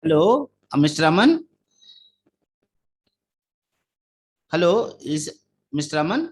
Hello, Mr. Raman. Hello, is Mr. Raman?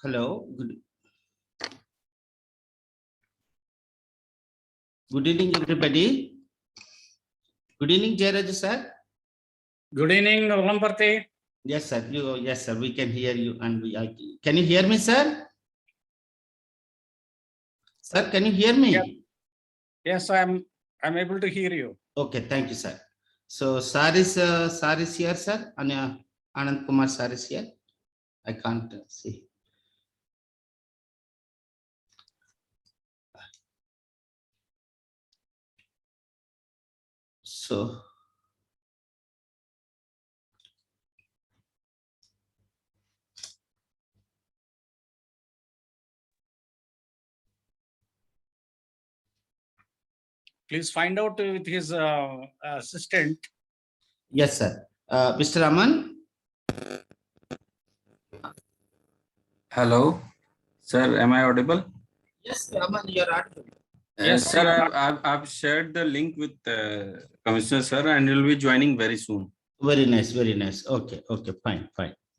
Hello, good evening, everybody. Good evening, Jairaj sir. Good evening, Ulampati. Yes, sir. Yes, sir. We can hear you, and can you hear me, sir? Sir, can you hear me? Yeah. Yes, I'm able to hear you. Okay, thank you, sir. So, sir is here, sir. Anand Kumar sir is here. I can't see. So, Please find out with his assistant. yes, sir. Mr. Raman. Hello, sir. Am I audible? Yes, Raman, you're audible. Yes, Sir, I've shared the link with Commissioner sir, and he'll be joining very soon. Very nice, very nice. Okay, fine,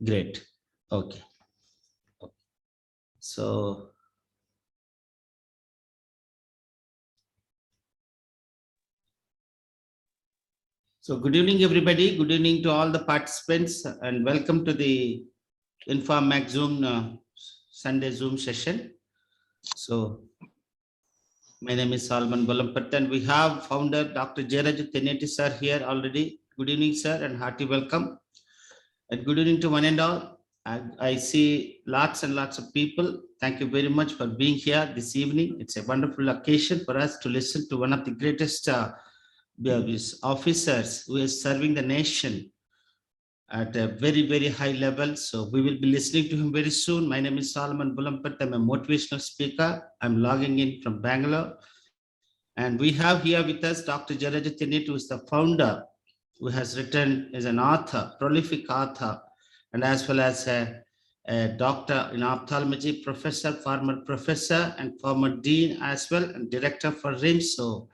great. Okay. So, good evening, everybody. Good evening to all the participants, and welcome to the InfoMac Zoom Sunday Zoom session. So, my name is Salman Golampatta, and we have founder Dr. Jairaj Teneti sir here already. Good evening, sir, and hearty welcome. And good evening to one and all. I see lots and lots of people. Thank you very much for being here this evening. It's a wonderful occasion for us to listen to one of the greatest officers who is serving the nation at a very, very high level. So we will be listening to him very soon. My name is Solomon Bulampat. I'm a motivational speaker. I'm logging in from Bangalore. And we have here with us Dr. Jairaj Teneti, who is the founder, who has written, is an author, prolific author, and as well as a doctor in ophthalmology, professor, former professor, and former dean as well, and director for RIMS. So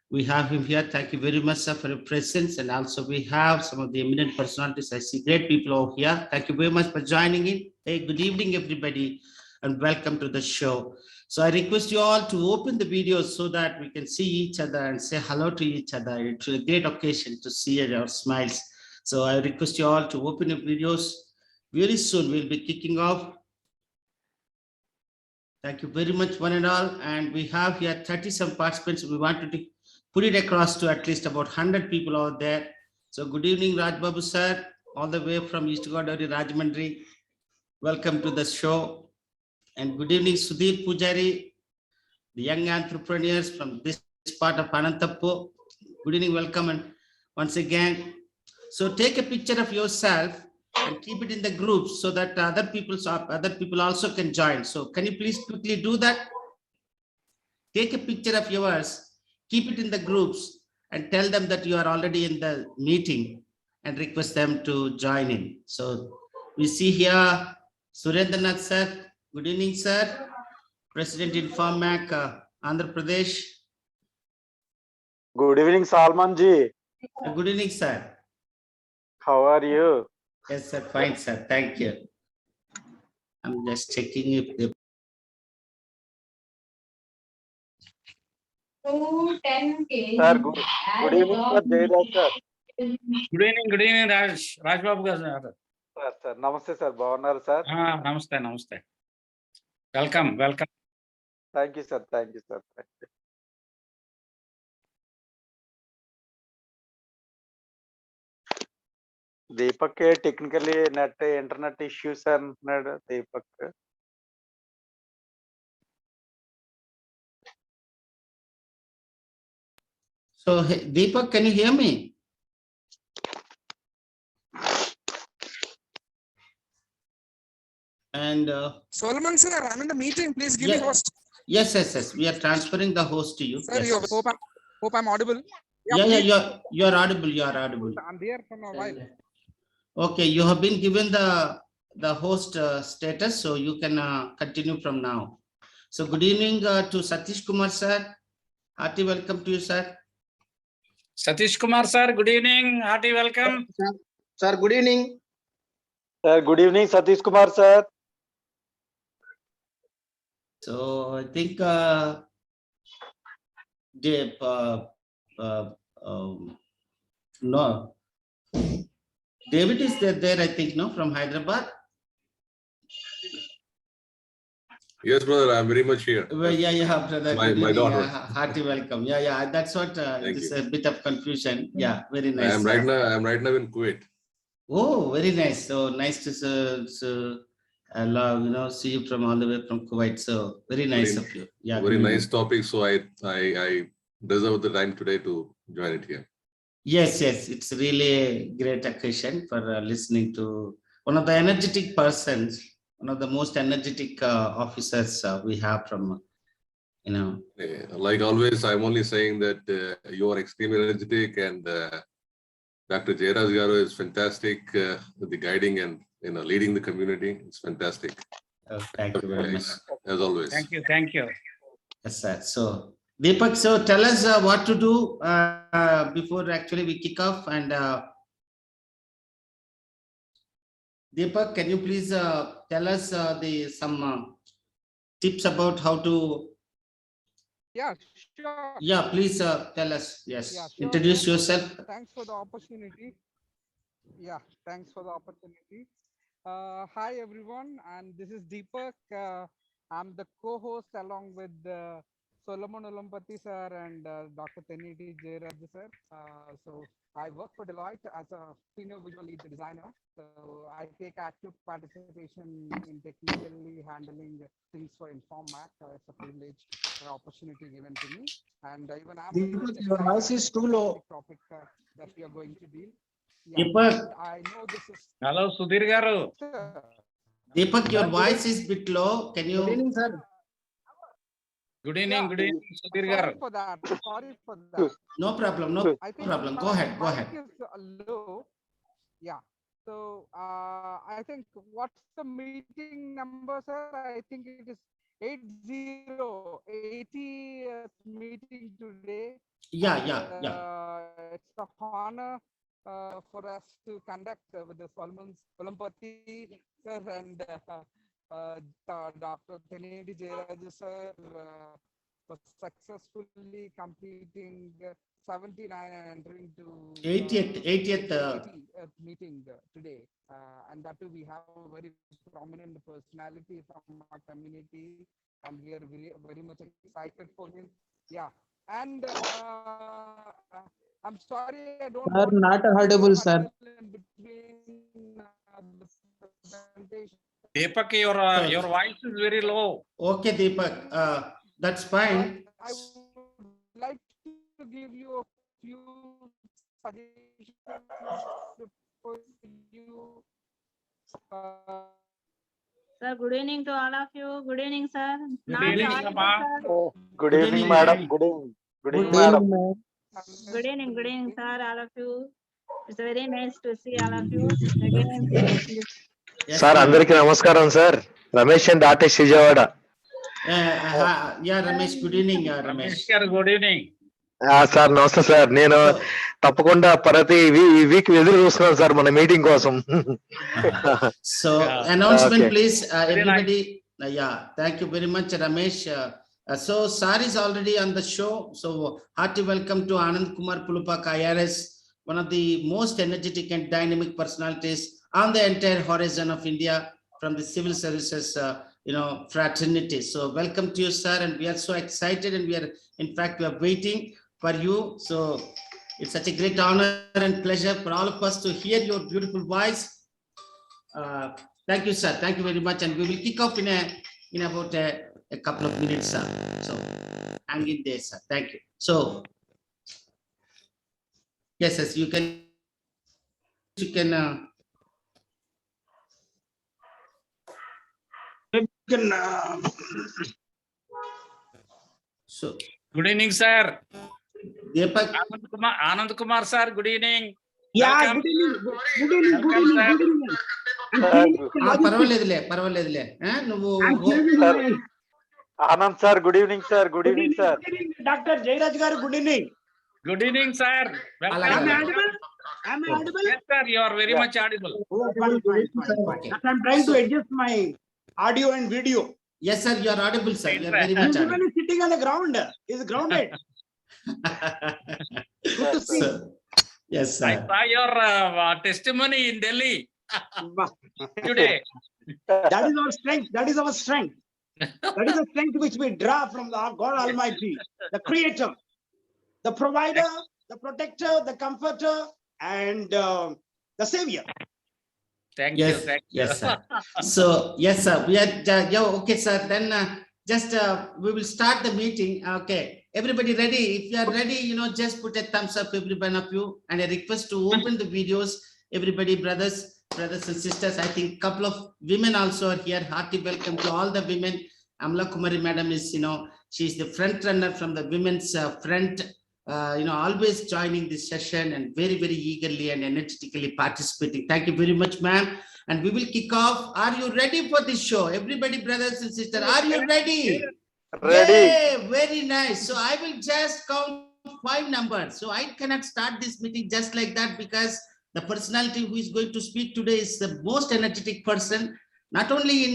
we have him here. Thank you very much, sir, for your presence. And also we have some of the eminent personalities. I see great people over here. Thank you very much for joining in. Hey, good evening, everybody, and welcome to the show. So I request you all to open the videos so that we can see each other and say hello to each other. It's a great occasion to see your smiles. So I request you all to open your videos. Very soon we'll be kicking off. Thank you very much, one and all. And we have here 30-some participants. We wanted to put it across to at least about 100 people out there. So good evening, Rajbabu sir, all the way from East Godavari, Rajahmundry. Welcome to the show. And good evening, Sudhir Pujari, the young entrepreneurs from this part of Anantapur. Good evening, welcome. And once again, so take a picture of yourself and keep it in the groups so that other people also can join. So can you please quickly do that? Take a picture of yours, keep it in the groups and tell them that you are already in the meeting and request them to join in. So we see here Surendranath sir. Good evening, sir. President Informac, Andhra Pradesh. Good evening, Salman ji. Good evening, sir. How are you? Yes, sir. Fine, sir. Thank you. I'm just checking if they. 210 Sir, kg. good evening, sir. Jairaj sir. Good evening, Raj Babu garu. Sir, namaste, sir. Bhavnar, sir. Namaste. Welcome. Thank you, sir. Thank you, sir. Thank you. Deepak, technically, net internet issues are not Deepak. So, hey, Deepak, can you hear me? And Solomon sir, I'm in the meeting. Please give me yeah, host. yes. We are transferring the host to you. Sir, Yes. hope I'm audible. Yeah, you're audible. You are audible. I'm there for a while. Okay, you have been given the host status, so you can continue from now. So, good evening to Satish Kumar sir. Hearty welcome to you, sir. Satish Kumar sir, good evening. Hearty welcome. Sir, good evening. Sir, good evening, Satish Kumar, sir. So, I think Dave, no, David is there, I think, no, from Hyderabad. Yes, brother, I'm very much here. Well, yeah, brother. My Good evening. daughter. Hearty welcome. Yeah. That's what. Thank This you. a bit of confusion. Yeah, very nice. I'm right now in Kuwait. Oh, very nice. So nice to see you from all the way from Kuwait. So very nice of you. Yeah, Very good nice evening. topic. So I deserve the time today to join it here. Yes. It's really a great occasion for listening to one of the energetic persons, one of the most energetic officers we have from, Like always, I'm only saying that you are extremely energetic, and Dr. Jairaj Garu is fantastic with the guiding and leading the community. It's fantastic. Thank you very much. As always. Thank you. Yes, sir. So Deepak, so tell us what to do before actually we kick off. And Deepak, can you please tell us some tips about how to? Yeah, sure. Yeah, please tell us. Yes, Yeah, sure, introduce sir. yourself. Thanks for the opportunity. Yeah, thanks for the opportunity. Hi, everyone. And this is Deepak. I'm the co-host along with Solomon Ulampati sir and Dr. Teniti Jairaj sir. So I work for Deloitte as a senior visual lead designer. So I take active participation in technically handling things for Informac. It's a privilege, an opportunity given to me. And even I'm very much Your voice is too low. topic that we are going to deal. Yeah, Deepak. and I know this is. Hello, Sudhir garu. Deepak, your voice is bit low. Can you? Good evening, sir. Good evening, Sudhir Sorry garu. for that. Sorry for that. No problem. No I think problem. Go my ahead. mic is low. Yeah. So I think what's the meeting number, sir? I think it is 80th meeting today. Yeah. It's a honor for us to conduct with the Solomon Ulampati sir and Dr. Tenedi Jairaj sir for successfully completing 79 and entering to 80th. meeting today. And that too, we have a very prominent personality from our community, and we are very much excited for him. Yeah. And I'm sorry, I don't Sir, want to not audible, sir. in between the presentation. Deepak, your voice is very low. Okay, Deepak. That's fine. I would like to give you a few suggestions for you. Sir, good evening to all of you. Good evening, sir. Good evening, audible, Amma. sir. Oh, good Good evening, evening, madam. madam. Good evening. Good Good evening, madam. evening, ma'am. Good evening, sir, all of you. It's very nice to see all of you again. Yes, sir ma'am. అందరికి నమస్కారం sir Ramesh and artist Vijayawada Yeah, Ramesh, good evening, Ramesh Ramesh. garu, good evening. Sir నమస్తే sir నేను So, తప్పకుండా ప్రతి week ఎదురు చూస్తున్నాను sir మన meeting కోసం so Yeah. announcement, Okay. please, Very nice. everybody. Yeah, thank you very much, Ramesh. So Sar is already on the show. So hearty welcome to Anand Kumar Pulupak IRS, one of the most energetic and dynamic personalities on the entire horizon of India from the civil services, fraternity. So welcome to you, sir, and we are so excited, and we are waiting for you. So it's such a great honor and pleasure for all of us to hear your beautiful voice. Thank you, sir. Thank you very much. And we will kick off in about a couple of minutes, sir. So hang in there, sir. Thank you. So yes, you can. So Good evening, sir. Deepak, Anand Kumar, sir, good evening. Yeah, Welcome. good evening. Good evening. Good Welcome, evening. sir. Good evening. I'm Sir, hearing good- the logistics. పర్వాలేదులే నువ్వు I'm hearing Sir. my- Anand sir, good evening, sir. Good evening, sir. Good evening, Dr. Jairaj garu. Good evening. Good evening, sir. Welcome. Alaga. Am I Yeah. audible? Am I audible? Yes, sir, you are very Yeah. much audible. Oh, fine, fine, fine, fine. Okay. I'm trying to So- adjust my audio and video. Yes, sir, you are audible, sir. You are very much Everyone audible. is sitting on the ground. Is grounded. Good to see. So, yes, I sir. saw your testimony in Delhi today. That is our strength. That is our strength. That is the strength which we draw from the God Almighty, the Creator, the Provider, the Protector, the Comforter, and the Savior. Thank you. Yes, Thank you. yes, sir. So, yes, sir, we are, okay, sir, then just we will start the meeting. Okay, everybody ready? If you are ready, just put a thumbs up, every one of you, and a request to open the videos. Everybody, brothers and sisters, I think couple of women also are here. Hearty welcome to all the women. Amla Kumari madam is, she is the front runner from the women's front, always joining this session and very, very eagerly and energetically participating. Thank you very much, ma'am. And we will kick off. Are you ready for this show? Everybody, brothers and sisters, are you ready? Ready. Yay, very nice. So I will just count 5 numbers. So I cannot start this meeting just like that because the personality who is going to speak today is the most energetic person. Not only in,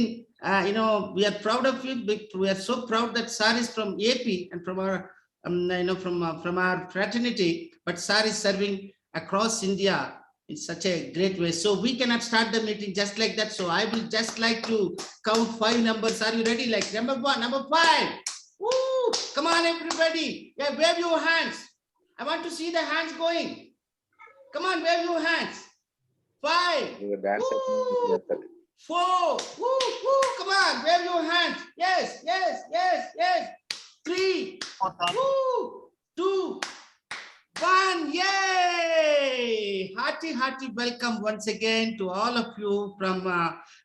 we are proud of you, but we are so proud that Sar is from AP and from our, from our fraternity, but Sar is serving across India in such a great way. So we cannot start the meeting just like that. So I will just like to count 5 numbers. Are you ready? Like number 1, number 5. Woo! Come on, everybody. Yeah, wave your hands. I want to see the hands going. Come on, wave your hands. 5. Woo! 4. Woo, woo. Come on, wave your hands. Yes, yes, yes, yes. 3. Woo! 2. 1. Yay! Hearty welcome once again to all of you from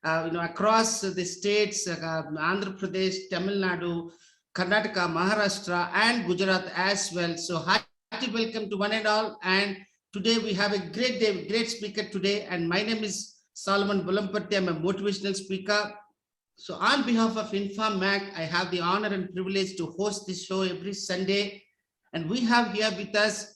across the states, Andhra Pradesh, Tamil Nadu, Karnataka, Maharashtra, and Gujarat as well. So hearty welcome to one and all. And today we have a great day, great speaker today. And my name is Solomon Bulampatti. I'm a motivational speaker. So on behalf of Inform Mac, I have the honor and privilege to host this show every Sunday. And we have here with us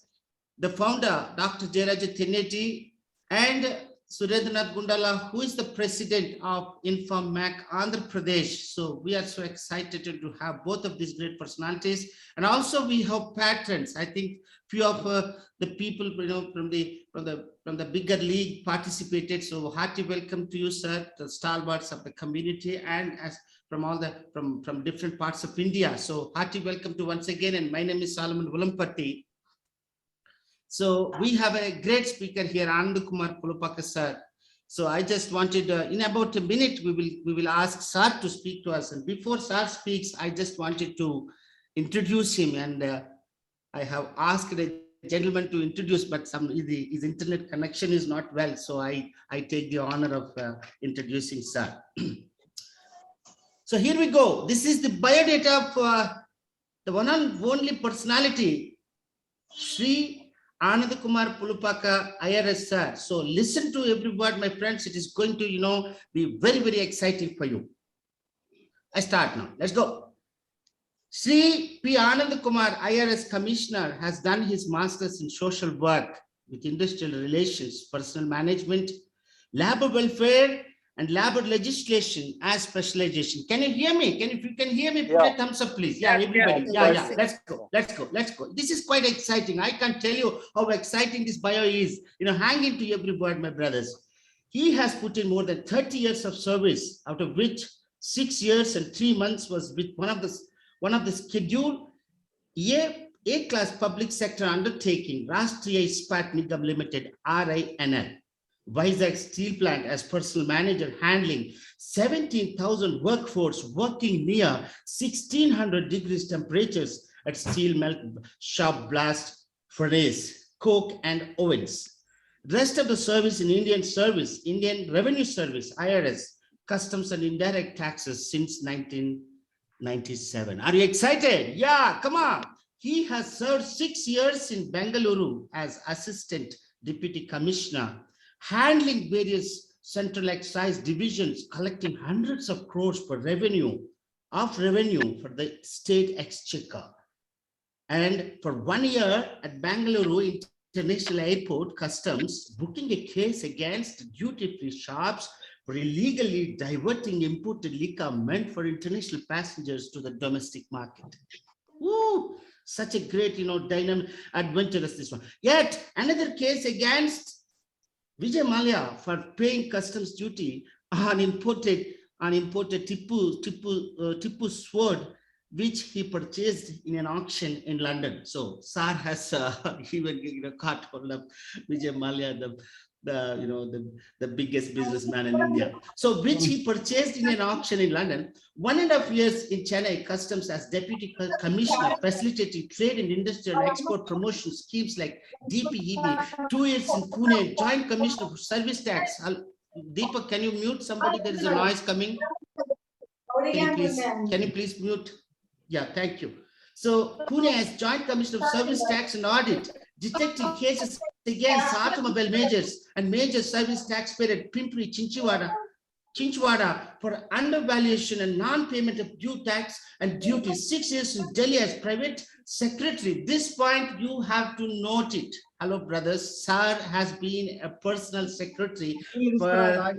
the founder, Dr. Jairaj Thineti, and Surendranath Gundala, who is the president of Inform Mac, Andhra Pradesh. So we are so excited to have both of these great personalities. And also we have patrons. I think few of the people, from the bigger league participated. So hearty welcome to you, sir, the stalwarts of the community, and as from all the from different parts of India. So hearty welcome to once again. And my name is Solomon Bulampatti. So we have a great speaker here, Anand Kumar Pulupak, sir. So I just wanted, in about a minute, we will ask Sir to speak to us. And before Sir speaks, I just wanted to introduce him. And I have asked a gentleman to introduce, but his internet connection is not well. So I take the honor of introducing Sir. So here we go. This is the biodata of the one and only personality, Sri Anand Kumar Pulupaka IRS sir. So listen to every word, my friends. It is going to, be very, very exciting for you. I start now. Let's go. Sri P. Anand Kumar, IRS Commissioner, has done his master's in social work with industrial relations, personal management, labor welfare, and labor legislation as specialization. Can you hear me? If you can hear me, put a thumbs up, please. Yeah, Yes, everybody. yes. Let's go. This is quite exciting. I can't tell you how exciting this bio is. Hang into every word, my brothers. He has put in more than 30 years of service, out of which 6 years and 3 months was with one of the scheduled A-class public sector undertaking, Rashtriya Ispat Nigam Limited, RINL, Vizag Steel Plant as personal manager, handling 17,000 workforce working near 1600 degrees temperatures at steel melt shop, blast furnace, coke and ovens. Rest of the service in Indian Revenue Service, IRS, Customs and Indirect Taxes since 1997. Are you excited? Yeah, come on. He has served 6 years in Bengaluru as Assistant Deputy Commissioner, handling various central excise divisions, collecting hundreds of crores for revenue for the state exchequer. And for 1 year at Bengaluru International Airport Customs, booking a case against duty-free shops for illegally diverting imported liquor meant for international passengers to the domestic market. Woo! Such a great, dynamic, adventurous this one. Yet another case against Vijay Mallya for paying customs duty on imported Tipu sword, which he purchased in an auction in London. So Sir has even caught hold of Vijay Mallya, the biggest businessman in India. So which he purchased in an auction in London. 1.5 years in Chennai Customs as Deputy Commissioner, facilitating trade and industrial export promotion schemes like DPEB. 2 years in Pune, Joint Commissioner for Service Tax. Deepak, can you mute somebody? There is a noise coming. Can you please mute? Yeah, thank you. So Pune as Joint Commissioner of Service Tax and Audit, detecting cases against automobile majors and major service taxpayer at Pimpri Chinchwada for undervaluation and non-payment of due tax and duties. 6 years in Delhi as private secretary. This point you have to note it. Hello, brothers. Sir has been a personal secretary for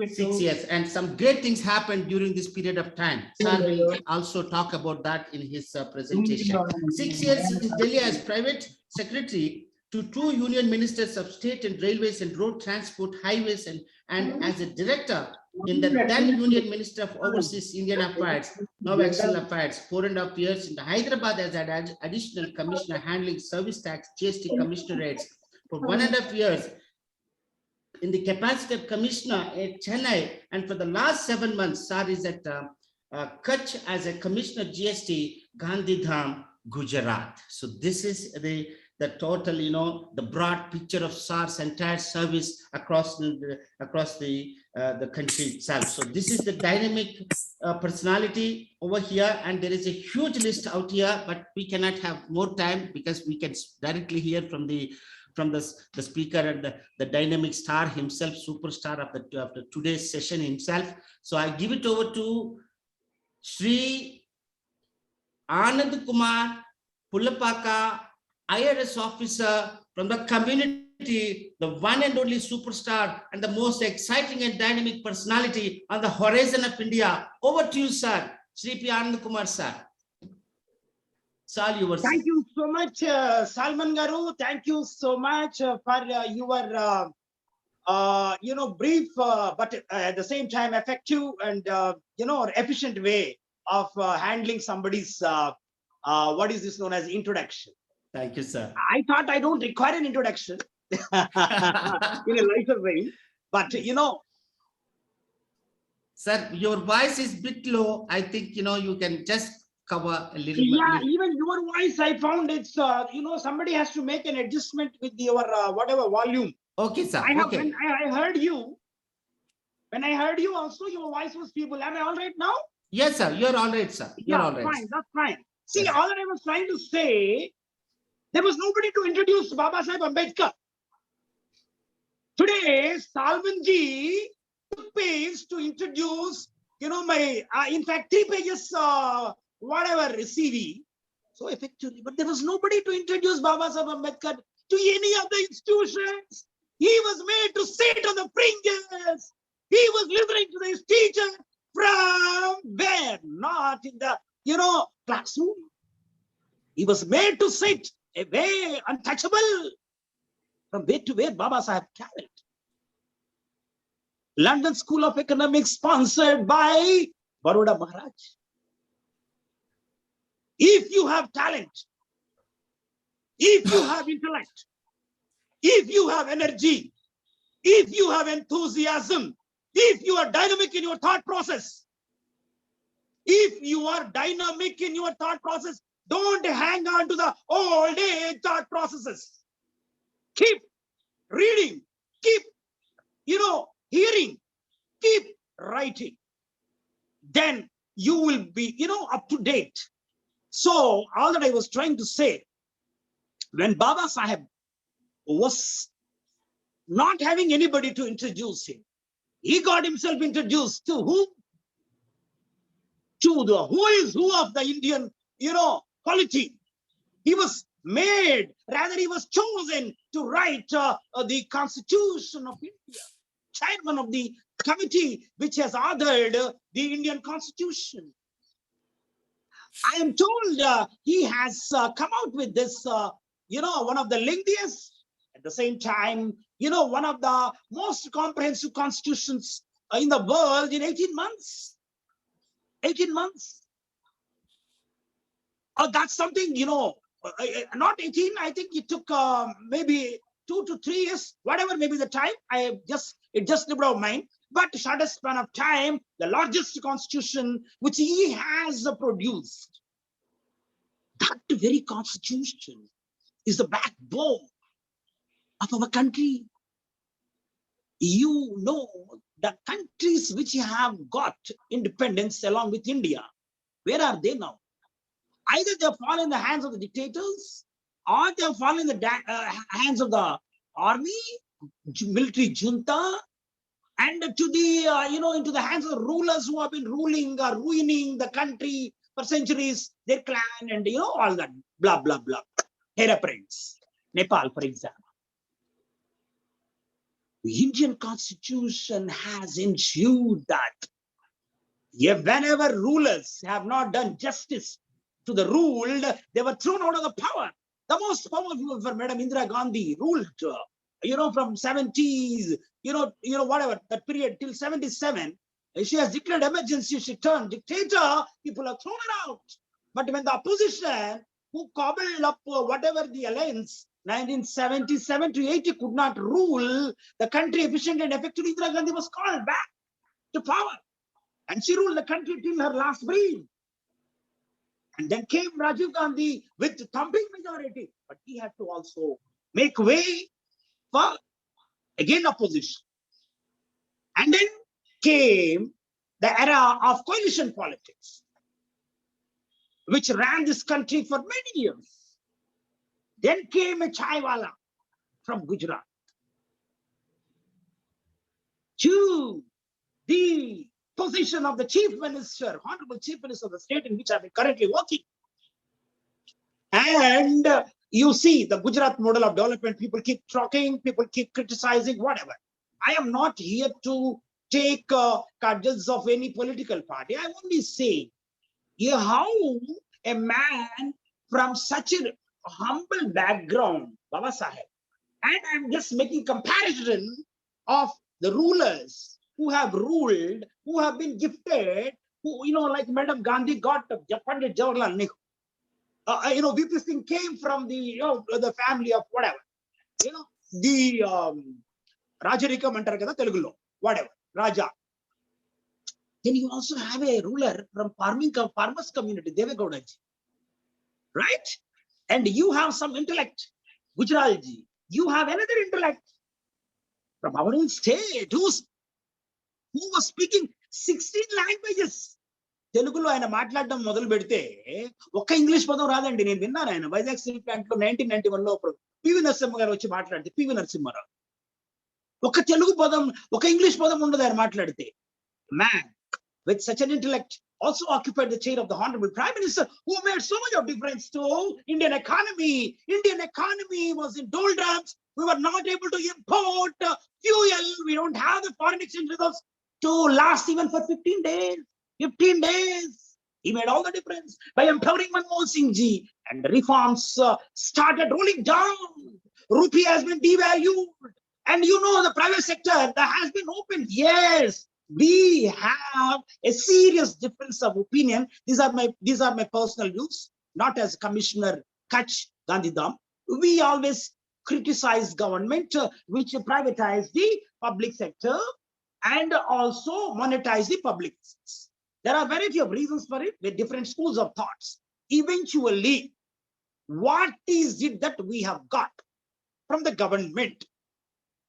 6 years, and some great things happened during this period of time. Sir will also talk about that in his presentation. 6 years in Delhi as private secretary to 2 union ministers of state and railways and road transport, highways, and as a director in the then Union Minister of Overseas Indian Affairs, now External Affairs, 4.5 years in the Hyderabad as an additional commissioner handling service tax, GST commissionerates for 1.5 years in the capacity of commissioner at Chennai, and for the last 7 months, Sir is at Kutch as a commissioner GST, Gandhidham, Gujarat. So this is the total, the broad picture of SAR's entire service across the country itself. So this is the dynamic personality over here, and there is a huge list out here, but we cannot have more time because we can directly hear from the speaker and the dynamic star himself, superstar of the today's session himself. So I give it over to Sri Anand Kumar Pulapaka, IRS officer from the community, the one and only superstar and the most exciting and dynamic personality on the horizon of India. Over to you, sir. Sri P. Anand Kumar, sir. Thank you so much, Salman Garu. Thank you so much for your brief, but at the same time effective and efficient way of handling somebody's what is this known as introduction. Thank you, sir. I thought I don't require an introduction in a lighter way, but Sir, your voice is a bit low. I think you can just cover a little. Yeah, even your voice, I found it's somebody has to make an adjustment with your whatever volume. Okay, sir. When I heard you, also your voice was feeble. Am I all right now? Yes, sir. You're all right, sir. You're all right. Fine. That's fine. See, all that I was trying to say, there was nobody to introduce Baba Sahib Ambedkar. Today, Salmanji took pains to introduce, my, in fact, 3 pages, whatever, CV. So effectively, but there was nobody to introduce Baba Sahib Ambedkar to any of the institutions. He was made to sit on the fringes. He was listening to his teacher from where? Not in the, classroom. He was made to sit away, untouchable. From where to where Baba Sahib traveled. London School of Economics sponsored by Baroda Maharaj. If you have talent, if you have intellect, if you have energy, if you have enthusiasm, if you are dynamic in your thought process, don't hang on to the old age thought processes. Keep reading, keep, hearing, keep writing. Then you will be, up to date. So all that I was trying to say, when Baba Sahib was not having anybody to introduce him, he got himself introduced to who? To the who is who of the Indian, polity. He was made, rather he was chosen to write the Constitution of India, chairman of the committee which has authored the Indian Constitution. I am told he has come out with this, one of the lengthiest, at the same time, one of the most comprehensive constitutions in the world in 18 months. 18 months. Oh, that's something, not 18. I think it took maybe 2 to 3 years, whatever maybe the time. It just slipped out of mind. But shortest span of time, the largest constitution which he has produced. That very constitution is the backbone of our country. The countries which have got independence along with India, where are they now? Either they have fallen in the hands of the dictators, or they have fallen in the hands of the army, military junta, and to the, into the hands of the rulers who have been ruling or ruining the country for centuries, their clan and, all that, blah, blah, blah. Hera Prince, Nepal, for example. The Indian constitution has ensured that whenever rulers have not done justice to the ruled, they were thrown out of the power. The most powerful for Madam Indira Gandhi ruled, from 70s, whatever, that period till 77. She has declared emergency, she turned dictator, people have thrown her out. But when the opposition, who cobbled up whatever the alliance, 1977 to 80 could not rule the country efficiently and effectively, Indira Gandhi was called back to power. And she ruled the country till her last breath. And then came Rajiv Gandhi with thumping majority. But he had to also make way for, again, opposition. And then came the era of coalition politics, which ran this country for many years. Then came a chaiwala from Gujarat to the position of the chief minister, honorable chief minister of the state in which I am currently working. And you see the Gujarat model of development, people keep talking, people keep criticizing, whatever. I am not here to take cudgels of any political party. I only say how a man from such a humble background, Baba Sahib, and I'm just making comparison of the rulers who have ruled, who have been gifted, who, like Madam Gandhi got Pandit Jawaharlal Nehru. VP Singh came from the, the family of whatever, the Rajarika Mantarakada Telugulo, whatever, Raja. Then you also have a ruler from farmers community, Devegowdaji, right? And you have some intellect, Gujaralji. You have another intellect from our own state who was speaking 16 languages. తెలుగులో ఆయన మాట్లాడడం మొదలు పెడితే ఒక్క English పదం రాదండి. నేను విన్నాను ఆయన వైజాగ్ స్టీల్ ప్లాంట్ లో 1991 లో పివి నరసింహ గారు వచ్చి మాట్లాడితే, పివి నరసింహారావు ఒక తెలుగు పదం, ఒక ఇంగ్లీష్ పదం ఉండదు ఆయన మాట్లాడితే. Man with such an intellect also occupied the chair of the Honorable Prime Minister, who made so much of difference to Indian economy. Indian economy was in doldrums. We were not able to import fuel. We don't have the foreign exchange reserves to last even for 15 days. 15 days. He made all the difference by empowering Manmohan Singh ji, and the reforms started rolling down. Rupee has been devalued. And you know, the private sector that has been opened. Yes, we have a serious difference of opinion. These are my personal views, not as Commissioner Kach Gandhidham. We always criticize government which privatize the public sector and also monetize the public sector. There are very few reasons for it with different schools of thoughts. Eventually, what is it that we have got from the government?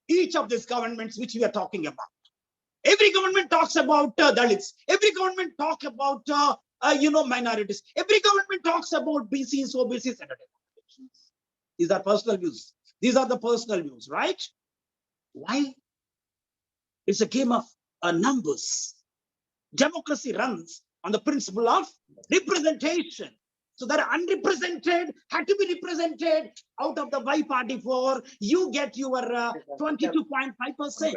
Each of these governments which we are talking about. Every government talks about Dalits. Every government talks about minorities. Every government talks about BCs, OBCs, and these are personal views. These are the personal views, right? Why? It's a game of numbers. Democracy runs on the principle of representation. So that unrepresented had to be represented. Out of the Y44, you get your 22.5%.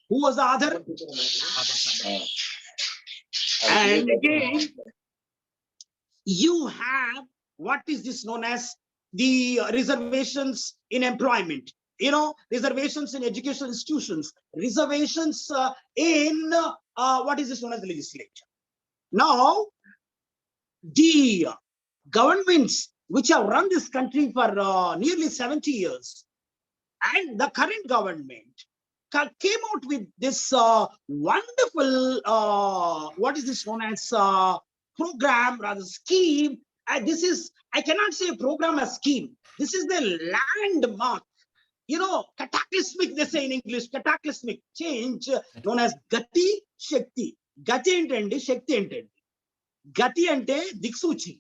Who was the other? And again, you have what is this known as the reservations in employment, reservations in educational institutions, reservations in what is this known as the legislature. Now, the governments which have run this country for nearly 70 years and the current government came out with this wonderful, what is this known as program, rather scheme. And this is, I cannot say program as scheme. This is the landmark, cataclysmic, they say in English, cataclysmic change known as Gati Shakti. Gati entandi, Shakti entandi. Gati ante diksuchi.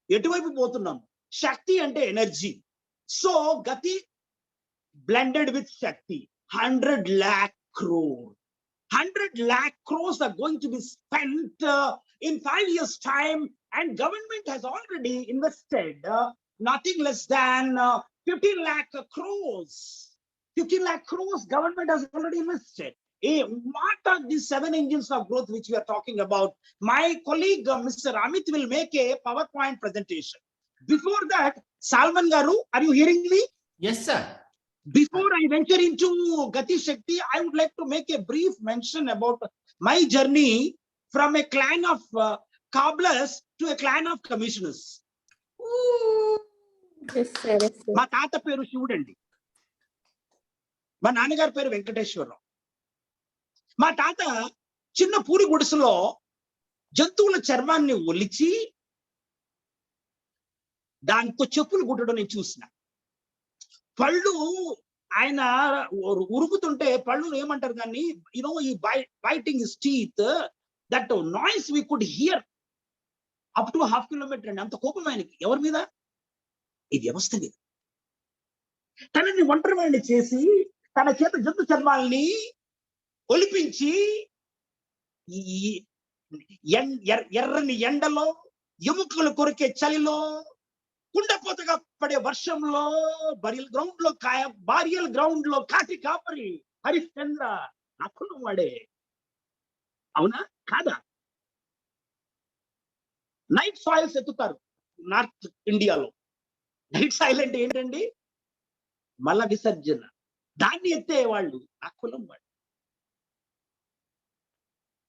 ఎటువైపు పోతున్నాం. Shakti ante energy. So Gati blended with Shakti. 100 lakh crore. 100 lakh crores are going to be spent in 5 years' time, and government has already invested nothing less than 15 lakh crores. 15 lakh crores government has already invested. What are these 7 engines of growth which we are talking about? My colleague, Mr. Amit, will make a PowerPoint presentation. Before that, Salman Garu, are you hearing me? Yes, sir. Before I venture into Gati Shakti, I would like to make a brief mention about my journey from a clan of cobblers to a clan of commissioners. Yes, sir. Yes, sir. మా తాత పేరు శివుడండి. మా నాన్నగారి పేరు వెంకటేశ్వరరావు. మా తాత చిన్న పూరి గుడిసెలో జంతువుల చర్మాన్ని ఒలిచి దాంతో చెప్పులు కుట్టడం నేను చూసిన. పళ్ళు ఆయన ఉరుకుతుంటే పళ్ళు ఏమంటారు దాన్ని, ఈ biting his teeth, that noise we could hear up to ½ kilometre అండి. అంత కోపం ఆయనకి ఎవరి మీద? ఈ వ్యవస్థ మీద. తనని ఒంటరివాడిని చేసి తన చేత జంతు చర్మాల్ని ఒలిపించి ఎర్రని ఎండలో, ఎముకలు కొరికే చలిలో, కుండపోతగా పడే వర్షంలో, బరియల్ గ్రౌండ్ లో కాటి కాపరి హరిశ్చంద్ర నాకున్న వాడే. అవునా కాదా? నైట్ సాయిల్స్ ఎత్తుతారు నార్త్ ఇండియాలో. నైట్ సాయిల్ అంటే ఏంటండి? మల విసర్జన. దాన్ని ఎత్తే వాళ్ళు ఆ కులం వాళ్ళు.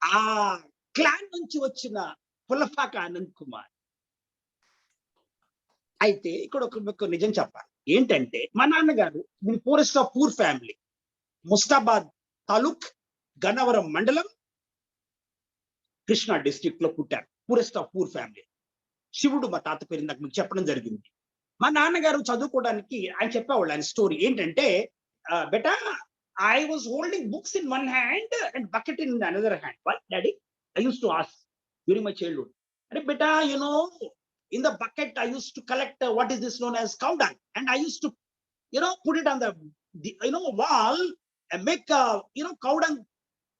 ఆ క్లాన్ నుంచి వచ్చిన పులపాక ఆనంద్ కుమార్. అయితే ఇక్కడ ఒక నిజం చెప్పాలి. ఏంటంటే మా నాన్నగారు poorest of poor family, Mustabad taluk, Gannavaram మండలం, కృష్ణా డిస్ట్రిక్ట్ లో పుట్టారు. Poorest of poor family. శివుడు మా తాత పేరు నాకు మీకు చెప్పడం జరిగింది. మా నాన్నగారు చదువుకోవడానికి ఆయన చెప్పేవాళ్ళు ఆయన స్టోరీ ఏంటంటే, beta I was holding books in one hand and bucket in another hand. What, Daddy? I used to ask. during my childhood. And beta, in the bucket, I used to collect what is this known as cow dung, and I used to, put it on the wall and make cow dung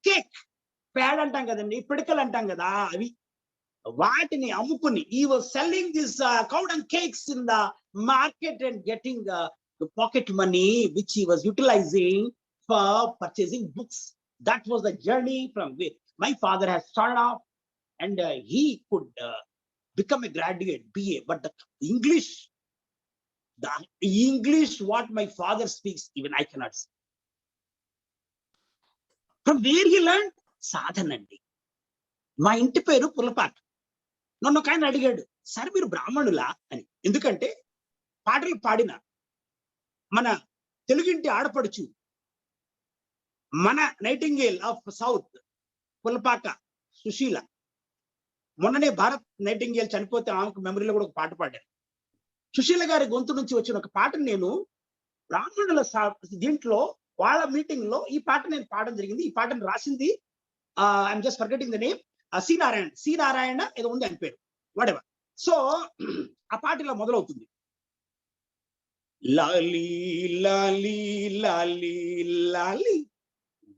cake. Pad antam kadandi, pidikal antam kada, avi vaatini ammukuni. He was selling these cow dung cakes in the market and getting the pocket money, which he was utilizing for purchasing books. That was the journey from which my father has started off, and he could become a graduate, BA, but the English what my father speaks, even I cannot say. From where he learned? Sadhanandi. మా ఇంటి పేరు పుల్లపాక. నన్ను ఒక ఆయన అడిగాడు, sir మీరు బ్రాహ్మణులా అని. ఎందుకంటే పాటలు పాడిన మన తెలుగింటి ఆడపడుచు, మన నైటింగేల్ ఆఫ్ సౌత్ పుల్లపాక సుశీల, మొన్ననే భారత్ నైటింగేల్ చనిపోతే ఆమెకు మెమరీలో కూడా ఒక పాట పాడాను. సుశీల గారి గొంతు నుంచి వచ్చిన ఒక పాటను నేను బ్రాహ్మణుల దీంట్లో వాళ్ళ మీటింగ్ లో ఈ పాట నేను పాడడం జరిగింది. ఈ పాటను రాసింది I'm just forgetting the name, C Narayana ఏదో ఉంది అని పేరు, వాడెవర్. సో ఆ పాట ఇలా మొదలవుతుంది. లాలి లాలి లాలి లాలి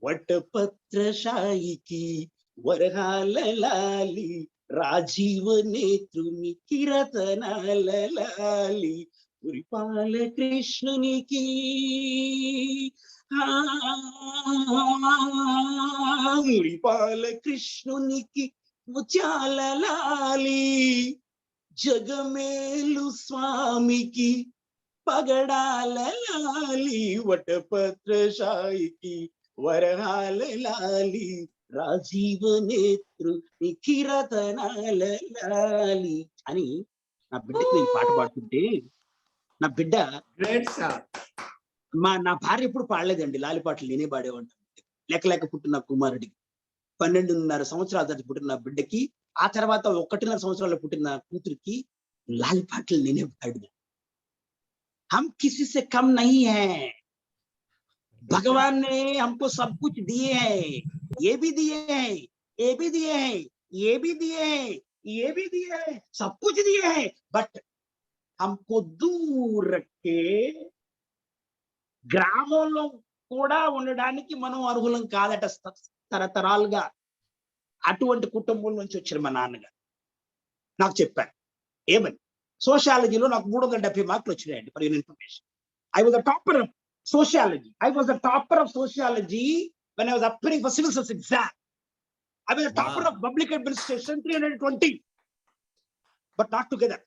వటపత్రశాయికి వరహాల లాలి రాజీవ నేత్రుని కిరతనాల లాలి పురిపాల కృష్ణునికి మురిపాల కృష్ణునికి ముత్యాల లాలి జగమేలు స్వామికి పగడాల లాలి వటపత్రశాయికి వరహాల లాలి రాజీవ నేత్రు నిఖిరతనాల లాలి అని నా బిడ్డకి నేను పాట పాడుతుంటే, నా బిడ్డ నా భార్య ఎప్పుడు పాడలేదండి లాలి పాటలు, నేనే పాడేవాడిని. లేక పుట్టిన కుమారుడికి 12.5 సంవత్సరాల తర్వాత పుట్టిన నా బిడ్డకి, ఆ తర్వాత 1.5 సంవత్సరాలు పుట్టిన కూతురికి లాలి పాటలు నేనే పాడినా. हम किसी से कम नहीं है, भगवान ने हमको सब कुछ दिए हैं, ये भी दिए हैं, ये भी दिए हैं, ये भी दिए हैं, ये भी दिए हैं, सब कुछ दिए हैं, बट हमको दूर रखे గ్రామంలో కూడా ఉండడానికి మనం అర్హులం కాదట. తరతరాలుగా అటువంటి కుటుంబం నుంచి వచ్చిన మా నాన్నగారు నాకు చెప్పారు. ఏమని? సోషియాలజీలో నాకు 370 మార్కులు వచ్చినాయండి. For your information, I was the topper of sociology. I was the topper of sociology when I was appearing for civil service exam. I was the topper of public administration, 320, but not together.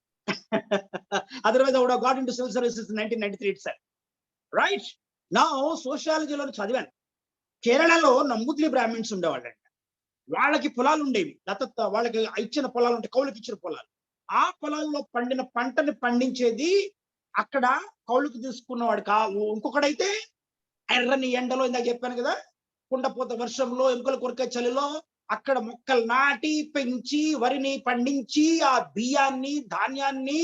Otherwise I would have got into civil services in 1993 itself. Right now సోషియాలజీలో చదివాను. కేరళలో నమ్ముద్లి Brahmins ఉండేవాళ్ళంట. వాళ్ళకి పొలాలు ఉండేవి, దత్తత వాళ్ళకి ఇచ్చిన పొలాలు ఉంటే, కౌలుకి ఇచ్చిన పొలాలు. ఆ పొలాల్లో పండిన పంటని పండించేది అక్కడ కౌలుకు తీసుకున్నవాడు ఇంకొకడైతే ఎర్రని ఎండలో, ఇందాక చెప్పాను కదా, కుండపోత వర్షంలో, ఎముకల కొరకే చలిలో అక్కడ మొక్కలు నాటి పెంచి వరిని పండించి ఆ బియ్యాన్ని ధాన్యాన్ని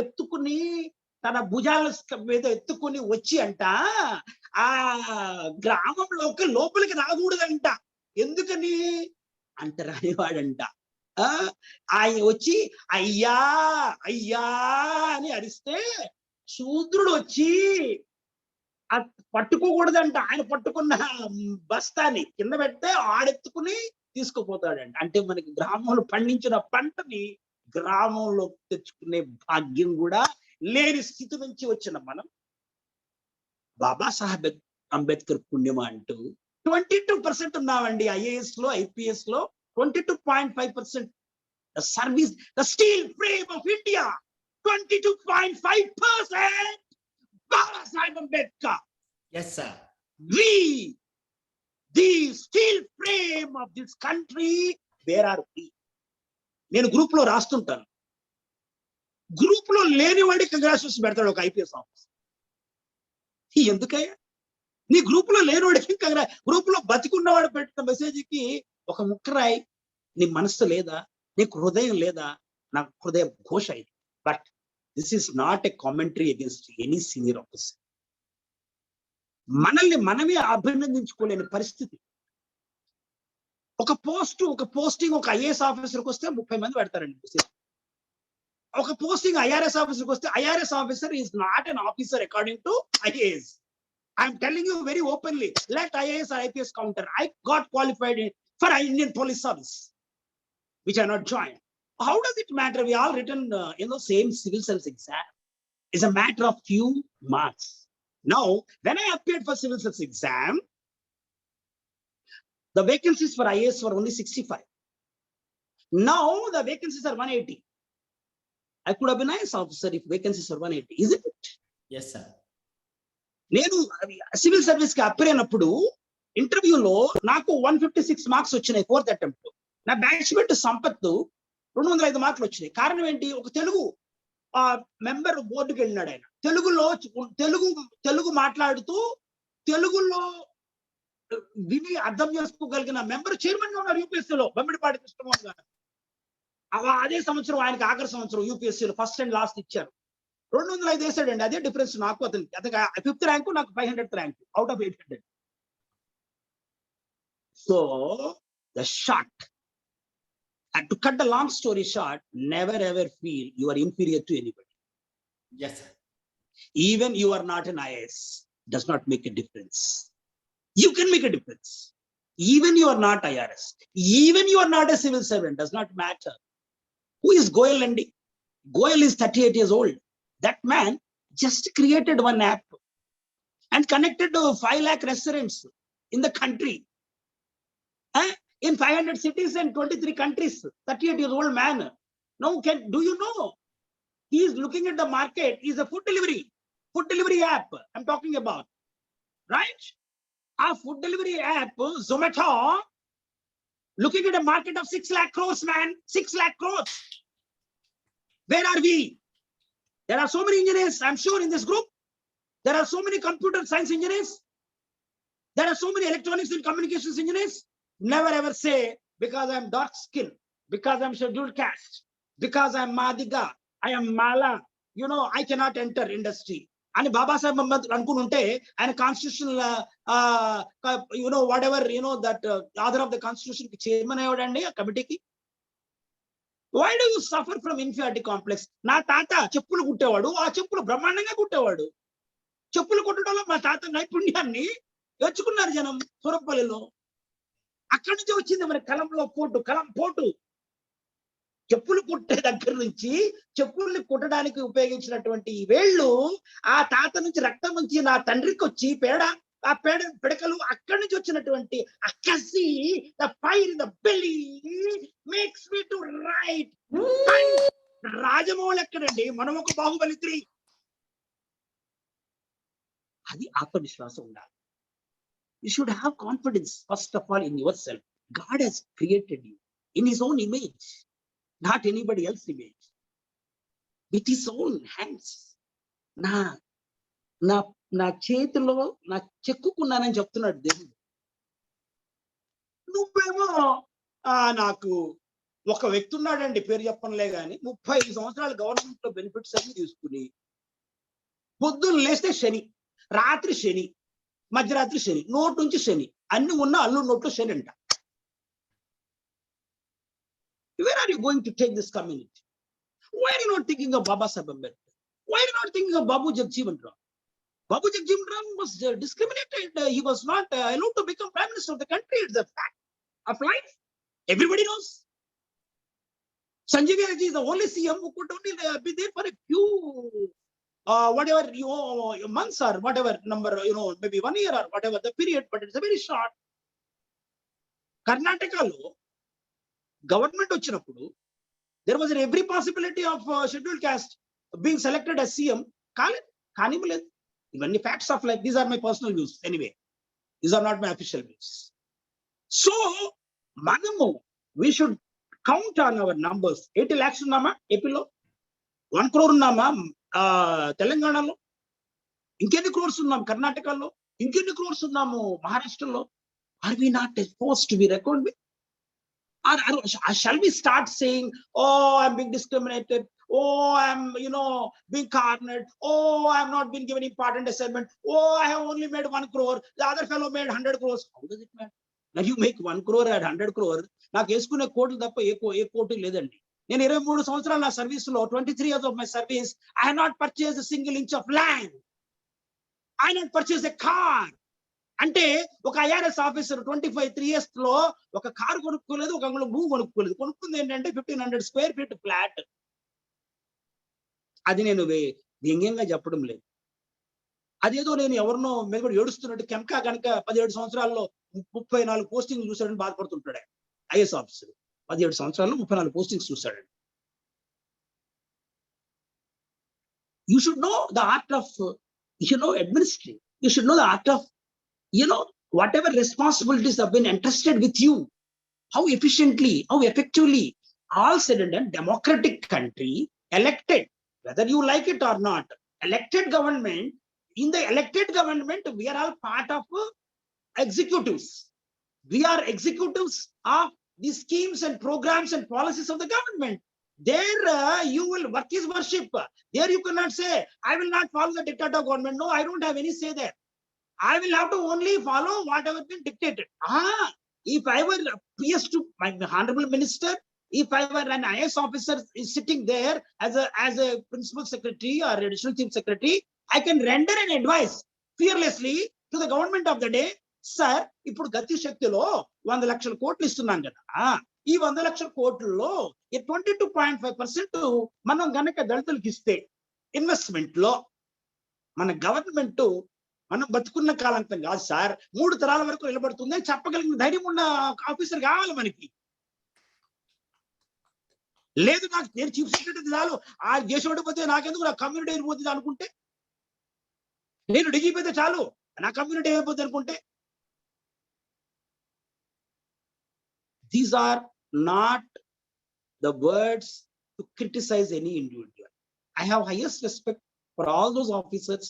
ఎత్తుకుని తన భుజాల మీద ఎత్తుకుని వచ్చి అంట ఆ గ్రామంలోకి లోపలికి రాకూడదంట. ఎందుకని అంటరానివాడంట. ఆయన వచ్చి అయ్యా అయ్యా అని అరిస్తే శూద్రుడు వచ్చి పట్టుకోకూడదంట. ఆయన పట్టుకున్న బస్తాని కింద పెడితే ఆడెత్తుకుని తీసుకుపోతాడంట. అంటే మనకి గ్రామంలో పండించిన పంటని గ్రామంలో తెచ్చుకునే భాగ్యం కూడా లేని స్థితి నుంచి వచ్చిన మనం బాబాసాహెబ్ అంబేద్కర్ పుణ్యమా అంటూ 22% ఉన్నామండి. ఐఏఎస్ లో, ఐపీఎస్ లో 22.5%. The service, the steel frame of India, 22.5%. Babasaheb Ambedkar. Yes, sir. We, the steel frame of this country, where are we? నేను గ్రూప్ లో రాస్తుంటాను. గ్రూప్ లో లేని వాడి కంగ్రాచులేషన్ పెడతాడు ఒక ఐపీఎస్ ఆఫీసర్. ఎందుకయ్యా నీ గ్రూప్ లో లేనివాడికి గ్రూప్ లో బతికున్నవాడు పెట్టిన మెసేజ్కి ఒక ముక్కరాయి. నీ మనస్సు లేదా, నీకు హృదయం లేదా? నా హృదయ ఘోష ఇది. But this is not a commentary against any senior officer. మనల్ని మనమే అభినందించుకోలేని పరిస్థితి. ఒక పోస్టింగ్ ఒక ఐఏఎస్ ఆఫీసర్కి వస్తే 30 మంది పెడతారండి. ఒక పోస్టింగ్ ఐఆర్ఎస్ ఆఫీసర్కి వస్తే IRS officer is not an officer according to IAS. I'm telling you very openly, let IAS or IPS counter. I got qualified for Indian Police Service, which I not joined. How does it matter? We all written, same civil service exam. It's a matter of few marks. Now, when I appeared for civil service exam, the vacancies for IAS were only 65. Now, the vacancies are 180. I could have been IAS officer if vacancies are 180, isn't it? Yes, sir. నేను civil service కి apply అయినప్పుడు ఇంటర్వ్యూలో నాకు 156 marks వచ్చినాయి 4th attempt. నా batchmate Sampath 205 మార్కులు వచ్చినాయి. కారణం ఏంటి? ఒక తెలుగు మెంబర్ బోర్డుకి వెళ్ళినాడు. ఆయన తెలుగు మాట్లాడుతూ తెలుగులో విని అర్థం చేసుకోగలిగిన మెంబర్ చైర్మన్ గా ఉన్నారు యూపీఎస్సీలో, బొమ్మిడిపాటి కృష్ణమోహన్ గారు. అదే సంవత్సరం ఆయనకి ఆఖరి సంవత్సరం యూపీఎస్సీలో ఫస్ట్ అండ్ లాస్ట్ ఇచ్చారు. 205 వేసాడండి. అదే డిఫరెన్స్ నాకు అతనికి 5th ర్యాంకు, నాకు 500th rank out of 800. So the short, and to cut the long story short, never ever feel you are inferior to anybody. Yes, sir. Even you are not an IAS does not make a difference. You can make a difference. Even you are not IRS, even you are not a civil servant, does not matter. Who is Goyal Lendi? Goyal is 38 years old. That man just created one app and connected to 5 lakh restaurants in the country, in 500 cities and 23 countries. 38 years old man. Now, do you know? He is looking at the market. He is a food delivery app I'm talking about, right? Our food delivery app, Zomato, looking at a market of 6 lakh crores, man. 6 lakh crores. Where are we? There are so many engineers, I'm sure, in this group. There are so many computer science engineers. There are so many electronics and communications engineers. Never ever say, because I'm dark skinned, because I'm scheduled caste, because I'm Madiga, I am Mala, I cannot enter industry. And Baba Sahib Ambedkar anukununte, and constitutional, whatever, that author of the constitution ki chairman ayodandi a committee ki. Why do you suffer from inferiority complex? నా తాత చెప్పులు కుట్టేవాడు, ఆ చెప్పులు బ్రహ్మాండంగా కుట్టేవాడు. చెప్పులు కుట్టడంలో మా తాత నైపుణ్యాన్ని నేర్చుకున్నారు జనం సూరపల్లిలో. అక్కడి నుంచి వచ్చింది మన కలం పోటు. చెప్పులు కుట్టే దగ్గర నుంచి చెప్పుల్ని కుట్టడానికి ఉపయోగించినటువంటి వేళ్ళు ఆ తాత నుంచి రక్తం నుంచి నా తండ్రికి వచ్చి ఆ పిడకలు అక్కడి నుంచి వచ్చినటువంటి అక్కసి, the fire in the belly makes me to write. Rajamouli ఎక్కడండి? మనం ఒక బాహుబలి 3. అది ఆత్మవిశ్వాసం ఉండాలి. You should have confidence first of all in yourself. God has created you in his own image, not anybody else's image, with his own hands. నా చేతిలో నా చెక్కుకున్నానని చెప్తున్నాడు దేవుడు. నువ్వేమో నాకు ఒక వ్యక్తి ఉన్నాడండి, పేరు చెప్పనులే గాని, 35 సంవత్సరాలు గవర్నమెంట్ లో బెనిఫిట్స్ అన్ని తీసుకుని పొద్దున్న లేస్తే శని, రాత్రి శని, మధ్యరాత్రి శని, నోటు నుంచి శని, అన్ని ఉన్న అల్లు నోట్లో శని అంట. Where are you going to take this community? Why are you not thinking of Baba Sahib Ambedkar? Why are you not thinking of Babu Jagjeevan Ram? Babu Jagjeevan Ram was discriminated. He was not allowed to become Prime Minister of the country. It's a fact of life. Everybody knows. Sanjay Gandhi is the only CM who could only be there for a few, whatever months or whatever number, maybe 1 year or whatever the period, but it's a very short. Karnataka lo government వచ్చినప్పుడు there was every possibility of scheduled caste being selected as CM. కానివ్వలేదు. ఇవన్నీ facts of life. These are my personal views anyway. These are not my official views. So మనము we should count on our numbers. 80 lakhs ఉన్నామా ఏపీలో? 1 crore ఉన్నామా తెలంగాణలో? ఇంకెన్ని crores ఉన్నాం కర్ణాటకలో? ఇంకెన్ని crores ఉన్నాము మహారాష్ట్రలో? Are we not supposed to be reckoned with? Or shall we start saying, oh, I'm being discriminated, oh, I'm being cornered, oh, I'm not being given important assignment, oh, I have only made 1 crore, the other fellow made 100 crores. How does it matter? Now you make 1 crore at 100 crore. నాకు వేసుకునే కోట్లు తప్ప ఏ కోటి లేదండి. నేను 23 సంవత్సరాల నా service లో 23 years of my service, I have not purchased a single inch of land. I have not purchased a car. అంటే ఒక IRS ఆఫీసర్ 3 years లో ఒక కారు కొనుక్కోలేదు, ఒక భూమి కొనుక్కోలేదు. కొనుక్కుంది ఏంటంటే 1500 square feet ఫ్లాట్. అది నేను వ్యంగ్యంగా చెప్పడం లేదు. అదేదో నేను ఎవరినో మీద కూడా ఏడుస్తున్నట్టు కెంకా కనుక 17 సంవత్సరాల్లో 34 పోస్టింగ్ చూసాడని బాధపడుతుంటాడు. IAS ఆఫీసర్ 17 సంవత్సరాల్లో 34 postings చూసాడండి. You should know the art of, administering. You should know the art of, whatever responsibilities have been entrusted with you, how efficiently, how effectively, all said and done, democratic country, elected, whether you like it or not, elected government. In the elected government, we are all part of executives. We are executives of the schemes and programs and policies of the government. There you will work is worship. There you cannot say, I will not follow the dictator of government. No, I don't have any say there. I will have to only follow whatever been dictated. If I were PS to my honorable minister, if I were an IAS officer is sitting there as a principal secretary or additional chief secretary, I can render an advice fearlessly to the government of the day. Sir, ఇప్పుడు గతి శక్తిలో 100 లక్షల కోట్లు ఇస్తున్నాం కదా, ఈ 100 లక్షల కోట్లలో 22.5% మనం గనక దళితులకు ఇస్తే ఇన్వెస్ట్మెంట్ లో మన గవర్నమెంట్ మనం బతుకున్న కాలంతం కాదు సార్, 3 తరాల వరకు నిలబడుతుంది అని చెప్పగలిగిన ధైర్యం ఉన్న ఆఫీసర్ కావాలి మనకి. లేదు నాకు నేను చీఫ్ సెక్రటరీ చాలు, ఆ దేశం ఓడిపోతే నాకెందుకు, నా కమ్యూనిటీ అయిపోతుంది అనుకుంటే, నేను డిగిపోతే చాలు నా కమ్యూనిటీ అయిపోతుంది అనుకుంటే, these are not the words to criticize any individual. I have highest respect for all those officers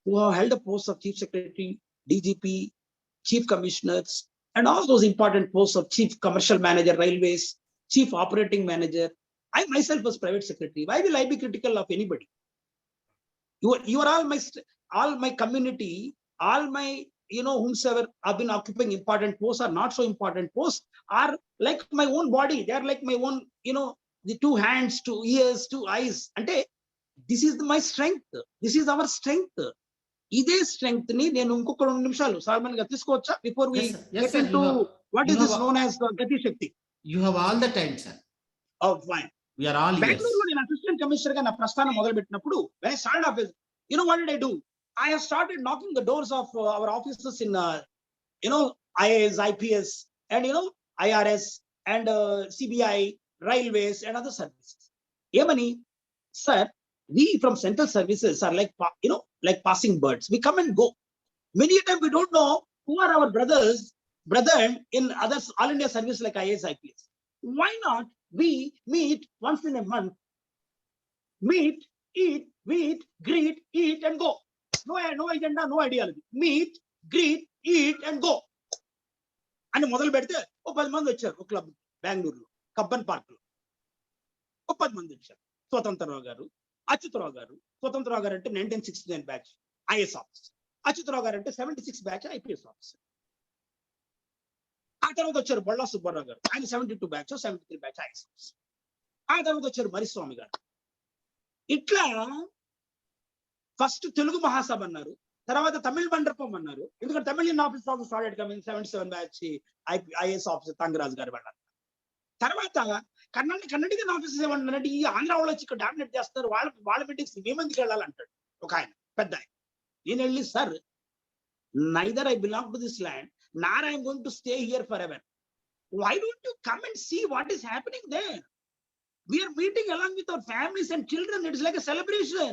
who have held the posts of chief secretary, DGP, chief commissioners, and all those important posts of chief commercial manager, railways, chief operating manager. I myself was private secretary. Why will I be critical of anybody? You are all my community, all my, whomsoever have been occupying important posts or not so important posts are like my own body. They are like my own, the 2 hands, 2 ears, 2 eyes. Ante this is my strength. This is our strength. ఇదే strength ని నేను ఇంకొక 2 నిమిషాలు సాల్మన్ గా తీసుకోవచ్చా before we get into what is this known as Gati Shakti? You have all the time, sir. Oh, fine. We are all ears. బెంగళూరులో నేను అసిస్టెంట్ కమిషనర్ గా నా ప్రస్థానం మొదలు పెట్టినప్పుడు when I started office, what did I do? I have started knocking the doors of our offices in IAS, IPS, and IRS and CBI, railways and other services. Emani, sir, we from central services are like like passing birds. We come and go. Many a time we don't know who are our brethren in others all India service like IAS, IPS. Why not we meet once in a month? Meet, eat, greet, eat and go. No agenda, no ideology. Meet, greet, eat and go. అని మొదలు పెడితే 10 మంది వచ్చారు. ఒక club బెంగళూరులో Cubbon park లో 10 మంది వచ్చారు. స్వతంత్రరావు గారు, అచ్యుతరావు గారు. స్వతంత్రరావు గారు అంటే 1969 బ్యాచ్ IAS ఆఫీసర్, అచ్యుతరావు గారు అంటే 76 బ్యాచ్ IPS ఆఫీసర్. ఆ తర్వాత వచ్చారు బొళ్ళా సుబ్బారావు గారు, ఆయన 72 బ్యాచ్ 73 బ్యాచ్ IAS ఆఫీసర్. ఆ తర్వాత వచ్చారు మరిస్వామి గారు. ఇట్లా ఫస్ట్ తెలుగు మహాసభ అన్నారు, తర్వాత తమిళ మండపం అన్నారు. ఎందుకంటే తమిళ office also started coming 77 batch IAS officer Thangaraju గారు వెళ్ళారు. తర్వాత కర్ణాటక ఆఫీసర్స్ ఏమంటున్నారంటే ఈ ఆంధ్ర వాళ్ళు వచ్చి ఇక్కడ డామినేట్ చేస్తారు, వాళ్ళ మీటింగ్స్ మేమెందుకు వెళ్ళాలంటాడు ఒక ఆయన, పెద్ద ఆయన. నేను వెళ్ళి sir, neither I belong to this land nor I'm going to stay here for ever. Why don't you come and see what is happening there? We are meeting along with our families and children. It is like a celebration.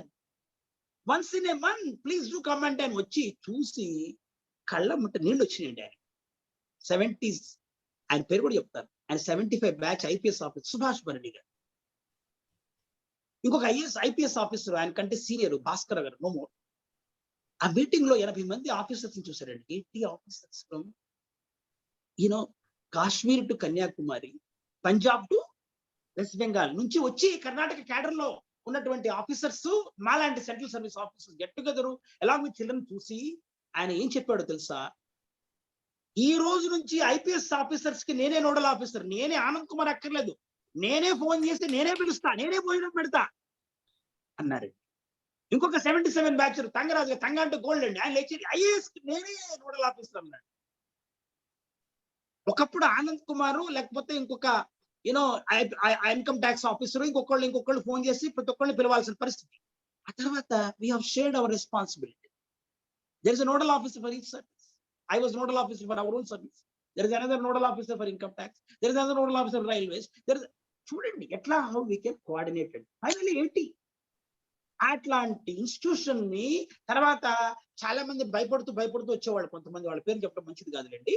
Once in a month, please do come and వచ్చి చూసి కళ్ళ ముట్ట నీళ్ళు వచ్చినాయండి. ఆయన 70s, ఆయన పేరు కూడా చెప్తారు. ఆయన 75 బ్యాచ్ IPS ఆఫీసర్ సుభాష్ బరడి గారు. ఇంకొక IPS ఆఫీసర్ ఆయన కంటే సీనియర్ భాస్కర్ గారు, నో మోర్. ఆ మీటింగ్ లో 80 మంది ఆఫీసర్స్ చూసారండి. 80 officers from Kashmir to Kanyakumari, Punjab to west Bengal నుంచి వచ్చి కర్ణాటక క్యాడర్ లో ఉన్నటువంటి ఆఫీసర్స్, మాలాంటి central service officers get together along with children చూసి ఆయన ఏం చెప్పాడో తెలుసా? ఈ రోజు నుంచి ఐపీఎస్ ఆఫీసర్స్ కి నేనే నోడల్ ఆఫీసర్, నేనే ఆనంద్ కుమార్ అక్కర్లేదు, నేనే ఫోన్ చేసి నేనే పిలుస్తా, నేనే భోజనం పెడతా అన్నారు. ఇంకొక 77 బ్యాచ్ తంగరాజు, తంగ అంటే గోల్డ్ అండి, ఆయన లేచి ఐఏఎస్ నేనే నోడల్ ఆఫీసర్ అన్నాడు. ఒకప్పుడు ఆనంద్ కుమారు లేకపోతే ఇంకొక యూనో ఇన్కమ్ ట్యాక్స్ ఆఫీసర్ ఇంకొకళ్ళు ఫోన్ చేసి ప్రతి ఒక్కరిని పిలవాల్సిన పరిస్థితి. ఆ తర్వాత we have shared our responsibility. There is a nodal officer for each service. I was nodal officer for our own service. There is another nodal officer for income tax. There is another nodal officer for railways. There is చూడండి ఎట్లా how we can coordinate it. Finally 80. అట్లాంటి institution ని తర్వాత చాలా మంది భయపడుతూ వచ్చేవాళ్ళు. కొంతమంది వాళ్ళ పేరు చెప్పడం మంచిది కాదులేండి.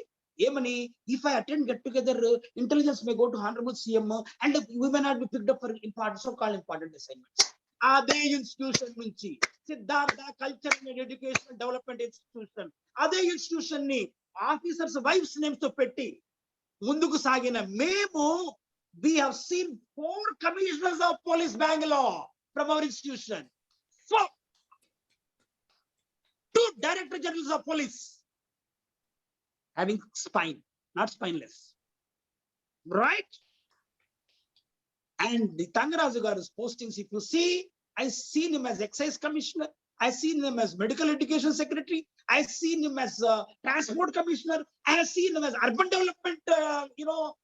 ఏమని, if I attend get together intelligence may go to honourable CM and we may not be picked up for important so called important assignments. అదే ఇన్స్టిట్యూషన్ నుంచి Siddhartha cultural and education development institution, అదే ఇన్స్టిట్యూషన్ ని officers wives names తో పెట్టి ముందుకు సాగిన మేము, we have seen 4 commissioners of police Bangalore from our institution, 2 director generals of police having spine, not spineless, right? And the Tangaraju Garu's postings, if you see, I seen him as excise commissioner, I seen him as medical education secretary, I seen him as transport commissioner, I have seen him as urban development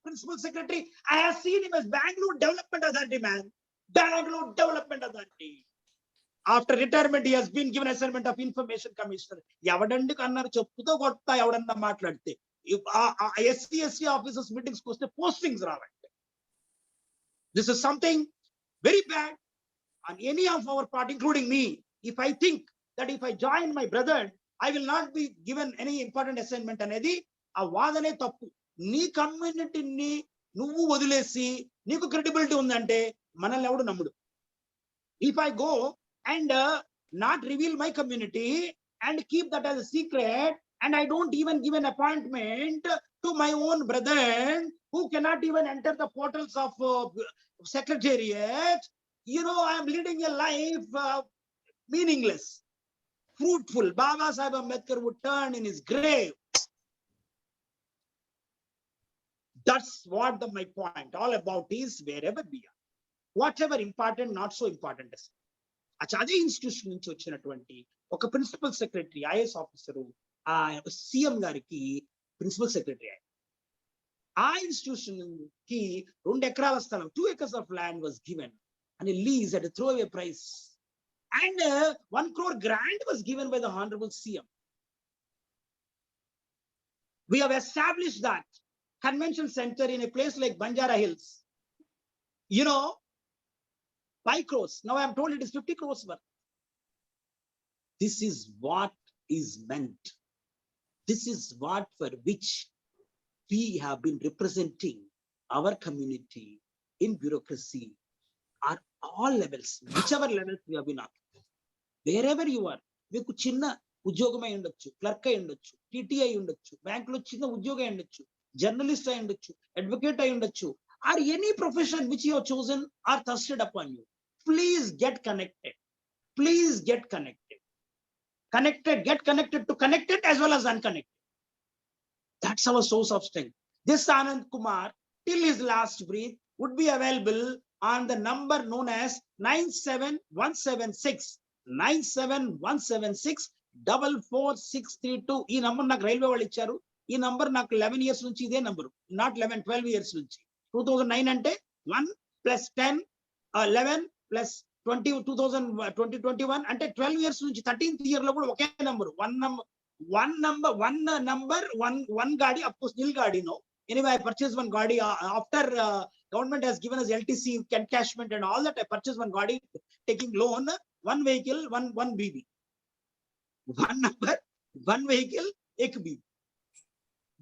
principal secretary, I have seen him as Bangalore development authority man, Bangalore development authority. After retirement he has been given assignment of information commissioner. ఎవడండి కన్నారు చెప్పుతో కొడతా ఎవడన్నా మాట్లాడితే. SC officers meetings వస్తే postings రావండి. This is something very bad on any of our part, including me. If I think that if I join my brother, I will not be given any important assignment అనేది ఆ వాదనే తప్పు. నీ కమ్యూనిటీని నువ్వు వదిలేసి నీకు credibility ఉందంటే మనల్ని ఎవడు నమ్ముడు. If I go and not reveal my community and keep that as a secret, and I don't even give an appointment to my own brethren who cannot even enter the portals of secretariat, I am leading a life meaningless, fruitful. Baba Sahib Ambedkar would turn in his grave. That's what my point all about is, wherever we are, whatever important, not so important is. అదే institution నుంచి వచ్చినటువంటి ఒక principal secretary IAS officer ఆ CM గారికి principal secretary అయ్యారు. ఆ institution కి 2 ఎకరాల స్థలం, 2 acres of land was given and a lease at a throwaway price, and 1 crore grant was given by the honorable CM. We have established that convention center in a place like Banjara Hills, 5 crores. Now I am told it is 50 crores worth. This is what is meant. This is what for which we have been representing our community in bureaucracy at all levels, whichever levels we have been at. Wherever you are, మీకు చిన్న ఉద్యోగం అయి ఉండొచ్చు, clerk అయి ఉండొచ్చు, TT అయి ఉండొచ్చు, బ్యాంకులో చిన్న ఉద్యోగం అయి ఉండొచ్చు, జర్నలిస్ట్ అయి ఉండొచ్చు, అడ్వకేట్ అయి ఉండొచ్చు, or any profession which you have chosen or thrusted upon you. Please get connected. Please get connected. Get connected to connected as well as unconnected. That's our source of strength. This Anand Kumar, till his last breath, would be available on the number known as 97176 ఈ number నాకు railway వాళ్ళు ఇచ్చారు. ఈ number నాకు 11 years నుంచి ఇదే number, not 11, 12 years నుంచి. 2009 అంటే 1 + 10 11 + 20 2021 అంటే 12 years నుంచి 13th year లో కూడా ఒకే number, one Gadi, of course nil Gadi no. Anyway, I purchased one Gadi after government has given us LTC encashment and all that. I purchased one Gadi taking loan, one vehicle, one BB, one number, one vehicle, एक BB.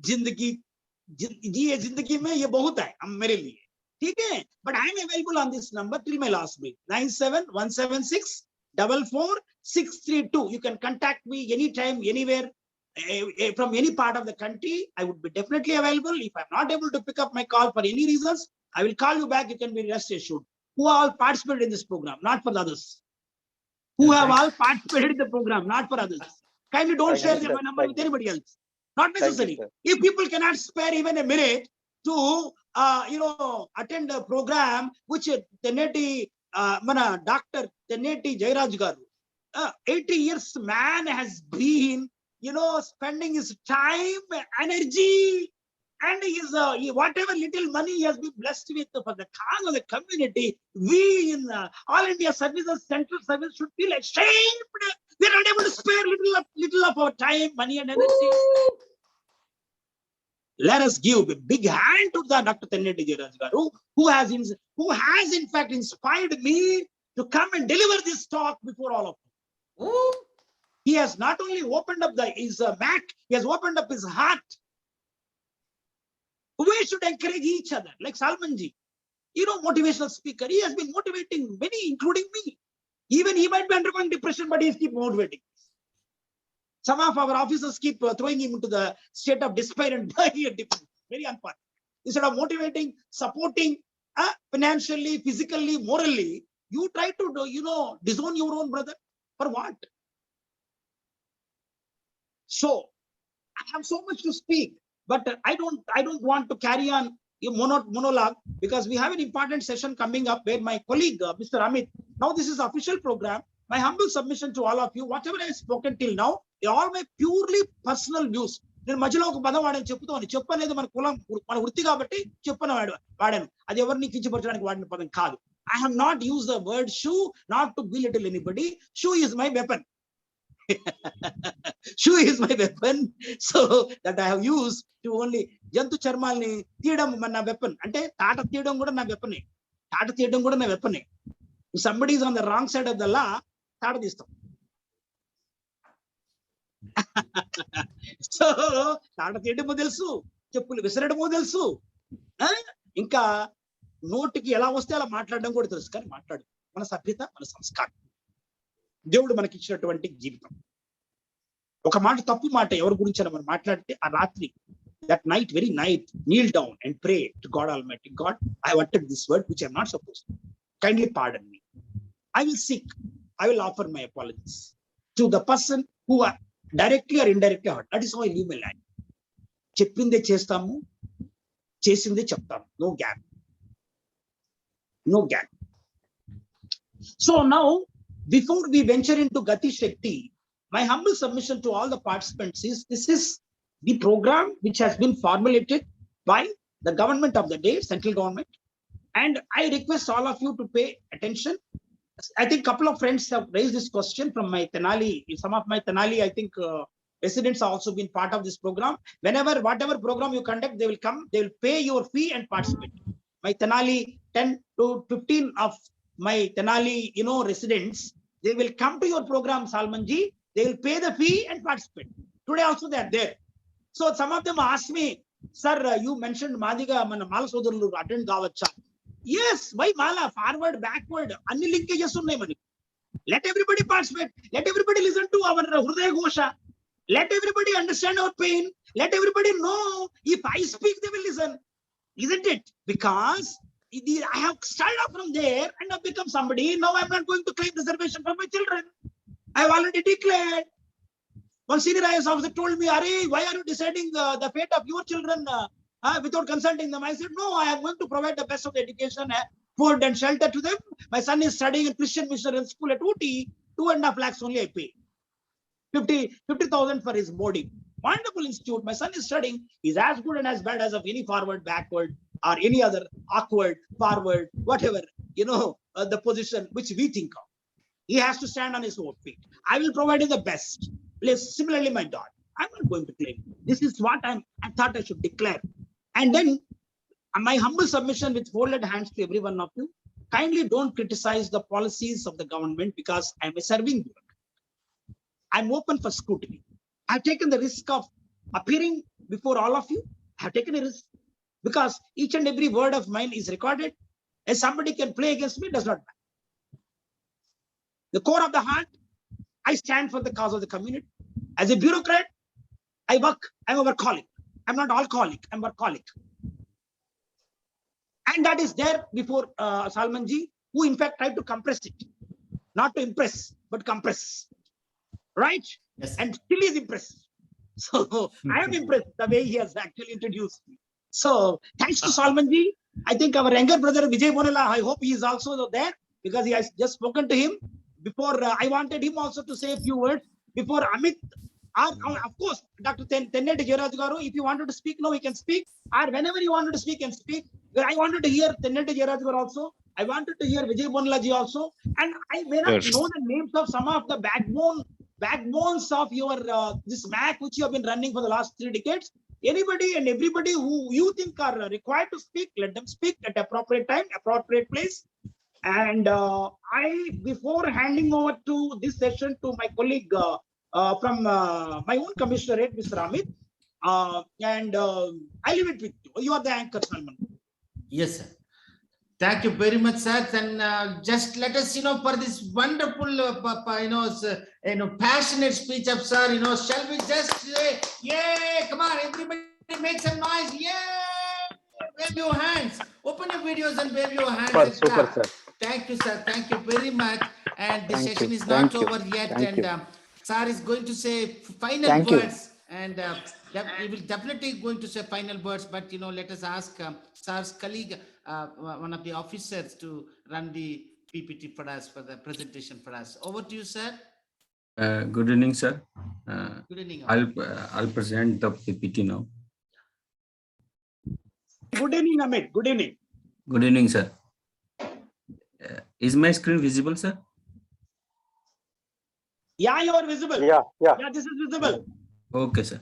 जिंदगी में ये बहुत है मेरे लिए, ठीक है. But I am available on this number till my last breath, 97176444632. You can contact me anytime, anywhere, from any part of the country. I would be definitely available. If I'm not able to pick up my call for any reasons, I will call you back. You can be rest assured. Who all participated in this program, not for the others. Who have all participated in the program, not for others. Kindly don't share my number with anybody else. Not Thank you, necessary. sir. If people cannot spare even a minute to, attend a program which Teneti, mana Dr. Teneti Jairaj garu, 80 years man has been, spending his time, energy, and his whatever little money he has been blessed with for the cause of the community. We in All India Services, Central Service should feel ashamed. We are not able to spare little of our time, money, and energy. Let us give a big hand to the Dr. Tenneti Jairaj garu, who has in fact inspired me to come and deliver this talk before all of you. He has not only opened up his back, he has opened up his heart. We should encourage each other, like Salmanji, motivational speaker. He has been motivating many, including me. Even he might be undergoing depression, but he keeps motivating. Some of our officers keep throwing him into the state of despair and dying at depression. Very unfortunate. Instead of motivating, supporting, financially, physically, morally, you try to, disown your own brother. For what? So, I have so much to speak, but I don't want to carry on a monologue, because we have an important session coming up where my colleague, Mr. Amit, now this is official program. My humble submission to all of you, whatever I have spoken till now, they are all my purely personal views. నేను మధ్యలో ఒక పదం వాడని చెప్తాను. చెప్పనేది మన కులం, మన వృత్తి కాబట్టి వాడాను. అది ఎవరిని కించపరచడానికి వాడిన పదం కాదు. I have not used the word shoe not to belittle anybody. Shoe is my weapon. Shoe is my weapon, so that I have used to only జంతు చర్మాల్ని తీయడం నా వెపన్. అంటే తాట తీయడం కూడా నా వెపనే. తాట తీయడం కూడా నా వెపనే. If somebody is on the wrong side of the law, తాట తీస్తాం. సో తాట తీయడమో తెలుసు, చెప్పులు విసరడమో తెలుసు, ఇంకా నోటికి ఎలా వస్తే అలా మాట్లాడడం కూడా తెలుసు. కానీ మాట్లాడు మన సభ్యత, మన సంస్కారం, దేవుడు మనకి ఇచ్చినటువంటి జీవితం. ఒక మాట తప్పు మాట ఎవరి గురించి మనం మాట్లాడితే ఆ రాత్రి, that night, very night, kneel down and pray to God Almighty. God, I have uttered this word which I am not supposed to. Kindly pardon me. I will seek, I will offer my apologies to the person who are directly or indirectly hurt. That is how I live my life. చెప్పిందే చేస్తాము, చేసిందే చెప్తాము. No gap. No gap. So now, before we venture into Gati Shakti, my humble submission to all the participants is, this is the program which has been formulated by the government of the day, central government. And I request all of you to pay attention. I think a couple of friends have raised this question from my Tenali. Some of my Tenali, I think, residents have also been part of this program. Whatever program you conduct, they will come, they will pay your fee and participate. My Tenali, 10 to 15 of my Tenali, residents, they will come to your program, Salmanji. They will pay the fee and participate. Today also they are there. So some of them asked me, sir, you mentioned Madiga, Mala Sodurlu attend Gavacha. Yes, why Mala? Forward, backward, any linkages unnai mani. Let everybody participate. Let everybody listen to our Hridaya Ghosha. Let everybody understand our pain. Let everybody know if I speak, they will listen. Isn't it? Because I have started off from there and I've become somebody. Now I'm not going to claim reservation for my children. I've already declared. One senior IAS officer told me, Are, why are you deciding the fate of your children without consulting them? I said, no, I am going to provide the best of the education, food and shelter to them. My son is studying in Christian Missionary School at Ooty. 2.5 lakhs only I pay. 50,000 for his boarding. Wonderful institute. My son is studying. He's as good and as bad as of any forward, backward, or any other awkward, forward, whatever, the position which we think of. He has to stand on his own feet. I will provide you the best. Similarly, my daughter, I'm not going to claim. This is what I thought I should declare. And then my humble submission with folded hands to every one of you, kindly don't criticize the policies of the government, because I'm a serving bureaucrat. I'm open for scrutiny. I've taken the risk of appearing before all of you. I've taken a risk because each and every word of mine is recorded. If somebody can play against me, it does not matter. The core of the heart, I stand for the cause of the community. As a bureaucrat, I'm a workaholic. I'm not alcoholic, I'm workaholic. And that is there before Salmanji, who in fact tried to compress it. Not to impress, but compress. Right? Yes. And still is impressed. So I am impressed the way he has actually introduced me. So thanks to Salmanji. I think our younger brother Vijay Bonala, I hope he is also there because he has just spoken to him. Before I wanted him also to say a few words before Amit. Of course, Dr. Tenneti Jairaj Garu, if you wanted to speak now, he can speak. Or whenever you wanted to speak, can speak. I wanted to hear Tenneti Jairaj Garu also. I wanted to hear Vijay Bonalaji also. And I may not know the names of some of the backbones of your this MAC which you have been running for the last 3 decades. Anybody and everybody who you think are required to speak, let them speak at appropriate time, appropriate place. And before handing over to this session to my colleague from my own commissionerate, Mr. Amit, I leave it with you. You are the anchor, Salman. Yes, sir. Thank you very much, sir. And just let us, for this wonderful, passionate speech of sir, shall we just say, yeah, come on, everybody make some noise, yeah, wave your hands, open your videos and wave your hands and Super, clap. sir. Thank you, sir. Thank you very much. And the Thank session you. is not Thank you. over yet. Thank And you. sir is going to say final Thank you. words. And he will definitely going to say final words. But, let us ask sir's colleague, one of the officers, to run the PPT for us, for the presentation for us. Over to you, sir. Good evening, sir. Good evening. I'll present the PPT now. Good evening, Amit. Good evening. Good evening, sir. Is my screen visible, sir? Yeah, you are visible. Yeah. Yeah, this is visible. Okay, sir.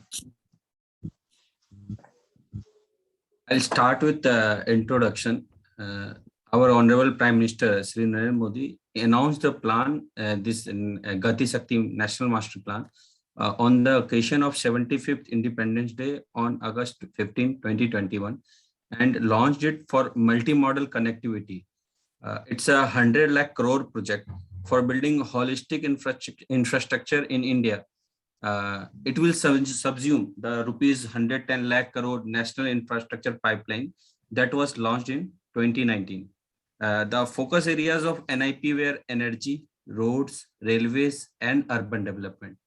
I'll start with the introduction. Our Honorable Prime Minister, Sri Narendra Modi, announced the plan, this Gati Shakti National Master Plan, on the occasion of 75th Independence Day on August 15, 2021, and launched it for multimodal connectivity. It's a 100 lakh crore project for building holistic infrastructure in India. It will subsume the rupees 110 lakh crore national infrastructure pipeline that was launched in 2019. The focus areas of NIP were energy, roads, railways, and urban development.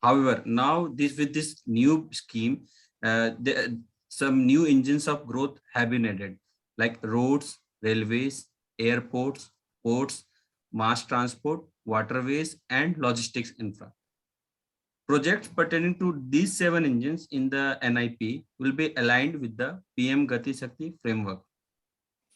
However, now with this new scheme, some new engines of growth have been added, like roads, railways, airports, ports, mass transport, waterways, and logistics infra. Projects pertaining to these 7 engines in the NIP will be aligned with the PM Gati Shakti framework.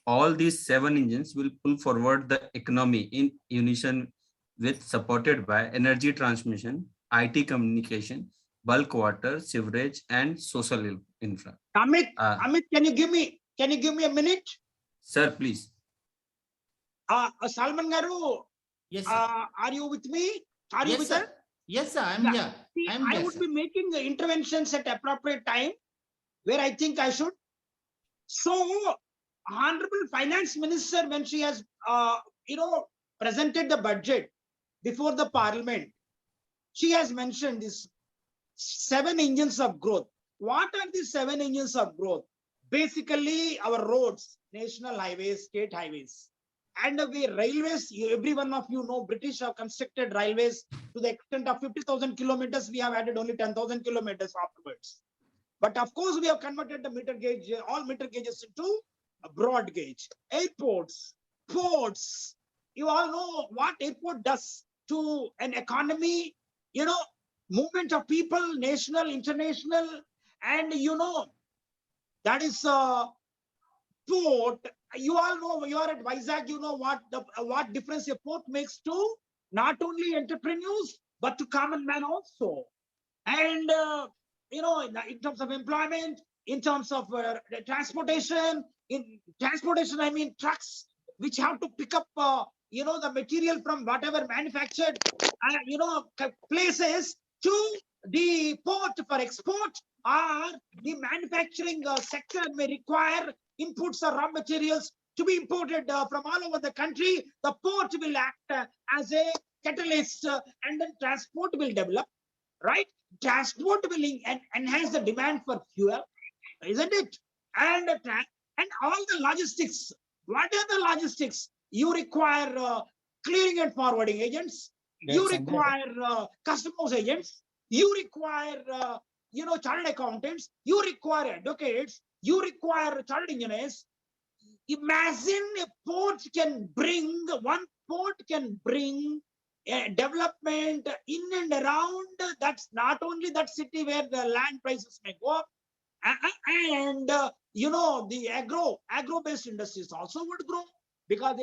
All these 7 engines will pull forward the economy in unison with supported by energy transmission, IT communication, bulk water, sewerage, and social infra. Amit, can you give me a minute? Sir, please. Salman Garu, Yes, sir. are you with me? Are you Yes, with sir. us? Yes, sir. I'm here. See, I'm I here, would sir. be making the interventions at appropriate time where I think I should. So, Honorable Finance Minister, when she has, presented the budget before the Parliament, she has mentioned these 7 engines of growth. What are these 7 engines of growth? Basically, our roads, national highways, state highways, and the railways. Every one of you know British have constructed railways to the extent of 50,000 kilometers. We have added only 10,000 kilometers afterwards. But of course, we have converted the meter gauge, all meter gauges into a broad gauge. Airports, ports. You all know what airport does to an economy, movement of people, national, international, and that is port. You all know, you are at Vizag, you know what difference a port makes to not only entrepreneurs, but to common man also. And in terms of employment, in terms of transportation, I mean trucks, which have to pick up, the material from whatever manufactured, places to the port for export, or the manufacturing sector may require inputs or raw materials to be imported from all over the country. The port will act as a catalyst, and then transport will develop, right? Transport will enhance the demand for fuel, isn't it? And all the logistics. What are the logistics? You require clearing and forwarding agents. You require customs agents. You require chartered accountants, you require advocates, you require chartered engineers. Imagine one port can bring a development in and around. That's not only that city where the land prices may go up, and the agro-based industries also would grow, because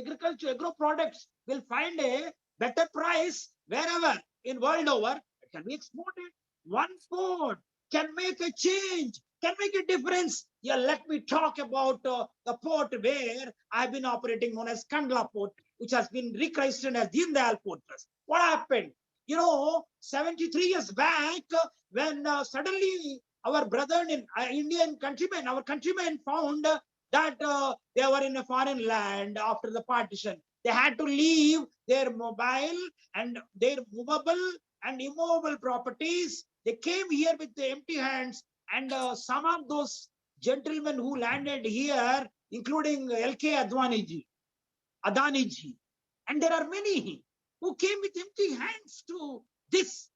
agro products will find a better price wherever in world over. It can be exported. One port can make a change, can make a difference. Yeah, let me talk about the port where I've been operating, known as Kandla Port, which has been rechristened as Deen Dayal Port Trust. What happened? 73 years back, when suddenly our brother in Indian countrymen, our countrymen found that they were in a foreign land after the partition. They had to leave their mobile and their movable and immovable properties. They came here with the empty hands, and some of those gentlemen who landed here, including L.K. Advaniji, and there are many who came with empty hands to this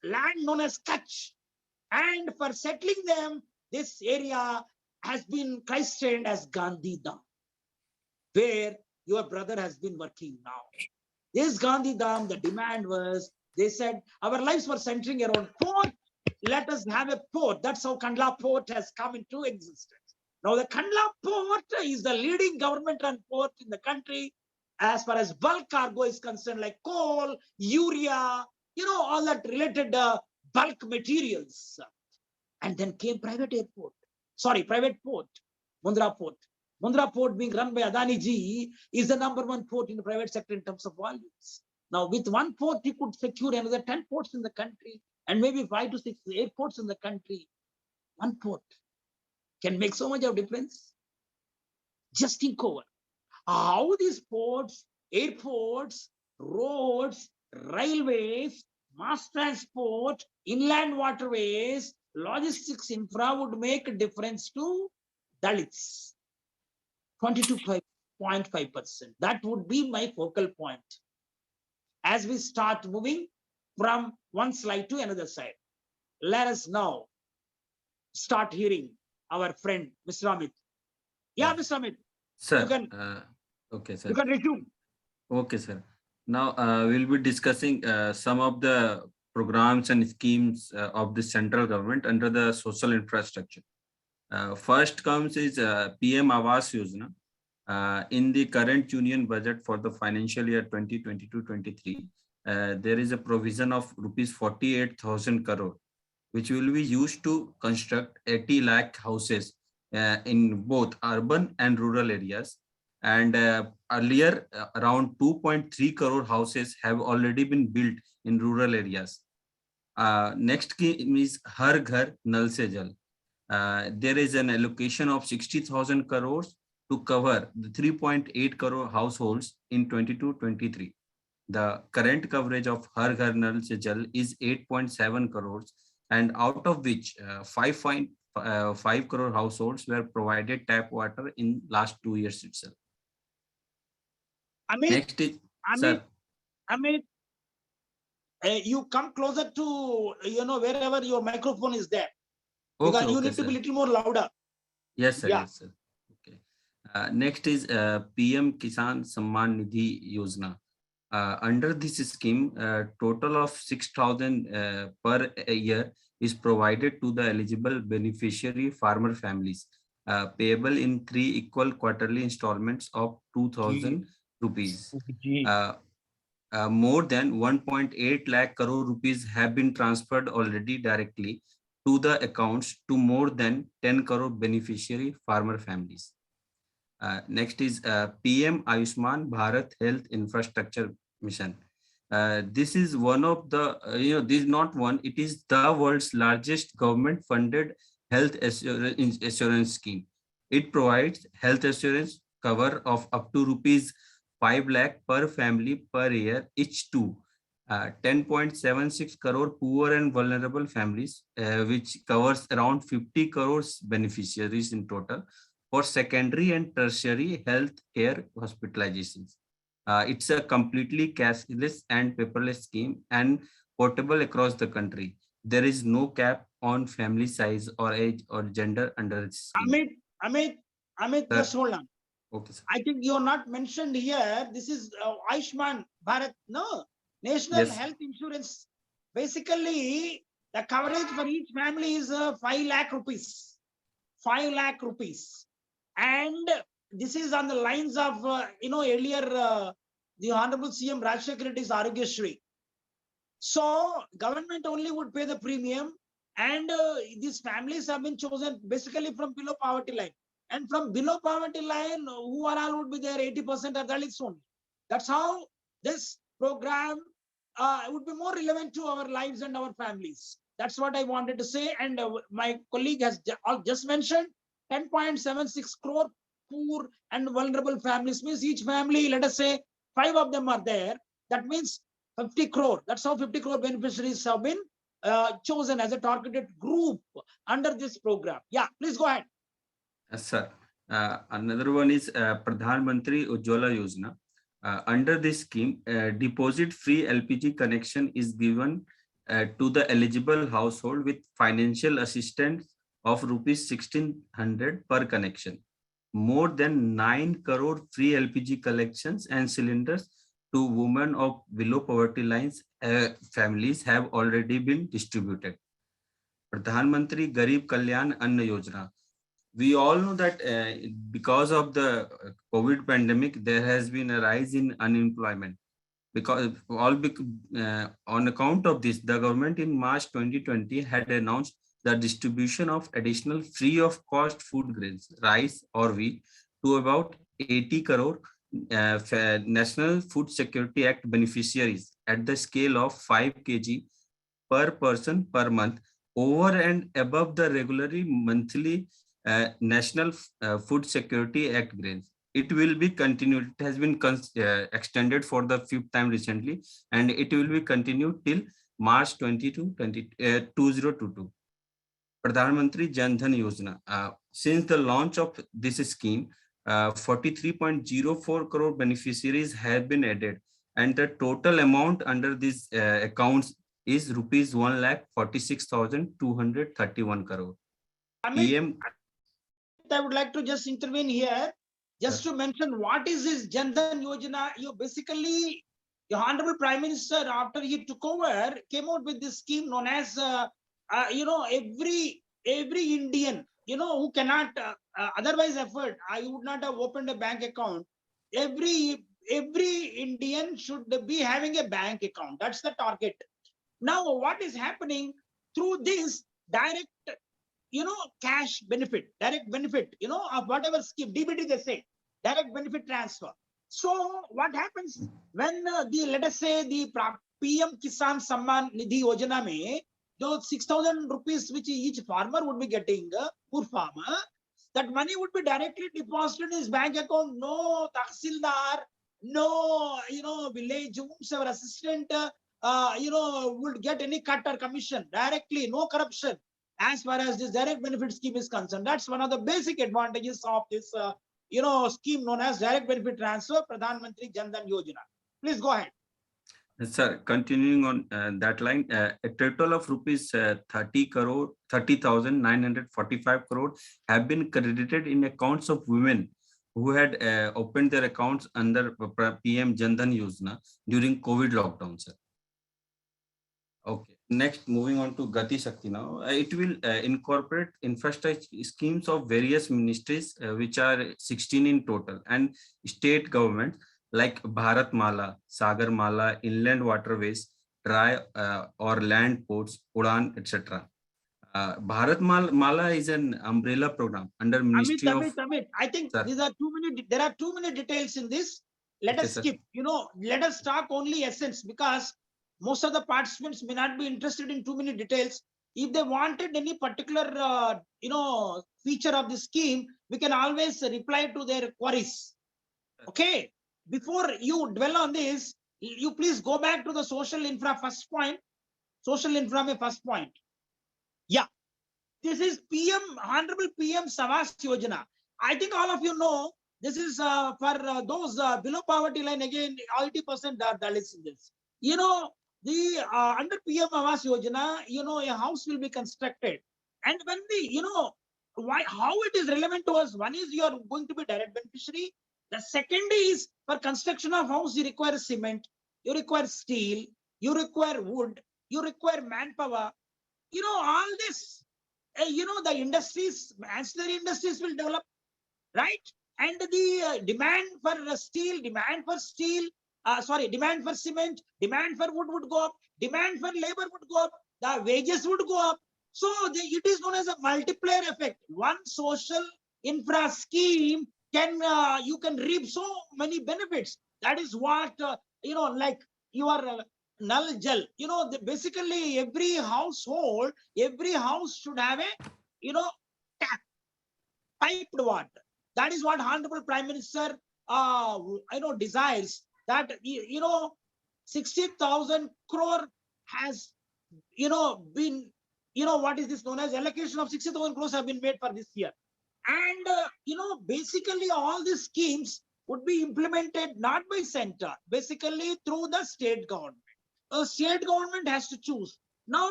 land known as Kutch. And for settling them, this area has been christened as Gandhidham, where your brother has been working now. This Gandhidham, the demand was, they said, our lives were centering around port. Let us have a port. That's how Kandla Port has come into existence. Now, the Kandla Port is the leading government-run port in the country as far as bulk cargo is concerned, like coal, urea, all that related bulk materials. And then came private port, Mundra Port. Mundra Port, being run by Adani ji, is the #1 port in the private sector in terms of volumes. Now, with one port, you could secure another 10 ports in the country, and maybe 5 to 6 airports in the country. One port can make so much of difference. Just think over how these ports, airports, roads, railways, mass transport, inland waterways, logistics infra would make a difference to Dalits. 22.5%. That would be my focal point as we start moving from one slide to another side. Let us now start hearing our friend, Mr. Amit. Yeah, Mr. Amit. Sir, You can, okay, sir. you can resume. Okay, sir. Now we'll be discussing some of the programs and schemes of the central government under the social infrastructure. First comes is PM Awas Yojana. In the current union budget for the financial year 2022-23, there is a provision of rupees 48,000 crore, which will be used to construct 80 lakh houses in both urban and rural areas. And earlier, around 2.3 crore houses have already been built in rural areas. Next scheme is Har Ghar Nal Se Jal. There is an allocation of 60,000 crores to cover the 3.8 crore households in 22-23. The current coverage of Har Ghar Nal Se Jal is 8.7 crores, and out of which 5.5 crore households were provided tap water in last 2 years itself. Amit, Next is, sir. Amit, you come closer to, wherever your microphone is there. Because Okay, you okay, need to be sir. a little more louder. Yes, sir. Yeah. Yes, sir. Okay. Next is PM Kisan Samman Nidhi Yojana. Under this scheme, total of 6,000 per year is provided to the eligible beneficiary farmer families, payable in 3 equal quarterly installments of 2,000 rupees. More than 1.8 lakh crore rupees have been transferred already directly to the accounts to more than 10 crore beneficiary farmer families. Next is PM Ayushman Bharat Health Infrastructure Mission. This is one of the, this is not one, it is the world's largest government funded health assurance scheme. It provides health assurance cover of up to rupees 5 lakh per family per year, each to 10.76 crore poor and vulnerable families, which covers around 50 crores beneficiaries in total for secondary and tertiary health care hospitalizations. It's a completely cashless and paperless scheme and portable across the country. There is no cap on family size or age or gender under this scheme. Amit, Sir. just hold on. Okay, sir. I think you're not mentioned here. This is Ayushman Bharat, no? National Yes. Health Insurance. Basically, the coverage for each family is 5 lakh rupees. 5 lakh rupees. And this is on the lines of, earlier, the Honorable CM Rajshekar Reddy's Arogyashri. So government only would pay the premium, and these families have been chosen basically from below poverty line. And from below poverty line, who are all would be there? 80% are Dalits only. That's how this program would be more relevant to our lives and our families. That's what I wanted to say. And my colleague has just mentioned 10.76 crore poor and vulnerable families. Means each family, let us say 5 of them are there. That means 50 crore. That's how 50 crore beneficiaries have been chosen as a targeted group under this program. Yeah, please go ahead. Yes, sir. Another one is Pradhan Mantri Ujjwala Yojana. Under this scheme, deposit-free LPG connection is given to the eligible household with financial assistance of rupees 1600 per connection. More than 9 crore free LPG collections and cylinders to women of below poverty lines families have already been distributed. Pradhan Mantri Garib Kalyan Anna Yojana. We all know that because of the COVID pandemic, there has been a rise in unemployment. Because on account of this, the government in March 2020 had announced the distribution of additional free of cost food grains, rice or wheat, to about 80 crore National Food Security Act beneficiaries at the scale of 5 kg per person per month, over and above the regularly monthly National Food Security Act grains. It will be continued. It has been extended for the 5th time recently, and it will be continued till March 2022. Pradhan Mantri Jan Dhan Yojana. Since the launch of this scheme, 43.04 crore beneficiaries have been added, and the total amount under these accounts is rupees 1,46,231 crore. Amit, I would like to just intervene here, just to mention what is this Jan Dhan Yojana. You basically, the Honorable Prime Minister, after he took over, came out with this scheme known as, every Indian, who cannot otherwise afford, I would not have opened a bank account. Every Indian should be having a bank account. That's the target. Now, what is happening through this direct, cash benefit, direct benefit, of whatever scheme, DBT they say, direct benefit transfer. So what happens when let us say the PM Kisan Samman Nidhi Yojana mein, those 6,000 rupees which each farmer would be getting, poor farmer, that money would be directly deposited in his bank account. No tahsildar, no, village our assistant, would get any cut or commission directly, no corruption. As far as this direct benefit scheme is concerned, that's one of the basic advantages of this, scheme known as direct benefit transfer, Pradhan Mantri Jan Dhan Yojana. Please go ahead. Sir, continuing on that line, a total of rupees 30,945 crore have been credited in accounts of women who had opened their accounts under PM Jan Dhan Yojana during COVID lockdown, sir. Okay. Next, moving on to Gati Shakti now. It will incorporate infrastructure schemes of various ministries, which are 16 in total, and state governments like Bharat Mala, Sagar Mala, inland waterways, dry or land ports, Udan, etc. Bharat Mala is an umbrella program under Ministry of. Amit, I think there are too many details in this. Let us skip. Let us talk only essence, because most of the participants may not be interested in too many details. If they wanted any particular, feature of the scheme, we can always reply to their queries. Okay. Before you dwell on this, you please go back to the social infra first point. Social infra mein first point. Yeah. This is Honorable PM Savas Yojana. I think all of you know this is for those below poverty line. Again, 80% are Dalits in this. the under PM Awas Yojana, a house will be constructed. And when how it is relevant to us, one is you are going to be direct beneficiary. The second is for construction of house, you require cement, you require steel, you require wood, you require manpower. All this, the industries, ancillary industries will develop, right? And the demand for steel, demand for cement, demand for wood would go up, demand for labor would go up, the wages would go up. So it is known as a multiplier effect. One social infra scheme can you can reap so many benefits. That is what like your null gel. Basically every household, every house should have a tap, piped water. That is what Honorable Prime Minister desires. That 60,000 crore has been what is this known as allocation of 60,000 crores have been made for this year. And basically all these schemes would be implemented not by center, basically through the state government. A state government has to choose. Now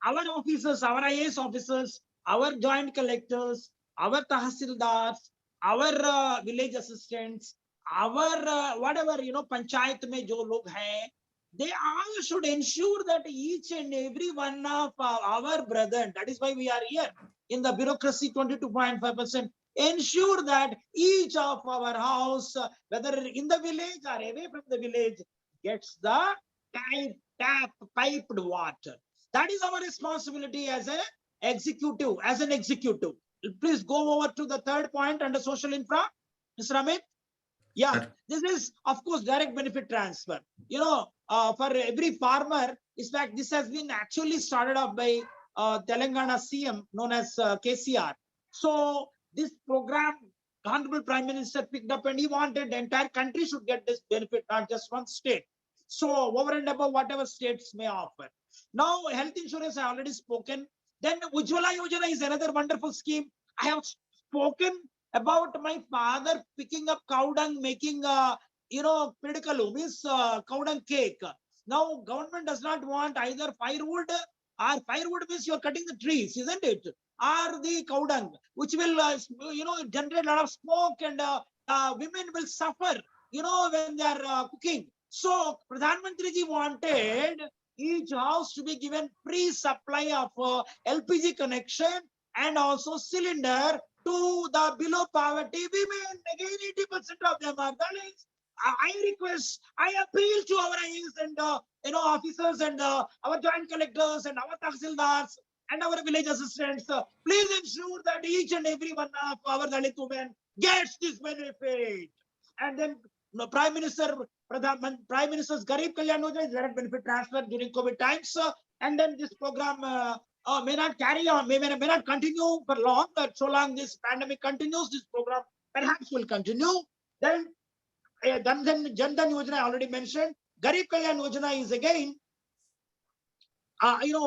our officers, our IAS officers, our joint collectors, our tahsildars, our village assistants, our whatever panchayat mein jo log hain, they all should ensure that each and every one of our brethren, that is why we are here in the bureaucracy 22.5%, ensure that each of our house, whether in the village or away from the village, gets the piped water. That is our responsibility as an executive. Please go over to the third point under social infra, Mr. Amit. Yeah, Sir. this is of course direct benefit transfer. For every farmer, in fact, this has been actually started up by Telangana CM known as KCR. So this program, Honorable Prime Minister picked up and he wanted the entire country should get this benefit, not just one state. So over and above whatever states may offer. Now health insurance I already spoken. Then Ujjwala Yojana is another wonderful scheme. I have spoken about my father picking up cow dung, making pidikalu, means cow dung cake. Now government does not want either firewood, or firewood means you're cutting the trees, isn't it? Or the cow dung, which will generate a lot of smoke, and women will suffer when they are cooking. So Pradhan Mantri ji wanted each house to be given free supply of LPG connection and also cylinder to the below poverty women. Again, 80% of them are Dalits. I appeal to our IAs and officers and our joint collectors and our tahsildars and our village assistants. Please ensure that each and every one of our Dalit women gets this benefit. And then Prime Minister's Garib Kalyan Yojana is direct benefit transfer during COVID times. And then this program may not carry on, may not continue for long, but so long this pandemic continues, this program perhaps will continue. Then Jan Dhan Yojana I already mentioned. Garib Kalyan Yojana is again,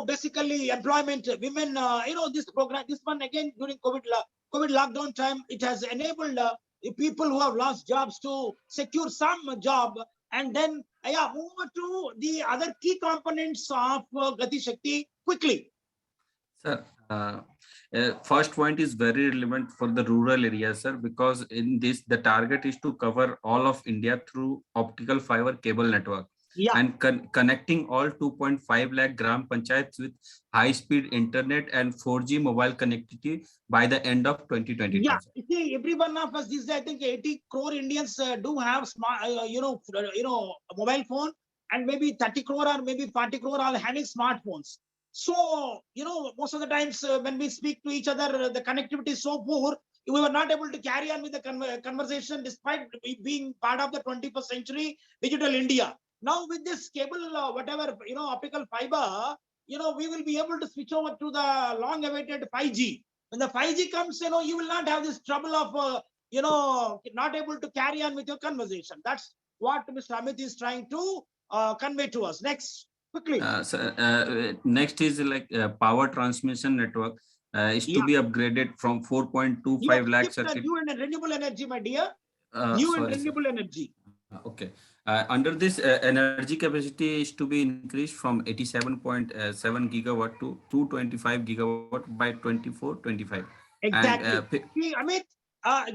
basically employment, women, this program, this one again during COVID lockdown time, it has enabled people who have lost jobs to secure some job. And then, move over to the other key components of Gati Shakti quickly. Sir, first point is very relevant for the rural areas, sir, because in this, the target is to cover all of India through optical fiber cable network. Yeah. And connecting all 2.5 lakh gram panchayats with high-speed internet and 4G mobile connectivity by the end of 2022. Yeah, you see, every one of us, I think 80 crore Indians do have smart, mobile phone, and maybe 30 crore or maybe 40 crore are having smartphones. So, most of the times when we speak to each other, the connectivity is so poor, we were not able to carry on with the conversation despite being part of the 21st century digital India. Now with this cable, optical fiber, we will be able to switch over to the long-awaited 5G. When the 5G comes, you will not have this trouble of, not able to carry on with your conversation. That's what Mr. Amit is trying to convey to us. Next, quickly. Next is like power transmission network is to be upgraded from 4.25 lakh circuit. New and renewable energy, my dear. Sorry, renewable energy. Okay. Under this, energy capacity is to be increased from 87.7 gigawatt to 225 gigawatt by 24-25. Exactly. And See, Amit,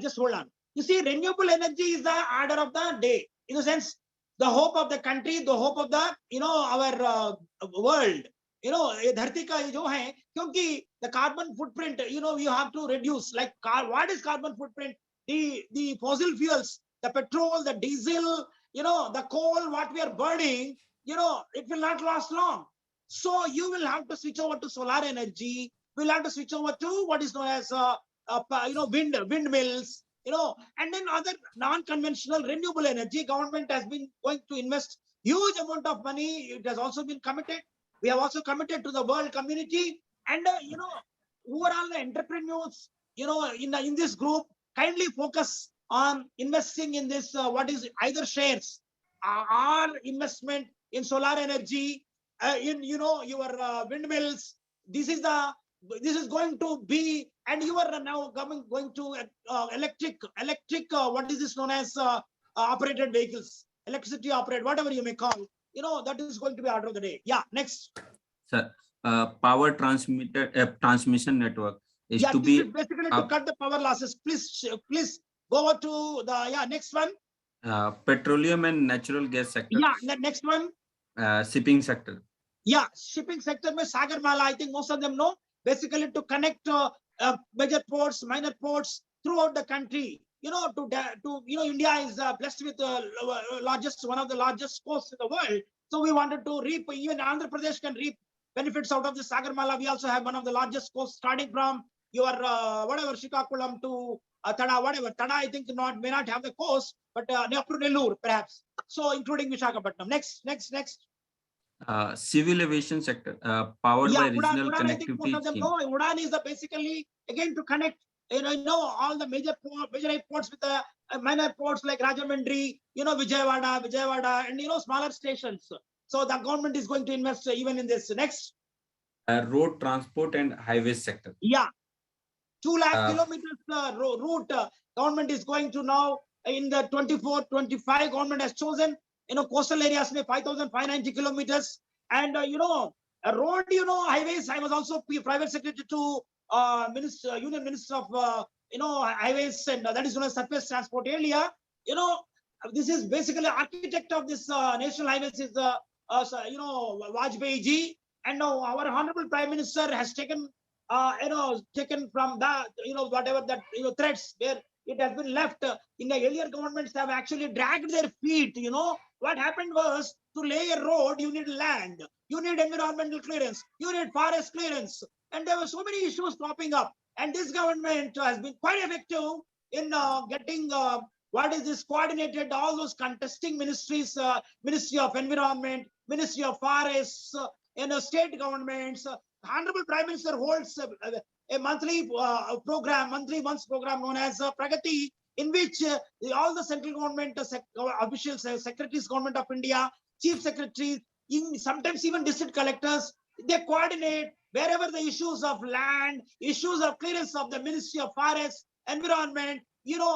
just hold on. You see, renewable energy is the order of the day. In a sense, the hope of the country, the hope of the, our world. ये धरती का ये जो है, क्योंकि the carbon footprint, you have to reduce. Like, what is carbon footprint? The fossil fuels, the petrol, the diesel, the coal, what we are burning, it will not last long. So you will have to switch over to solar energy. We'll have to switch over to what is known as windmills, and then other non-conventional renewable energy. Government has been going to invest huge amount of money. It has also been committed. We have also committed to the world community, and who are all the entrepreneurs, in this group, kindly focus on investing in this. What is either shares or investment in solar energy, in your windmills. This is going to be, and you are now going to electric. What is this known as operated vehicles, electricity operated, whatever you may call. That is going to be order of the day. Yeah, next. Sir, power transmission network is Yeah, to this be is basically to cut the power losses. Please go over to the next one. petroleum and natural gas sector. Yeah, the next one. Shipping sector. Yeah, shipping sector mein Sagar Mala, I think most of them know. Basically to connect major ports, minor ports throughout the country. India is blessed with one of the largest coasts in the world. So we wanted to reap, even Andhra Pradesh can reap benefits out of the Sagar Mala. We also have one of the largest coasts starting from your whatever Srikakulam to Tada, whatever. Tada, I think may not have the coast, but up to Nellore perhaps. So including Visakhapatnam. Next. Civil aviation sector, powered by regional Udan, I think most connectivity of them scheme. know. Udan is basically again to connect, all the major airports with the minor ports like Rajahmundry, Vijayawada, and smaller stations. So the government is going to invest even in this. Next. Road transport and highways sector. Yeah, 2 lakh kilometers route. Government is going to now in the 24-25. Government has chosen coastal areas may 5,590 kilometers, and a road, highways. I was also private secretary to Union Minister of highways, and that is known as surface transport area. This is basically architect of this national highways is Vajpayee ji, and now our honorable Prime Minister has taken taken from the whatever that threats where it has been left. In the earlier governments have actually dragged their feet. What happened was, to lay a road, you need land, you need environmental clearance, you need forest clearance, and there were so many issues popping up. And this government has been quite effective in getting what is this coordinated all those contesting ministries, Ministry of Environment, Ministry of Forests, state governments. Honorable Prime Minister holds a monthly program, monthly once program known as Pragati, in which all the central government officials, secretaries, Government of India, chief secretaries, sometimes even district collectors, they coordinate wherever the issues of land, issues of clearance of the Ministry of Forests, Environment,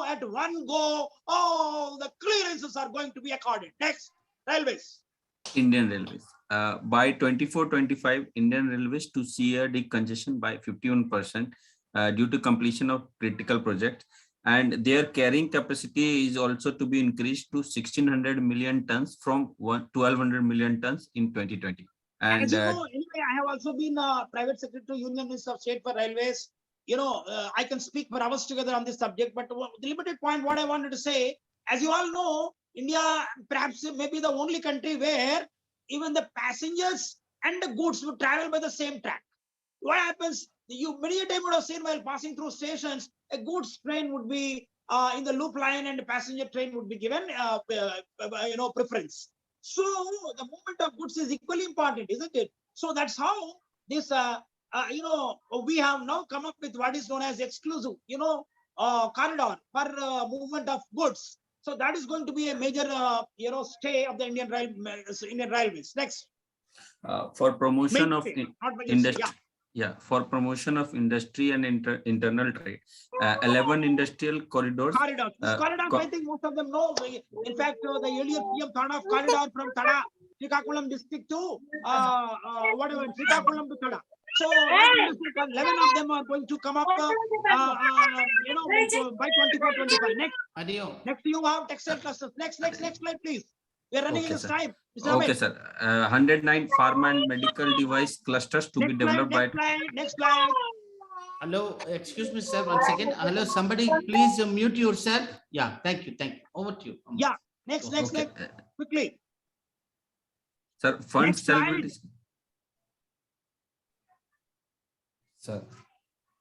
at one go, all the clearances are going to be accorded. Next, railways. Indian Railways. By 24-25, Indian Railways to see a decongestion by 51% due to completion of critical projects, and their carrying capacity is also to be increased to 1,600 million tons from 1,200 million tons in 2020. And as you know, anyway, I have also been private secretary, Union Minister of State for Railways. I can speak for hours together on this subject, but the limited point, what I wanted to say, as you all know, India perhaps may be the only country where even the passengers and the goods would travel by the same track. What happens? You many a time would have seen while passing through stations, a goods train would be in the loop line and the passenger train would be given preference. So the movement of goods is equally important, isn't it? So that's how this we have now come up with what is known as exclusive corridor for movement of goods. So that is going to be a major stay of the Indian Railways. Next. For promotion of industry. Yeah. Yeah, for promotion of industry and internal trade. 11 industrial corridors. Corridors. This corridors, I think most of them know. In fact, the earlier PM thought of corridor from Tada, Srikakulam district to whatever, Srikakulam to Tada. So what industry, 11 of them are going to come up, you know, by 24-25. Next you have textile clusters. Next slide, please. We are running Okay, out of sir. time. Mr. Okay, Ramesh. sir. 109 pharma and medical device clusters to be Next slide, developed by. next slide. Hello, excuse me, sir, one second. Hello, somebody please mute yourself. Yeah, thank you. Over to you. Yeah, next, Okay. quickly. Sir, funds Next shall slide. be. Sir.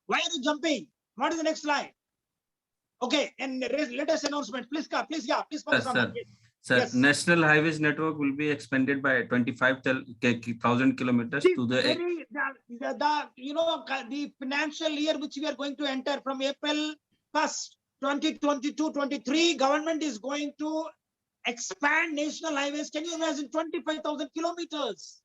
Why are you jumping? What is the next slide? Okay, and latest announcement. Please focus on that. Sir, Yes. National Highways network will be expanded by 25,000 kilometers to the. The financial year which we are going to enter from April 1st, 2022-23, government is going to expand national highways. Can you imagine 25,000 kilometers?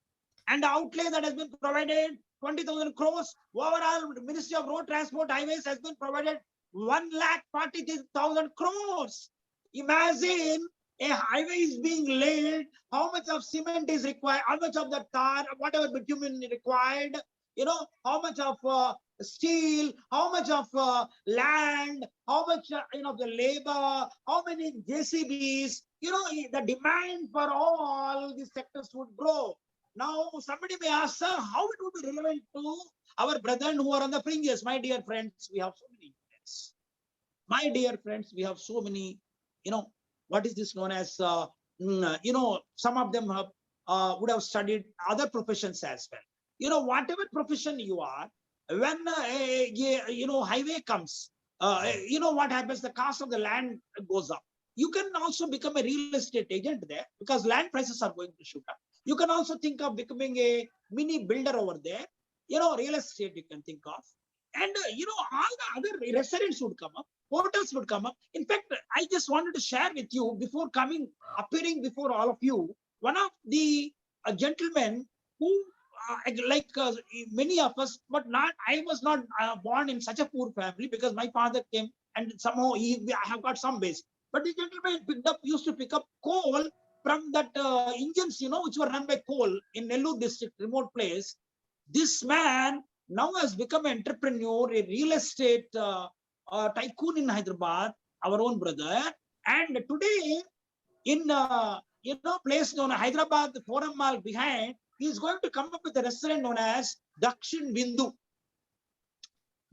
And the outlay that has been provided, 20,000 crores. Overall, Ministry of Road Transport Highways has been provided 1,40,000 crores. Imagine a highway is being laid, how much of cement is required, how much of the tar, whatever bitumen required, you know, how much of steel, how much of land, how much the labor, how many JCBs, the demand for all these sectors would grow. Now, somebody may ask, sir, how it would be relevant to our brethren who are on the fringes? My dear friends, we have so many friends. My dear friends, we have so many, what is this known as, some of them have would have studied other professions as well. Whatever profession you are, when highway comes, what happens? The cost of the land goes up. You can also become a real estate agent there because land prices are going to shoot up. You can also think of becoming a mini builder over there. Real estate you can think of. And, all the other restaurants would come up, hotels would come up. In fact, I just wanted to share with you before appearing before all of you, one of the gentlemen who, many of us, I was not born in such a poor family because my father came and somehow I have got some base. But the gentleman used to pick up coal from that engines, which were run by coal in Nellore district, remote place. This man now has become an entrepreneur, a real estate tycoon in Hyderabad, our own brother. And today, in place known as Hyderabad, the Forum Mall behind, he is going to come up with a restaurant known as Dakshin Bindu.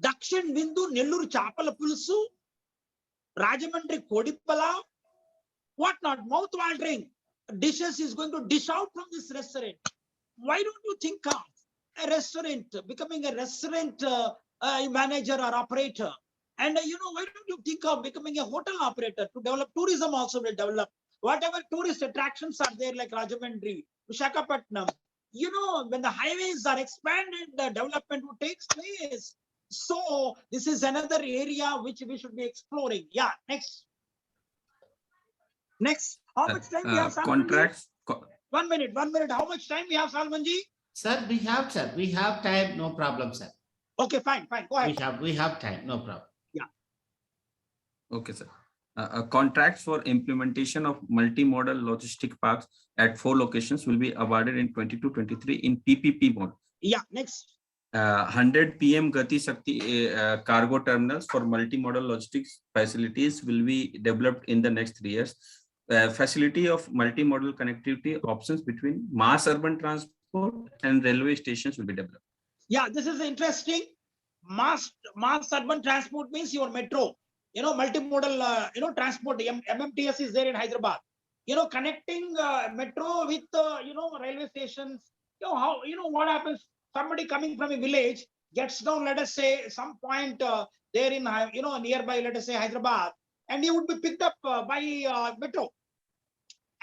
Dakshin Bindu, Nellore Chapala Pulusu, Rajamandri Kodi Palav, whatnot, mouth-watering dishes is going to dish out from this restaurant. Why don't you think of a restaurant, becoming a restaurant manager or operator? And why don't you think of becoming a hotel operator to develop tourism also will develop. Whatever tourist attractions are there like Rajamandri, Visakhapatnam, when the highways are expanded, the development would take place. So this is another area which we should be exploring. Yeah, next. How much time we have, Salmanji? Contracts. 1 minute. How much time we have, Salmanji? Sir, we have time, no problem, sir. Okay, fine. Go ahead. We have time, no problem. Yeah. Okay, sir. Contracts for implementation of multimodal logistic parks at 4 locations will be awarded in 22-23 in PPP mode. Yeah, next. 100 PM Gati Shakti cargo terminals for multimodal logistics facilities will be developed in the next 3 years. Facility of multimodal connectivity options between mass urban transport and railway stations will be developed. Yeah, this is interesting. Mass urban transport means your metro. Multimodal, transport. MMTS is there in Hyderabad. Connecting metro with, railway stations. What happens? Somebody coming from a village gets down, let us say, some point there in, nearby, let us say, Hyderabad, and he would be picked up by metro.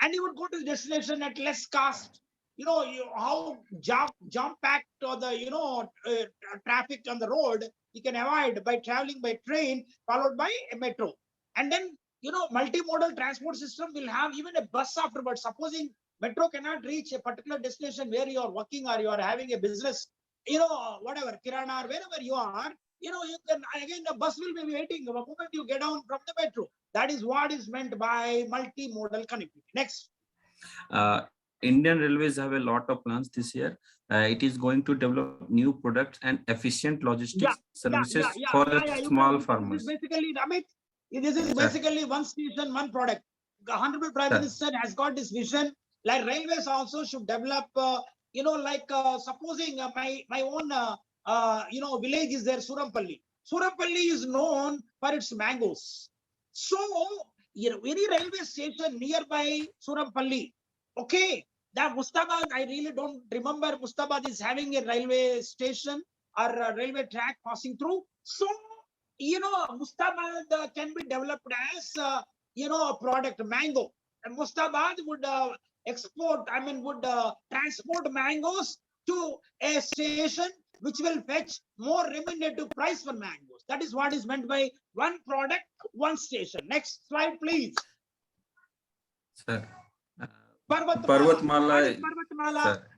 And he would go to the destination at less cost. How jam-packed or the, traffic on the road, you can avoid by traveling by train, followed by a metro. And then, multimodal transport system will have even a bus afterwards. Supposing metro cannot reach a particular destination where you are working or you are having a business, whatever, Kirana or wherever you are, you can, again, the bus will be waiting the moment you get down from the metro. That is what is meant by multimodal connectivity. Next. Indian Railways have a lot of plans this year. It is going to develop new products and efficient logistics services for small farmers. This is basically, Amit, this is basically one station, one product. The Honorable Prime Minister has got this vision. Like railways also should develop, supposing my own, village is there, Surampalli. Surampalli is known for its mangoes. So, any railway station nearby Surampalli, okay, that Mustabad, I really don't remember Mustabad is having a railway station or a railway track passing through. So, Mustabad can be developed as, a product, mango. And Mustabad would would transport mangoes to a station which will fetch more remunerative price for mangoes. That is what is meant by one product, one station. Next slide, please. Sir. Parvatmala. Sir.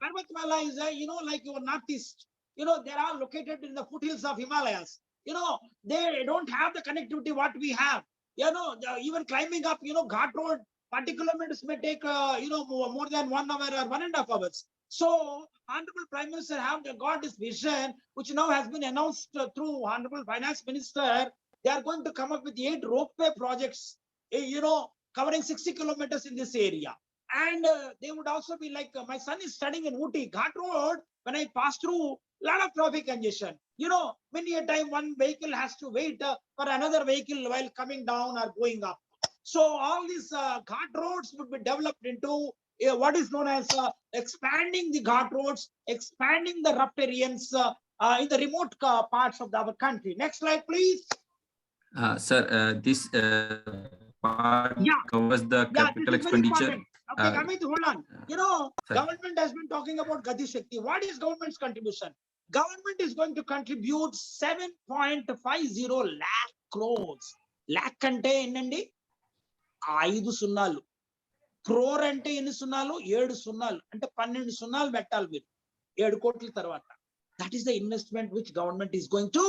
Parvatmala is like your northeast. They are located in the foothills of Himalayas. They don't have the connectivity what we have. Even climbing up, Ghat Road, 40 kilometers may take, more than 1 hour or 1.5 hours. So, Honorable Prime Minister have got this vision, which now has been announced through Honorable Finance Minister. They are going to come up with 8 ropeway projects, covering 60 kilometers in this area. And they would also be like, my son is studying in Ooty, Ghat Road. When I pass through, a lot of traffic congestion. Many a time one vehicle has to wait for another vehicle while coming down or going up. So all these Ghat roads would be developed into what is known as expanding the Ghat roads, expanding the rough terrains in the remote parts of our country. Next slide, please. Sir, this part covers the capital expenditure. Okay, Amit, hold on. Government has been talking about Gati Shakti. What is government's contribution? Government is going to contribute 7.50 lakh crores. Lakh ante ennandi? 5 సున్నాలు. Crore ante enni సున్నాలు? 7 సున్నాలు. అంటే 12 సున్నాలు పెట్టాలి మీరు 7 కోట్ల తర్వాత. That is the investment which government is going to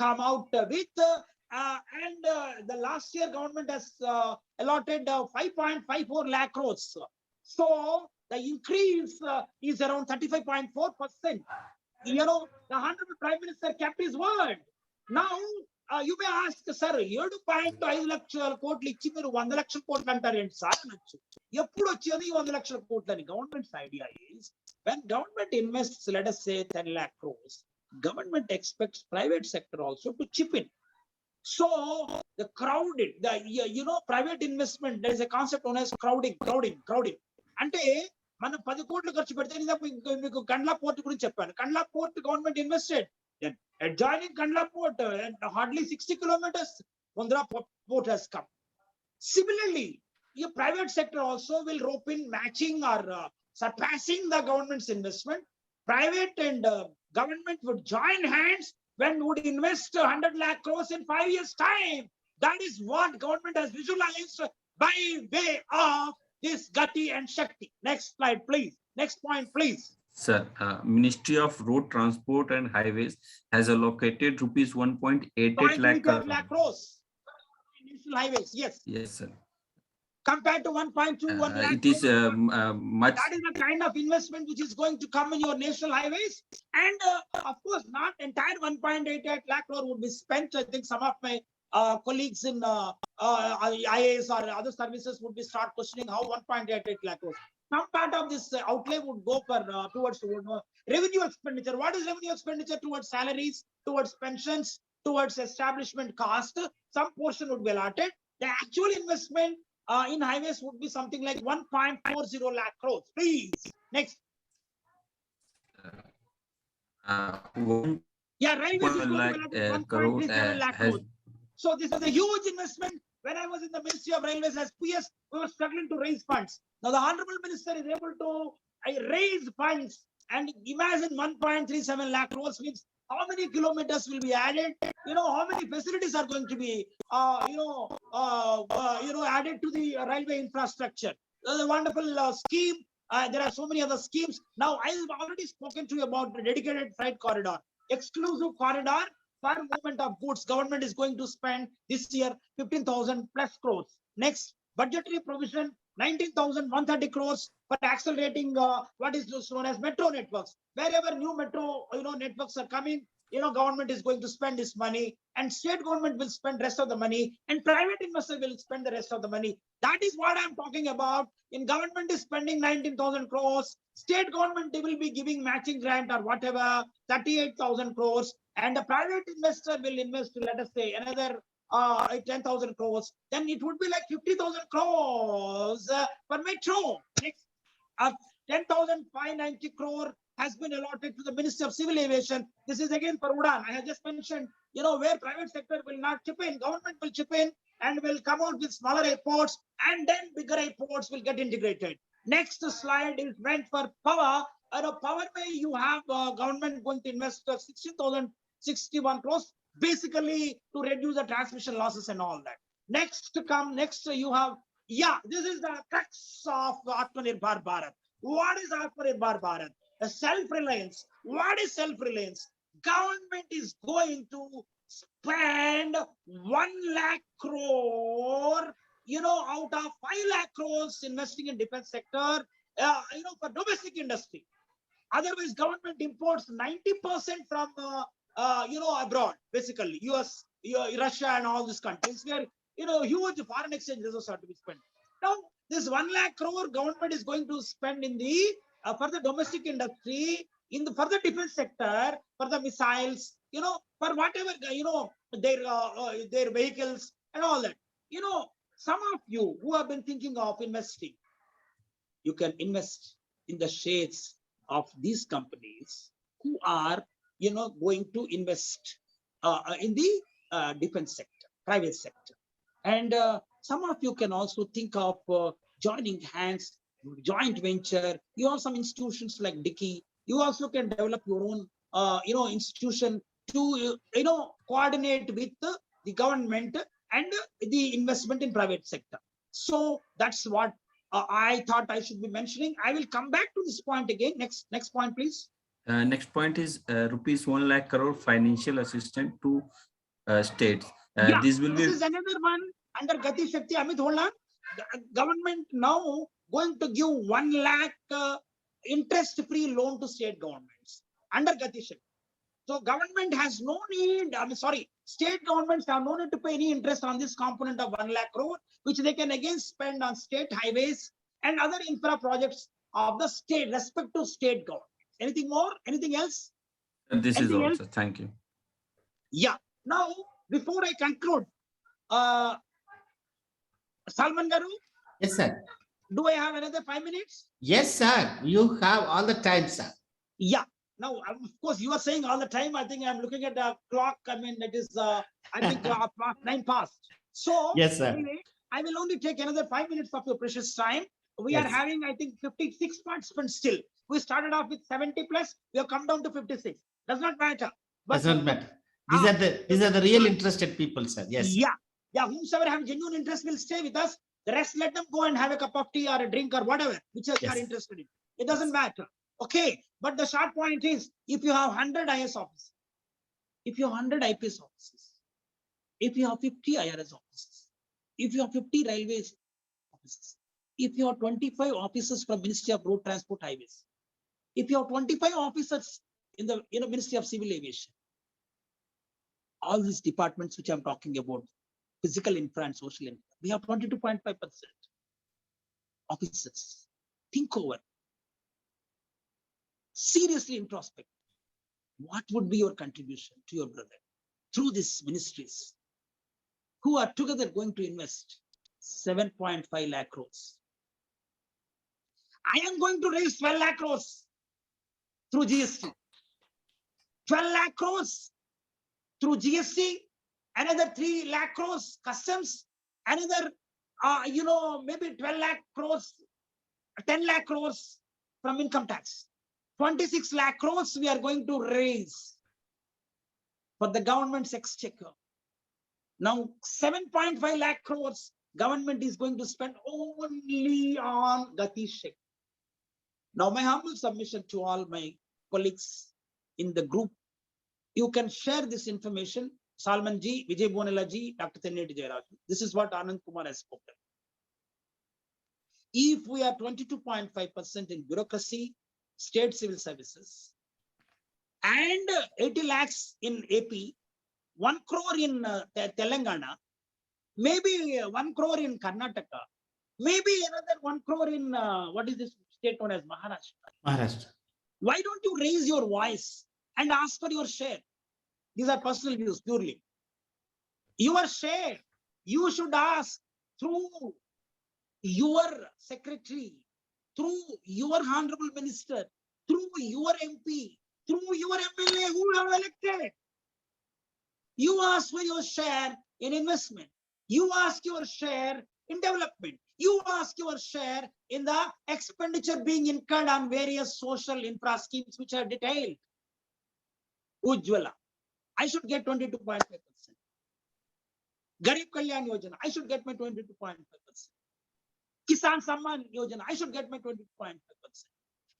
come out with. And the last year government has allotted 5.54 lakh crores. So the increase is around 35.4%. The Honorable Prime Minister kept his word. Now, you may ask, sir, 7.5 లక్షల కోట్లు ఇచ్చి మీరు 100 లక్షల కోట్లు అంటారేంటి sir అనొచ్చు. ఎప్పుడు వచ్చేది 100 లక్షల కోట్లు అని? Government's idea is, when government invests, let us say 10 lakh crores, government expects private sector also to chip in. So the crowded, private investment, there is a concept known as crowding. అంటే మనం 10 కోట్లు ఖర్చు పెడితే మీకు Kandla port గురించి చెప్పాను. Kandla port government invested. Then adjoining Kandla port and hardly 60 kilometers, Mundra port has come. Similarly, the private sector also will rope in, matching or surpassing the government's investment. Private and government would join hands when would invest 100 lakh crores in 5 years' time. That is what government has visualized by way of this Gati and Shakti. Next slide, please. Next point, please. Sir, Ministry of Road Transport and Highways has allocated rupees 1.88 lakh crores in national highways. Yes. Yes, sir. Compared to 1.21 lakh. It is much. That is the kind of investment which is going to come in your national highways. And of course, not entire 1.88 lakh crore would be spent. I think some of my colleagues in IAS or other services would be start questioning how 1.88 lakh crores. Some part of this outlay would go for towards revenue expenditure. What is revenue expenditure? Towards salaries, towards pensions, towards establishment cost. Some portion would be allotted. The actual investment in highways would be something like 1.40 lakh crores. Please, next. Railways is going to be 1.37 lakh crores. So this is a huge investment. When I was in the Ministry of Railways as PS, we were struggling to raise funds. Now the Honorable Minister is able to raise funds, and imagine 1.37 lakh crores means how many kilometers will be added? How many facilities are going to be, added to the railway infrastructure. There's a wonderful scheme There are so many other schemes. Now, I have already spoken to you about the dedicated freight corridor, exclusive corridor for movement of goods. Government is going to spend this year 15,000 plus crores. Next, budgetary provision 19,130 crores for accelerating what is known as metro networks. Wherever new metro networks are coming, government is going to spend this money, and state government will spend rest of the money, and private investor will spend the rest of the money. That is what I'm talking about. In government is spending 19,000 crores, state government, they will be giving matching grant or whatever, 38,000 crores, and the private investor will invest, let us say, another 10,000 crores. Then it would be like 50,000 crores per metro. Next, 10,590 crore has been allotted to the Ministry of Civil Aviation. This is again for Udan. I have just mentioned, where private sector will not chip in, government will chip in and will come out with smaller airports, and then bigger airports will get integrated. Next slide is meant for power. Power way you have government going to invest 16,061 crores, basically to reduce the transmission losses and all that. Next you have, this is the crux of Atmanirbhar Bharat. What is Atmanirbhar Bharat? Self-reliance. What is self-reliance? Government is going to spend 1 lakh crore, out of 5 lakh crores investing in defense sector, for domestic industry. Otherwise, government imports 90% from, abroad, basically, US, Russia and all these countries where, huge foreign exchange reserves are to be spent. Now, this 1 lakh crore government is going to spend in the, for the domestic industry, for the defense sector, for the missiles, for whatever, their vehicles and all that. Some of you who have been thinking of investing, you can invest in the shares of these companies who are, going to invest in the defense sector, private sector. And some of you can also think of joining hands, joint venture. You have some institutions like Dickey. You also can develop your own, institution to, coordinate with the government and the investment in private sector. So that's what I thought I should be mentioning. I will come back to this point again. Next point, please. Next point is rupees 1 lakh crore financial assistance to states. This is another one under Gati Shakti. Amit, hold on. Government now going to give 1 lakh interest-free loan to state governments under Gati Shakti. So government has no need, state governments have no need to pay any interest on this component of 1 lakh crore, which they can again spend on state highways and other infra projects of the state, respective state government. Anything more? Anything else? This Anything is also, else? thank you. Yeah. Now, before I conclude, Salman Garu? Yes, sir. Do I have another 5 minutes? Yes, sir. You have all the time, sir. Yeah. Now, of course, you are saying all the time. I think I'm looking at the clock. I mean, it is, I think, 9 past. So, yes, sir. Anyway, I will only take another 5 minutes of your precious time. We are having, I think, 56 participants still. We started off with 70 plus. We have come down to 56. Does not matter. Does not matter. These are the real interested people, sir. Yes. Yeah. Yeah. Whomsoever have genuine interest will stay with us. The rest, let them go and have a cup of tea or a drink or whatever, which they are interested in. It doesn't matter. Okay. But the short point is, if you have 100 IS officers, if you have 100 IPS officers, if you have 50 IRS officers, if you have 50 railways officers, if you have 25 officers from Ministry of Road Transport Highways, if you have 25 officers in the Ministry of Civil Aviation, all these departments which I'm talking about, physical infra and social infra, we have 22.5% officers. Think over. Seriously introspect. What would be your contribution to your brother through these ministries who are together going to invest 7.5 lakh crores? I am going to raise 12 lakh crores through GST. 12 lakh crores through GST, another 3 lakh crores customs, another, maybe 12 lakh crores, 10 lakh crores from income tax. 26 lakh crores we are going to raise for the government's exchequer. Now, 7.5 lakh crores government is going to spend only on Gati Shakti. Now, my humble submission to all my colleagues in the group, you can share this information. Salman ji, Vijay Bonella ji, Dr. Tenneti Jayaraj. This is what Anand Kumar has spoken. If we are 22.5% in bureaucracy, state civil services, and 80 lakhs in AP, 1 crore in Telangana, maybe 1 crore in Karnataka, maybe another 1 crore in what is this state known as Maharashtra. Maharashtra. Why don't you raise your voice and ask for your share? These are personal views purely. Your share, you should ask through your secretary, through your honorable minister, through your MP, through your MLA who have elected. You ask for your share in investment. You ask your share in development. You ask your share in the expenditure being incurred on various social infra schemes which are detailed. Ujjwala, I should get 22.5%. Garib Kalyan Yojana, I should get my 22.5%. Kisan Samman Yojana, I should get my 22.5%.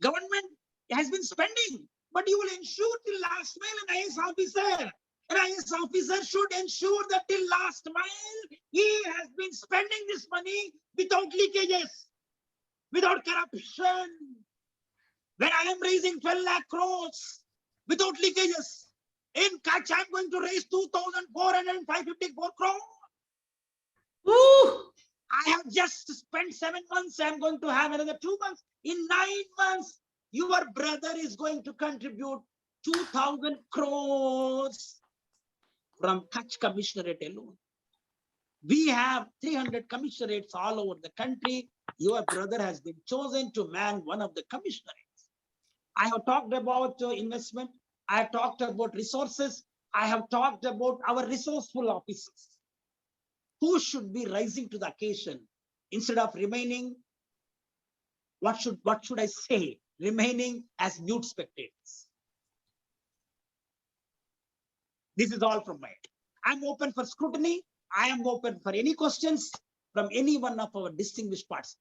Government has been spending, but you will ensure till last mile an IS officer. An IS officer should ensure that till last mile he has been spending this money without leakages, without corruption. When I am raising 12 lakh crores without leakages, in Kutch I am going to raise 2,454 crores. Woo! I have just spent 7 months. I am going to have another 2 months. In 9 months, your brother is going to contribute 2,000 crores from Kutch Commissionerate alone. We have 300 commissionerates all over the country. Your brother has been chosen to man one of the commissionerates. I have talked about investment. I have talked about resources. I have talked about our resourceful officers who should be rising to the occasion instead of remaining, what should I say, remaining as mute spectators. This is all from my end. I'm open for scrutiny. I am open for any questions from any one of our distinguished participants.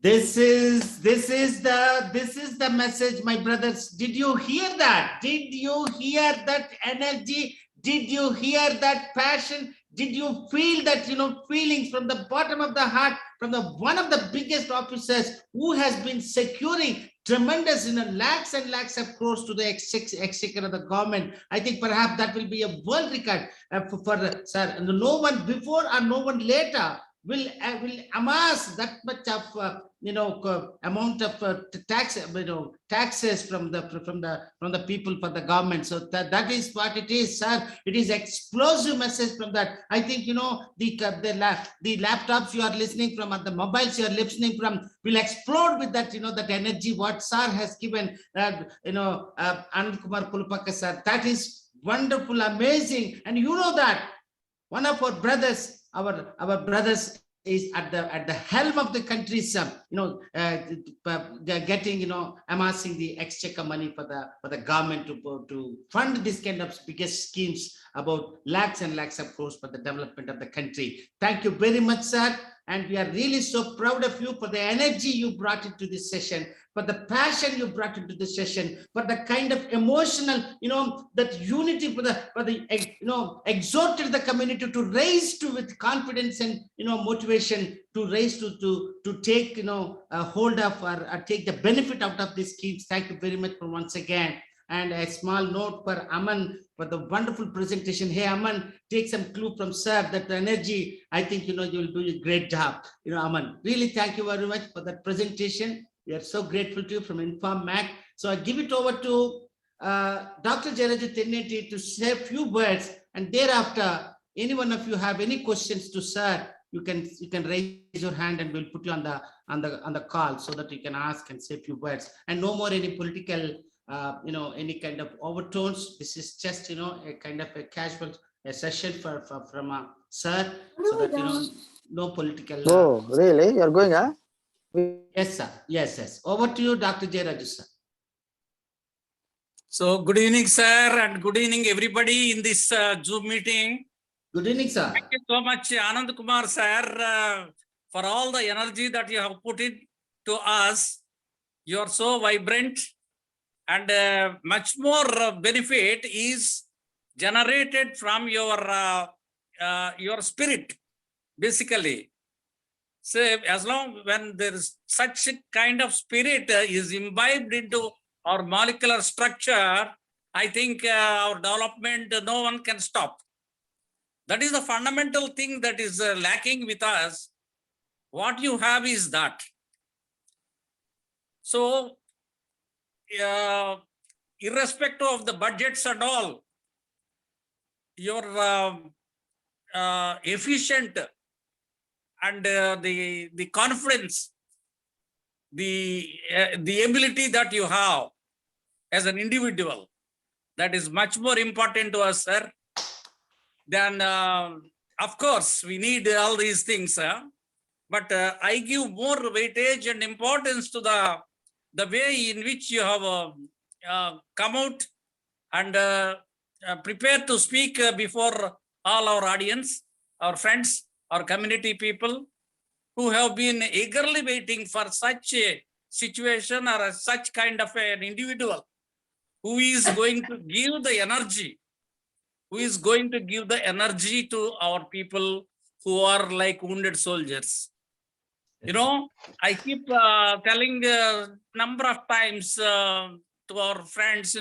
This is the message, my brothers. Did you hear that? Did you hear that energy? Did you hear that passion? Did you feel that, feelings from the bottom of the heart, from one of the biggest officers who has been securing tremendous, lakhs and lakhs of crores to the exchequer of the government? I think perhaps that will be a world record sir. No one before or no one later will amass that much of amount of taxes from the people for the government. So that is what it is, sir. It is explosive message from that. I think the laptops you are listening from, and the mobiles you are listening from will explode with that that energy what sir has given. Anand Kumar Pulpaka sir, that is wonderful, amazing. And that one of our brothers, our brothers is at the helm of the country's getting amassing the exchequer money for the government to fund this kind of biggest schemes about lakhs and lakhs of crores for the development of the country. Thank you very much, sir. And we are really so proud of you for the energy you brought into this session, for the passion you brought into this session, for the kind of emotional, that unity, for the exhorted the community to raise to with confidence and, motivation to raise to take, hold of or take the benefit out of these schemes. Thank you very much for once again. And a small note for Aman for the wonderful presentation. Hey, Aman, take some clue from sir, that energy. I think, you will do a great job. Aman, really thank you very much for that presentation. We are so grateful to you from Inform Mac. So I give it over to Dr. Jayaraj Tenneti to say a few words. And thereafter, any one of you have any questions to sir, you can raise your hand and we'll put you on the call so that you can ask and say a few words. And no more any political any kind of overtones. This is just a kind of a casual session from sir, so that no political. Oh, really? You're going, huh? Yes, sir. Yes. Over to you, Dr. Jayaraj, sir. So good evening, sir, and good evening, everybody in this Zoom meeting. Good evening, sir. Thank you so much, Anand Kumar, sir, for all the energy that you have put in to us. You are so vibrant, and much more benefit is generated from your spirit, basically. So as long when there is such a kind of spirit is imbibed into our molecular structure, I think our development, no one can stop. That is the fundamental thing that is lacking with us. What you have is that. So, irrespective of the budgets and all, your efficient and the confidence, the ability that you have as an individual, that is much more important to us, sir. Then, of course, we need all these things, but I give more weightage and importance to the way in which you have come out and prepared to speak before all our audience, our friends, our community people who have been eagerly waiting for such a situation or such kind of an individual who is going to give the energy, to our people who are like wounded soldiers. You know, I keep telling number of times to our friends,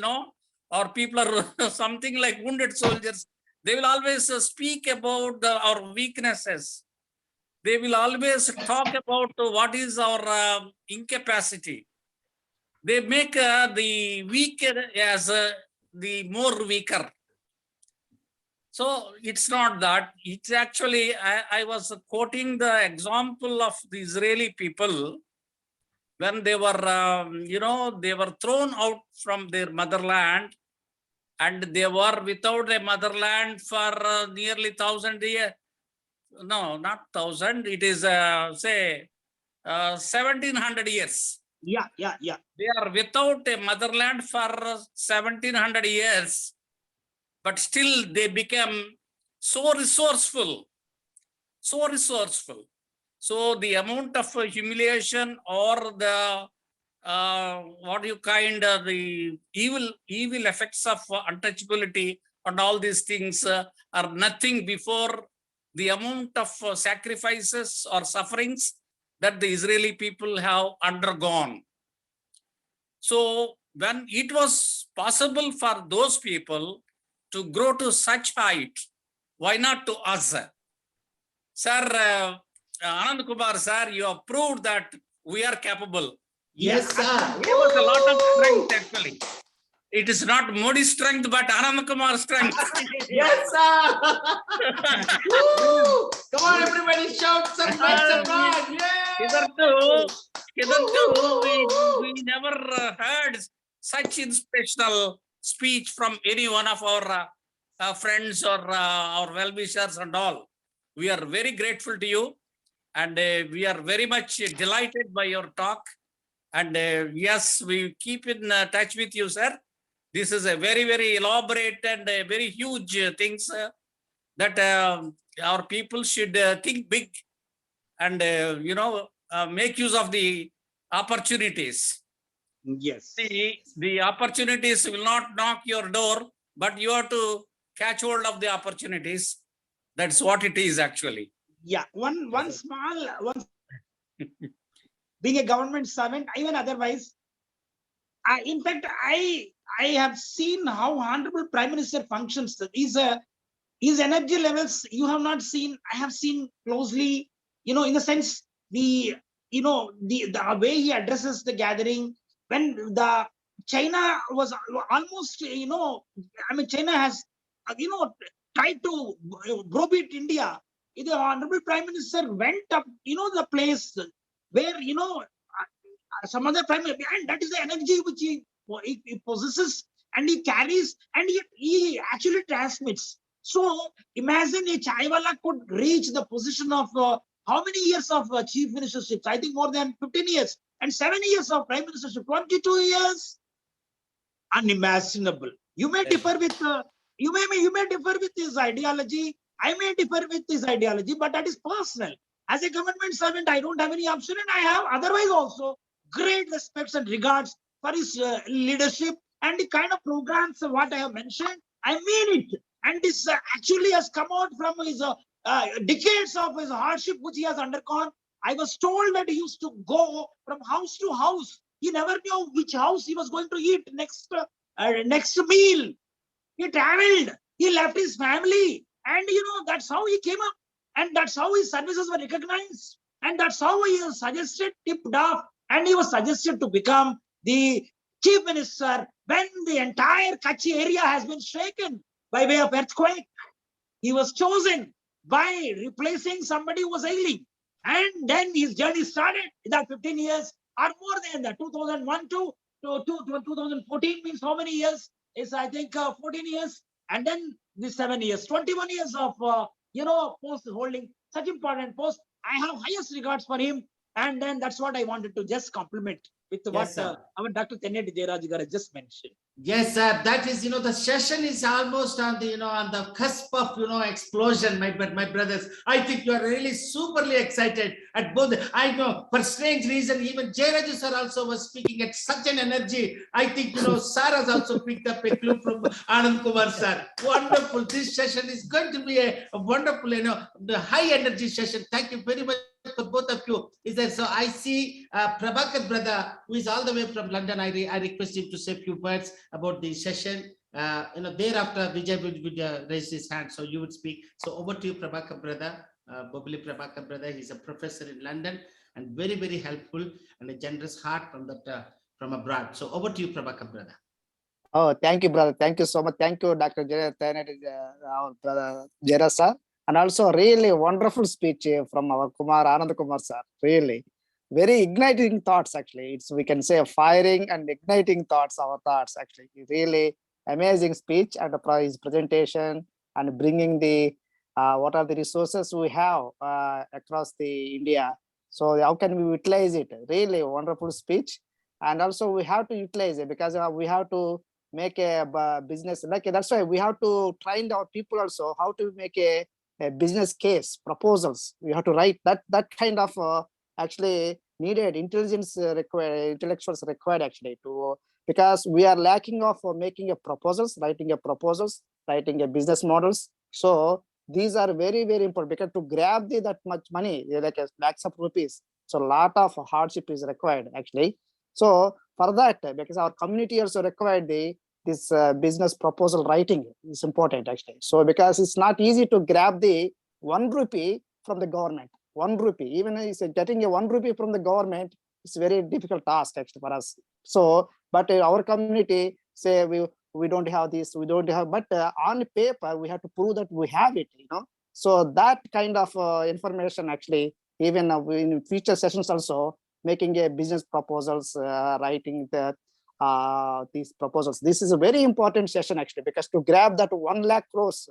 our people are something like wounded soldiers. They will always speak about our weaknesses. They will always talk about what is our incapacity. They make the weak as the more weaker. So it's not that. It's actually, I was quoting the example of the Israeli people when they were, they were thrown out from their motherland, and they were without a motherland for nearly 1,000 years. No, not 1,000. It is, say, 1,700 years. Yeah. They are without a motherland for 1,700 years. But still they became so resourceful. So the amount of humiliation or the the evil effects of untouchability and all these things are nothing before the amount of sacrifices or sufferings that the Israeli people have undergone. So when it was possible for those people to grow to such height, why not to us? Sir, Anand Kumar, sir, you have proved that we are capable. Yes, sir. Give us a lot of strength, actually. It is not Modi's strength, but Anand Kumar's strength. Yes, sir. Woo! Come on, everybody, shout some God. Hitherto, we never heard such inspirational speech from any one of our friends or our well-wishers and all. We are very grateful to you, and we are very much delighted by your talk. And yes, we keep in touch with you, sir. This is a very, very elaborate and very huge things that our people should think big and, make use of the opportunities. Yes. The opportunities will not knock your door, but you have to catch hold of the opportunities. That's what it is, actually. Yeah. One being a government servant, even otherwise, in fact, I have seen how Honorable Prime Minister functions. His energy levels you have not seen. I have seen closely. In the sense the way he addresses the gathering when the China was almost China has tried to browbeat India. The Honorable Prime Minister went up the place where some other prime minister, and that is the energy which he possesses and he carries, and he actually transmits. So imagine a chaiwala could reach the position of how many years of chief ministership? I think more than 15 years, and 7 years of prime ministership, 22 years. Unimaginable. You may differ with you may differ with his ideology. I may differ with his ideology, but that is personal. As a government servant, I don't have any option, and I have otherwise also great respects and regards for his leadership and the kind of programs what I have mentioned. I mean it. And this actually has come out from his decades of his hardship which he has undergone. I was told that he used to go from house to house. He never knew which house he was going to eat next meal. He traveled. He left his family, and that's how he came up, and that's how his services were recognized, and that's how he was suggested, tipped off, and he was suggested to become the chief minister when the entire Kachi area has been shaken by way of earthquake. He was chosen by replacing somebody who was ailing. And then his journey started in that 15 years or more than that. 2001 to 2014 means how many years? Is I think 14 years. And then the 7 years, 21 years of, post holding such important post. I have highest regards for him. And then that's what I wanted to just compliment with what sir. our Dr. Tenet Jayaraj Garu just mentioned. Yes, sir. That is, the session is almost on the, on the cusp of, explosion, my brothers. I think you are really superly excited at both. I know for strange reason, even Jayaraj sir also was speaking at such an energy. I think, sir has also picked up a clue from Anand Kumar sir. Wonderful. This session is going to be a wonderful, the high energy session. Thank you very much for both of you. Is there? So I see Prabhakar brother, who is all the way from London. I request him to say a few words about the session. Thereafter Vijay would raise his hand, so you would speak. So over to you, Prabhakar brother. Bobli Prabhakar brother. He's a professor in London and very, very helpful and a generous heart from that from abroad. So over to you, Prabhakar brother. Oh, thank you, brother. Thank you so much. Thank you, Dr. Our brother Jayaraj sir. And also really wonderful speech from our Anand Kumar sir. Really very igniting thoughts. Actually, we can say firing and igniting thoughts. Our thoughts actually really amazing speech and his presentation and bringing the what are the resources we have across the India. So how can we utilize it? Really wonderful speech. And also we have to utilize it because we have to make a business. Like that's why we have to train our people also how to make a business case proposals. We have to write that kind of actually needed intelligence intellectuals required actually to, because we are lacking of making a proposals, writing a business models. So these are very, very important because to grab that much money, like lakhs of rupees, so a lot of hardship is required actually. So for that, because our community also required this business proposal writing is important actually. So because it's not easy to grab the 1 rupee from the government. 1 rupee, even getting a 1 rupee from the government, it's very difficult task actually for us. So, but our community say we don't have this, we don't have, but on paper we have to prove that we have it. So that kind of information actually, even in future sessions also, making a business proposals, writing these proposals. This is a very important session actually, because to grab that 1 lakh crores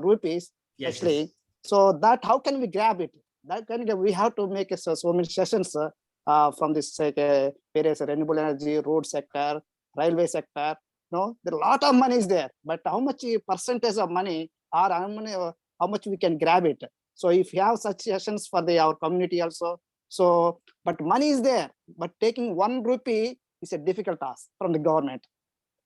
rupees, Yes, actually. yes. So that how can we grab it? That can we have to make so many sessions from this various renewable energy, road sector, railway sector. There are a lot of money is there, but how much percentage of money or how much we can grab it? So if you have such sessions for our community also, so but money is there, but taking 1 rupee is a difficult task from the government.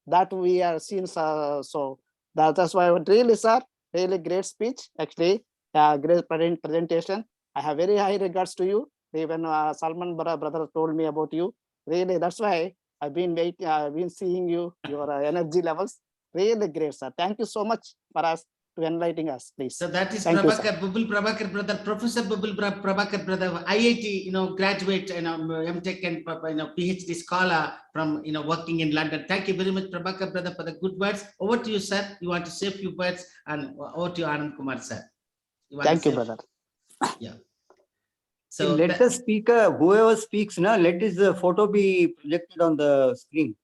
That we are seeing. So that's why really, sir, really great speech actually, great presentation. I have very high regards to you. Even Salman brother told me about you. Really, that's why I've been waiting. I've been seeing you. Your energy levels really great, sir. Thank you so much for us to enlightening us, please. So that is Thank Prabhakar, Bubul Prabhakar brother, Professor Bubul Prabhakar brother, IIT, graduate, MTech and PhD scholar from, working in London. Thank you very much, Prabhakar brother, for the good words. Over to you, sir. You want to say a few words, and over to you, Anand Kumar, sir. Thank you, brother. Yeah. So let the speaker, whoever speaks now, let his photo be projected on the screen.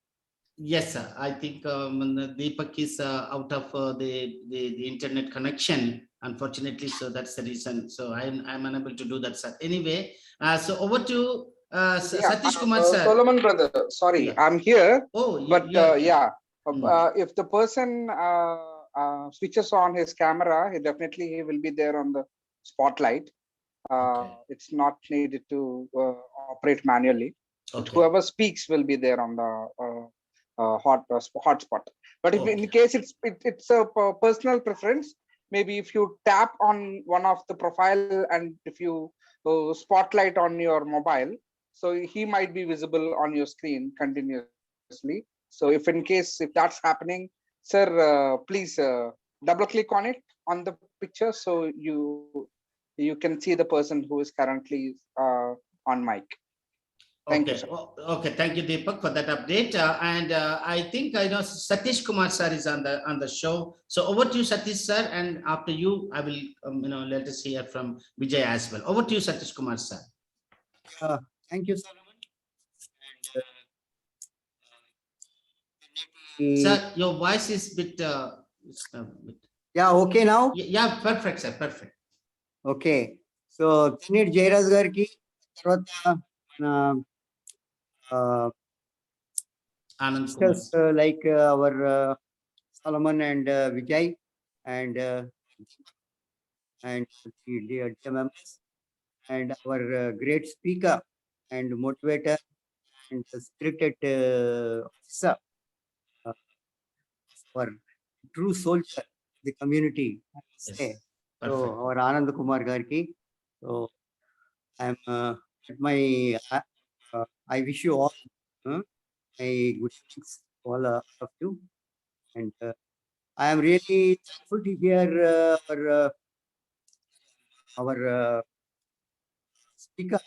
Yes, sir. I think Deepak is out of the internet connection, unfortunately. So that's the reason. So I'm unable to do that, sir. Anyway, so over to Satish Kumar, sir. Solomon brother, sorry, Yeah. I'm here. Oh, But yeah. if the person switches on his camera, he definitely will be there on the spotlight. Okay. It's not needed to operate manually. Okay. Whoever speaks will be there on the hotspot. But if in Okay. case it's a personal preference, maybe if you tap on one of the profile and if you spotlight on your mobile, so he might be visible on your screen continuously. So if in case if that's happening, sir, please double click on it on the picture so you can see the person who is currently on mic. Thank you, Okay. sir. Okay. Thank you, Deepak, for that update. And I think I know Satish Kumar sir is on the show. So over to you, Satish sir, and after you, I will let us hear from Vijay as well. Over to you, Satish Kumar sir. Thank you, Solomon. Sir, your voice is bit. Yeah, okay now? Yeah, perfect, sir. Perfect. Okay. So, Tenir Jairas Garki, Tarvata, Anand Kumar. just like our Solomon and Vijay and the members and our great speaker and motivator and spirited officer, our true soldier, the community. I Yes. say. So, Perfect. our Anand Kumar Garki. So, I'm at my, I wish you all my good things, all of you. And I am really thankful to hear our speaker.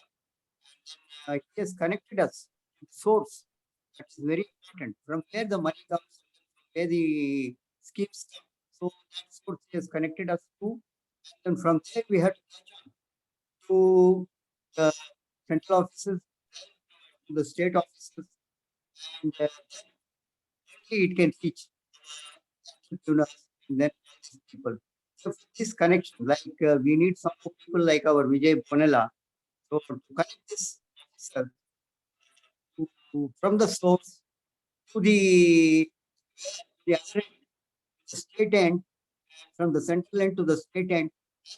He has connected us to source. That's very important. From where the money comes, where the schemes come. So that source has connected us to, and from there we have to the central offices, to the state offices, and it can teach to us and then people. So this connection, like we need some people like our Vijay Bonella. So to connect this from the source to the state end, from the central end to the state end,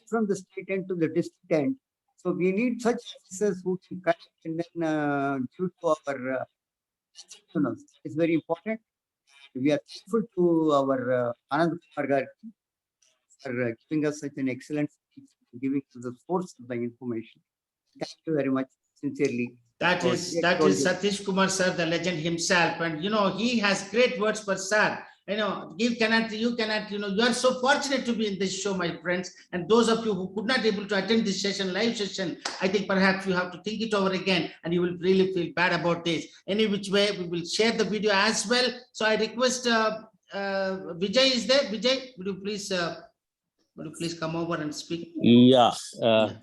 from the state end to the district end. So we need such officers who can connect and then due to our it's very important. We are thankful to our Anand Kumar for giving us such an excellent speech, giving us the source of the information. Thank you very much, sincerely. That is Satish Kumar sir, the legend himself, and he has great words for sir. You cannot, you are so fortunate to be in this show, my friends. And those of you who could not able to attend this session, live session, I think perhaps you have to think it over again, and you will really feel bad about this. Any which way, we will share the video as well. So I request Vijay is there. Vijay, would you please come over and speak? Yeah.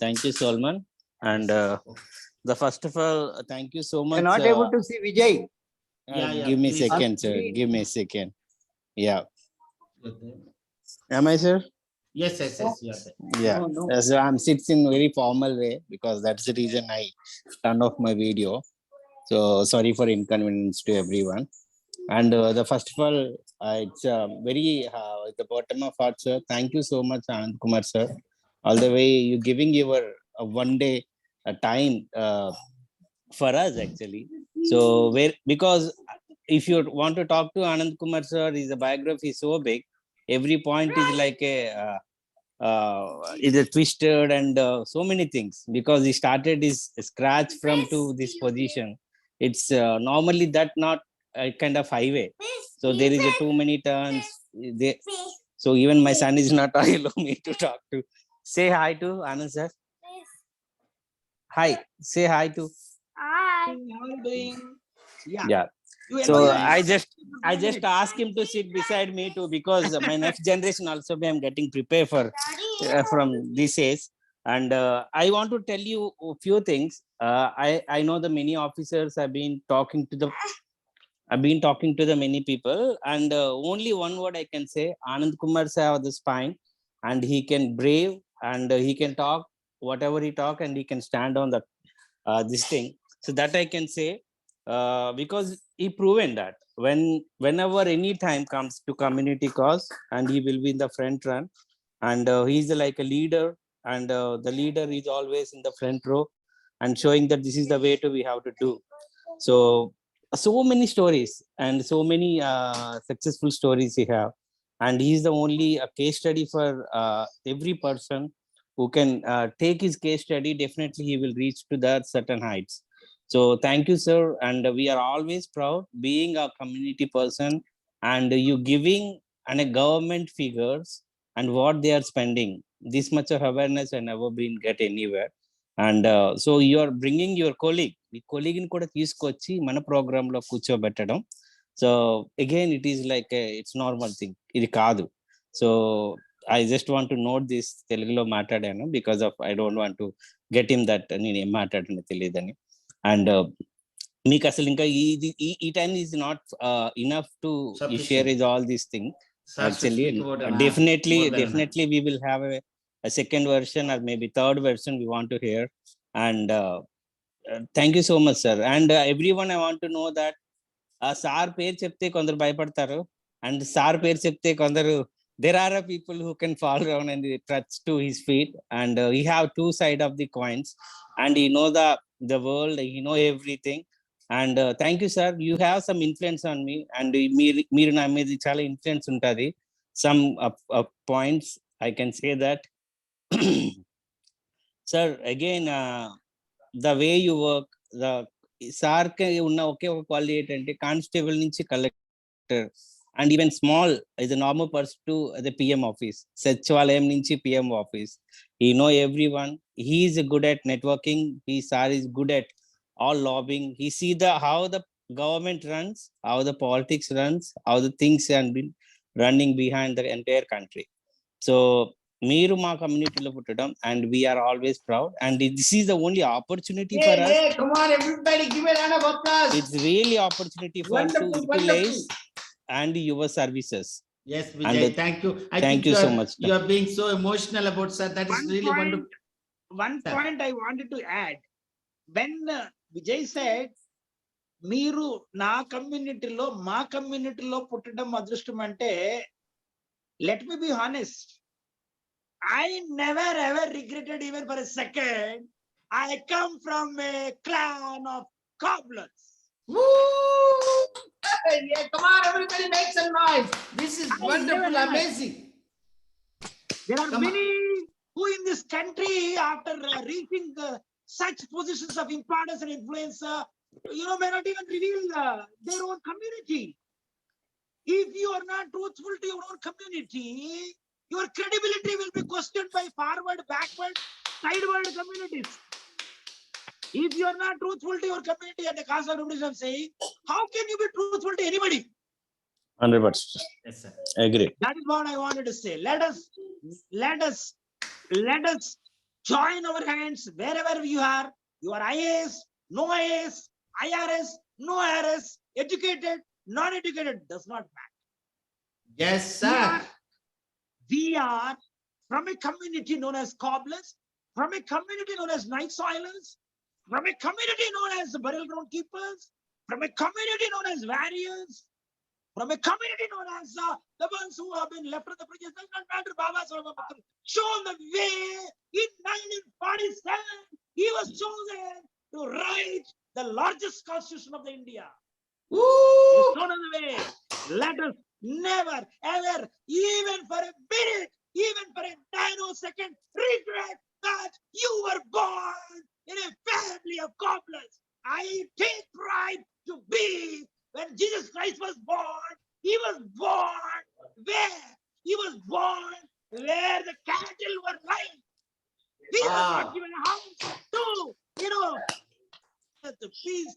Thank you, Solomon. And the first of all, thank you so much. I'm not able to see Vijay. Give me a second, sir. Give me a second. Yeah. Am I, sir? Yes. Yeah. No. So I'm sitting in very formal way because that's the reason I turned off my video. So sorry for inconvenience to everyone. And the first of all, it's very at the bottom of heart, sir. Thank you so much, Anand Kumar, sir. All the way you giving your one day time for us actually. So because if you want to talk to Anand Kumar, sir, his biography is so big. Every point is like a is a twisted and so many things because he started his scratch from to this position. It's normally that not a kind of highway, so there is a too many turns there. So even my son is not allow me to talk to. Say hi to Anand sir. Hi, say hi to. How are you doing? Yeah. So I just ask him to sit beside me too because my next generation also I'm getting prepared for from this age. And I want to tell you a few things. I know the many officers have been talking to the many people, and only one word I can say: Anand Kumar have the spine, and he can brave, and he can talk whatever he talk, and he can stand on the this thing. So that I can say because he proven that whenever any time comes to community cause, and he will be in the front run, and he's like a leader, and the leader is always in the front row and showing that this is the way to we have to do. So so many stories and so many successful stories he have, and he is the only case study for every person who can take his case study. Definitely he will reach to that certain heights. So thank you, sir, and we are always proud being a community person, and you giving and a government figures and what they are spending. This much of awareness has never been get anywhere. And so you are bringing your colleague, ఈ colleague ని కూడా తీసుకొచ్చి మన programme లో కూర్చోబెట్టడం. So again it is like it's normal thing, ఇది కాదు. So I just want to note this, తెలుగులో మాట్లాడాను because of I don't want to get him that నేను ఏం మాట్లాడినా తెలియదని. అండ్ మీకు అసలు ఇంకా ఈ time is not enough to share is all these thing. Actually, definitely we will have a second version or maybe third version we want to hear. And thank you so much, sir. And everyone, I want to know that sir పేరు చెప్తే కొందరు భయపడతారు, and sir పేరు చెప్తే కొందరు, there are people who can fall down and touch to his feet, and he have two side of the coins, and he know the world, he know everything. And thank you, sir, you have some influence on me, and మీరు నా మీద చాలా influence ఉంటుంది. Some points I can say that. Sir, again, the way you work, the sir కి ఉన్న ఒకే ఒక quality ఏంటంటే constable నుంచి collector and even small is a normal person to the PM office, సచివాలయం నుంచి PM office, he know everyone. He is good at networking. Sir is good at all lobbying. He see how the government runs, how the politics runs, how the things are been running behind the entire country. So మీరు మా కమ్యూనిటీలో పుట్టడం, and we are always proud, and this is the only opportunity for us. Come on, everybody, give a round of applause. It's really opportunity for us to utilize and your services. Yes, Vijay, thank you. Thank you so much. You are being so emotional about, sir. That is really wonderful. One point I wanted to add. When Vijay said, మీరు నా కమ్యూనిటీలో మా కమ్యూనిటీలో పుట్టడం అదృష్టం అంటే, let me be honest, I never ever regretted even for a second. I come from a clan of cobblers. Woo! Yeah, come on, everybody, make some noise. This is wonderful, amazing. There are many who in this country, after reaching such positions of importance and influence, may not even reveal their own community. If you are not truthful to your own community, your credibility will be questioned by forward, backward, sideward communities. If you are not truthful to your community, at the cost of reputation, I'm saying, how can you be truthful to anybody? 100%. Yes, sir. I agree. That is what I wanted to say. Let us join our hands wherever you are. You are IAS, no IAS, IRS, no IRS, educated, non-educated, does not matter. Yes, sir. We are from a community known as cobblers, from a community known as night soilers, from a community known as the burial ground keepers, from a community known as warriors, from a community known as the ones who have been left of the bridges. Does not matter. Baba Sahib shown the way. In 1947, he was chosen to write the largest constitution of the India. He's shown the way. Let us never, ever, even for a minute, even for a nanosecond, regret that you were born in a family of cobblers. I take pride to be, when Jesus Christ was born, he was born where? He was born where the cattle were lying. He was not given a house to, the peace.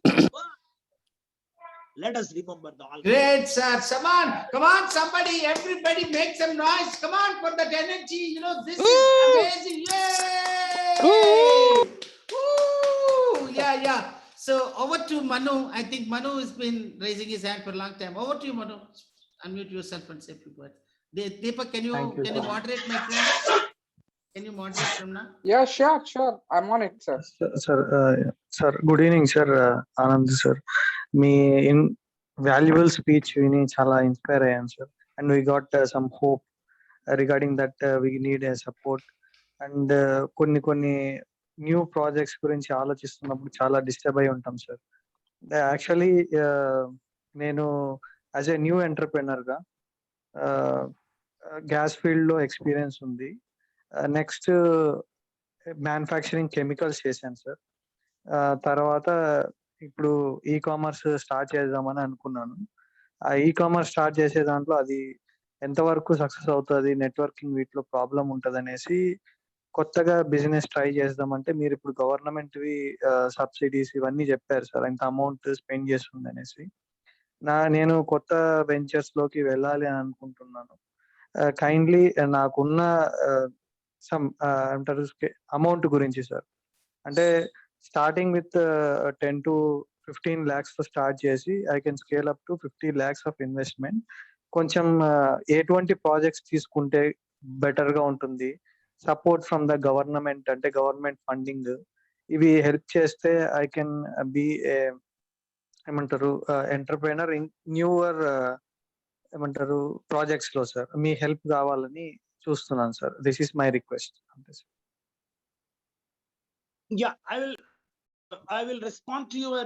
Let us remember the Almighty. Great, sir. Come on, somebody, everybody make some noise. Come on for that energy. This is amazing. Yay! Woo! Yeah. So over to Manu. I think Manu has been raising his hand for a long time. Over to you, Manu. Unmute yourself and say a few words. Deepak, can you moderate, my friend? Can you moderate from now? Yeah, sure. I'm on it, sir. Sir, good evening, sir. Anand, sir. Me valuable speech విని చాలా inspire అయ్యాను, sir. And we got some hope regarding that we need a support. And కొన్ని new projects గురించి ఆలోచిస్తున్నప్పుడు చాలా disturb అయి ఉంటాం, sir. Actually నేను యాజ్ ఎ న్యూ ఎంటర్‌ప్రెన్యూర్‌గా గ్యాస్ ఫీల్డ్‌లో ఎక్స్‌పీరియన్స్ ఉంది. నెక్స్ట్ మ్యానుఫ్యాక్చరింగ్ కెమికల్స్ చేశాను సార్. తర్వాత ఇప్పుడు కామర్స్ స్టార్ట్ చేద్దామని అనుకున్నాను. ఆ కామర్స్ స్టార్ట్ చేసే దాంట్లో అది ఎంతవరకు సక్సెస్ అవుతది, నెట్వర్కింగ్ వీటిలో ప్రాబ్లమ్ ఉంటదనేసి కొత్తగా బిజినెస్ ట్రై చేద్దామంటే మీరిప్పుడు గవర్నమెంట్‌వి సబ్సిడీస్ ఇవన్నీ చెప్పారు సార్. ఇంత అమౌంట్ స్పెండ్ చేస్తుందనేసి. నేను కొత్త వెంచర్స్‌లోకి వెళ్ళాలి అని అనుకుంటున్నాను. కైండ్లీ నాకున్న సమ్ ఏమంటారు అమౌంట్ గురించి సార్. అంటే స్టార్టింగ్ విత్ 10-15 lakhsతో స్టార్ట్ చేసి I can scale up to 50 lakhs of investment. కొంచెం ఎటువంటి ప్రాజెక్ట్స్ తీసుకుంటే బెటర్‌గా ఉంటుంది? సపోర్ట్ ఫ్రమ్ ద గవర్నమెంట్ అంటే గవర్నమెంట్ ఫండింగ్ ఇవి హెల్ప్ చేస్తే ఐ కెన్ బి ఏమంటారు ఎంటర్‌ప్రెన్యూర్ ఇన్ న్యూవర్ ఏమంటారు ప్రాజెక్ట్స్‌లో సార్. మీ హెల్ప్ కావాలని చూస్తున్నాను sir. This is my request. అంతే sir. Yeah, I will respond to your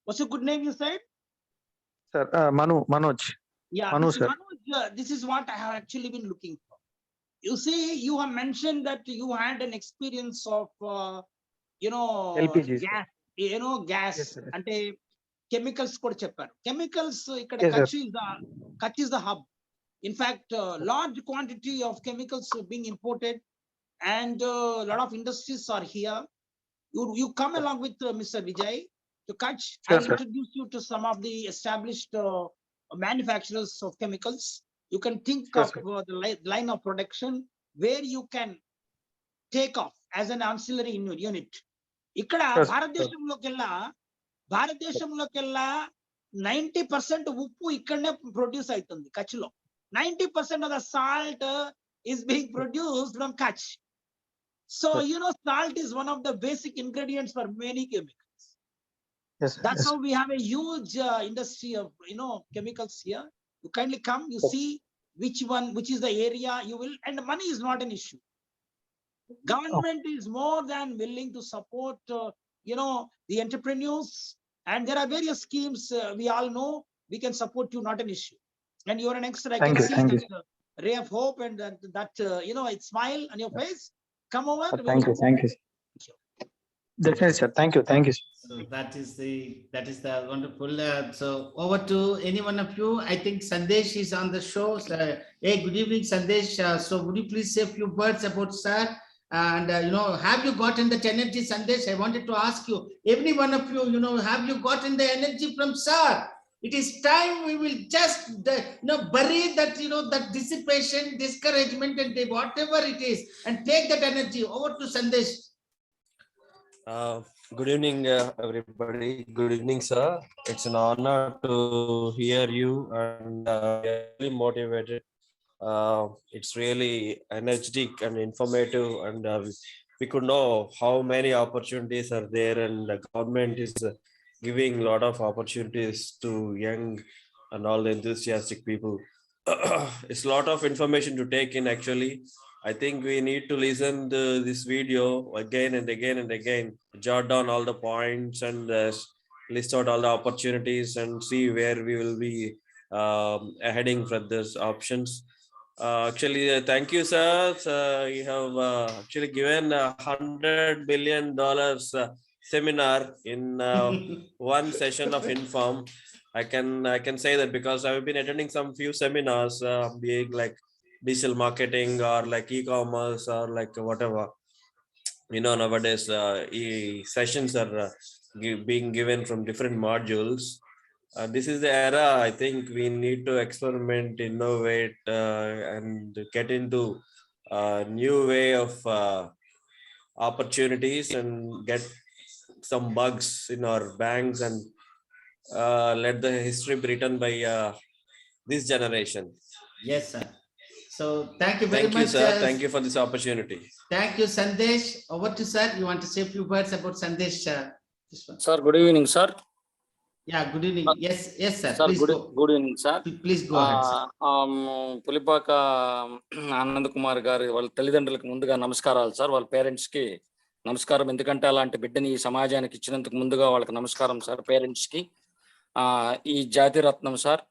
what's your good name you said? Sir Manoj. Yeah, Manu, Mr. sir. Manoj, this is what I have actually been looking for. You see, you have mentioned that you had an experience of LPG, sir. gas, gas Yes, sir. అంటే chemicals కూడా చెప్పారు. Chemicals ఇక్కడ Yes, sir. Kutch is the hub. In fact, large quantity of chemicals being imported and a lot of industries are here. You come along with Mr. Vijay to Kutch. Sure, I'll sir. introduce you to some of the established manufacturers of chemicals. You can think Sure, of sir. the line of production where you can take off as an ancillary unit. ఇక్కడ Sure, sir. భారతదేశంలోకెల్లా 90% ఉప్పు ఇక్కడనే produce అవుతుంది కచ్లో. 90% of the salt is being produced from Kutch. So, salt is one of the basic ingredients for many chemicals. Yes, sir. That's Yes, how we have a huge industry of, chemicals here. You kindly come, you see which is the area you will, and the money is not an issue. Government is more than willing to support, the entrepreneurs, and there are various schemes. We all know we can support you, not an issue. And you're an youngster. I Thank can you, see thank that ray of hope and that it's smile on your face. Come over. we Thank will- you. Thank you. Definitely, sir. Thank you. Thank you, sir. So that is the wonderful. So over to any one of you. I think Sandesh is on the show. So, hey, good evening, Sandesh. So would you please say a few words about sir? And have you gotten that energy, Sandesh? I wanted to ask you, every one of you, have you gotten the energy from sir? It is time we will just bury that that dissipation, discouragement, and whatever it is, and take that energy. Over to Sandesh. Good evening, everybody. Good evening, sir. It's an honor to hear you, and really motivated. It's really energetic and informative, and we could know how many opportunities are there, and the government is giving a lot of opportunities to young and all the enthusiastic people. It's a lot of information to take in, actually. I think we need to listen to this video again and again and again, jot down all the points and list out all the opportunities and see where we will be heading for these options. Actually, thank you, sir. You have actually given $100 billion seminar in one session of Inform. I can say that because I've been attending some few seminars, being like digital marketing or like e-commerce or like whatever. Nowadays sessions are being given from different modules. This is the era. I think we need to experiment, innovate, and get into a new way of opportunities and get some bugs in our banks and let the history be written by this generation. Yes, sir. So thank you very Thank you, much. sir. Thank you for this opportunity. Thank you, Sandesh. Over to sir. You want to say a few words about Sandesh? This one. Sir, good evening, sir. Yeah, good evening. Yes, sir. Sir, Please go. good evening, sir. Please go ahead, sir. Pulipaka Anand Kumar గారి వాళ్ళ తల్లిదండ్రులకు ముందుగా నమస్కారాలు sir. వాళ్ళ parents కి నమస్కారం. ఎందుకంటే అలాంటి బిడ్డని ఈ సమాజానికి ఇచ్చినందుకు ముందుగా వాళ్ళకి నమస్కారం సార్, పేరెంట్స్కి. ఈ జాతిరత్నం సార్,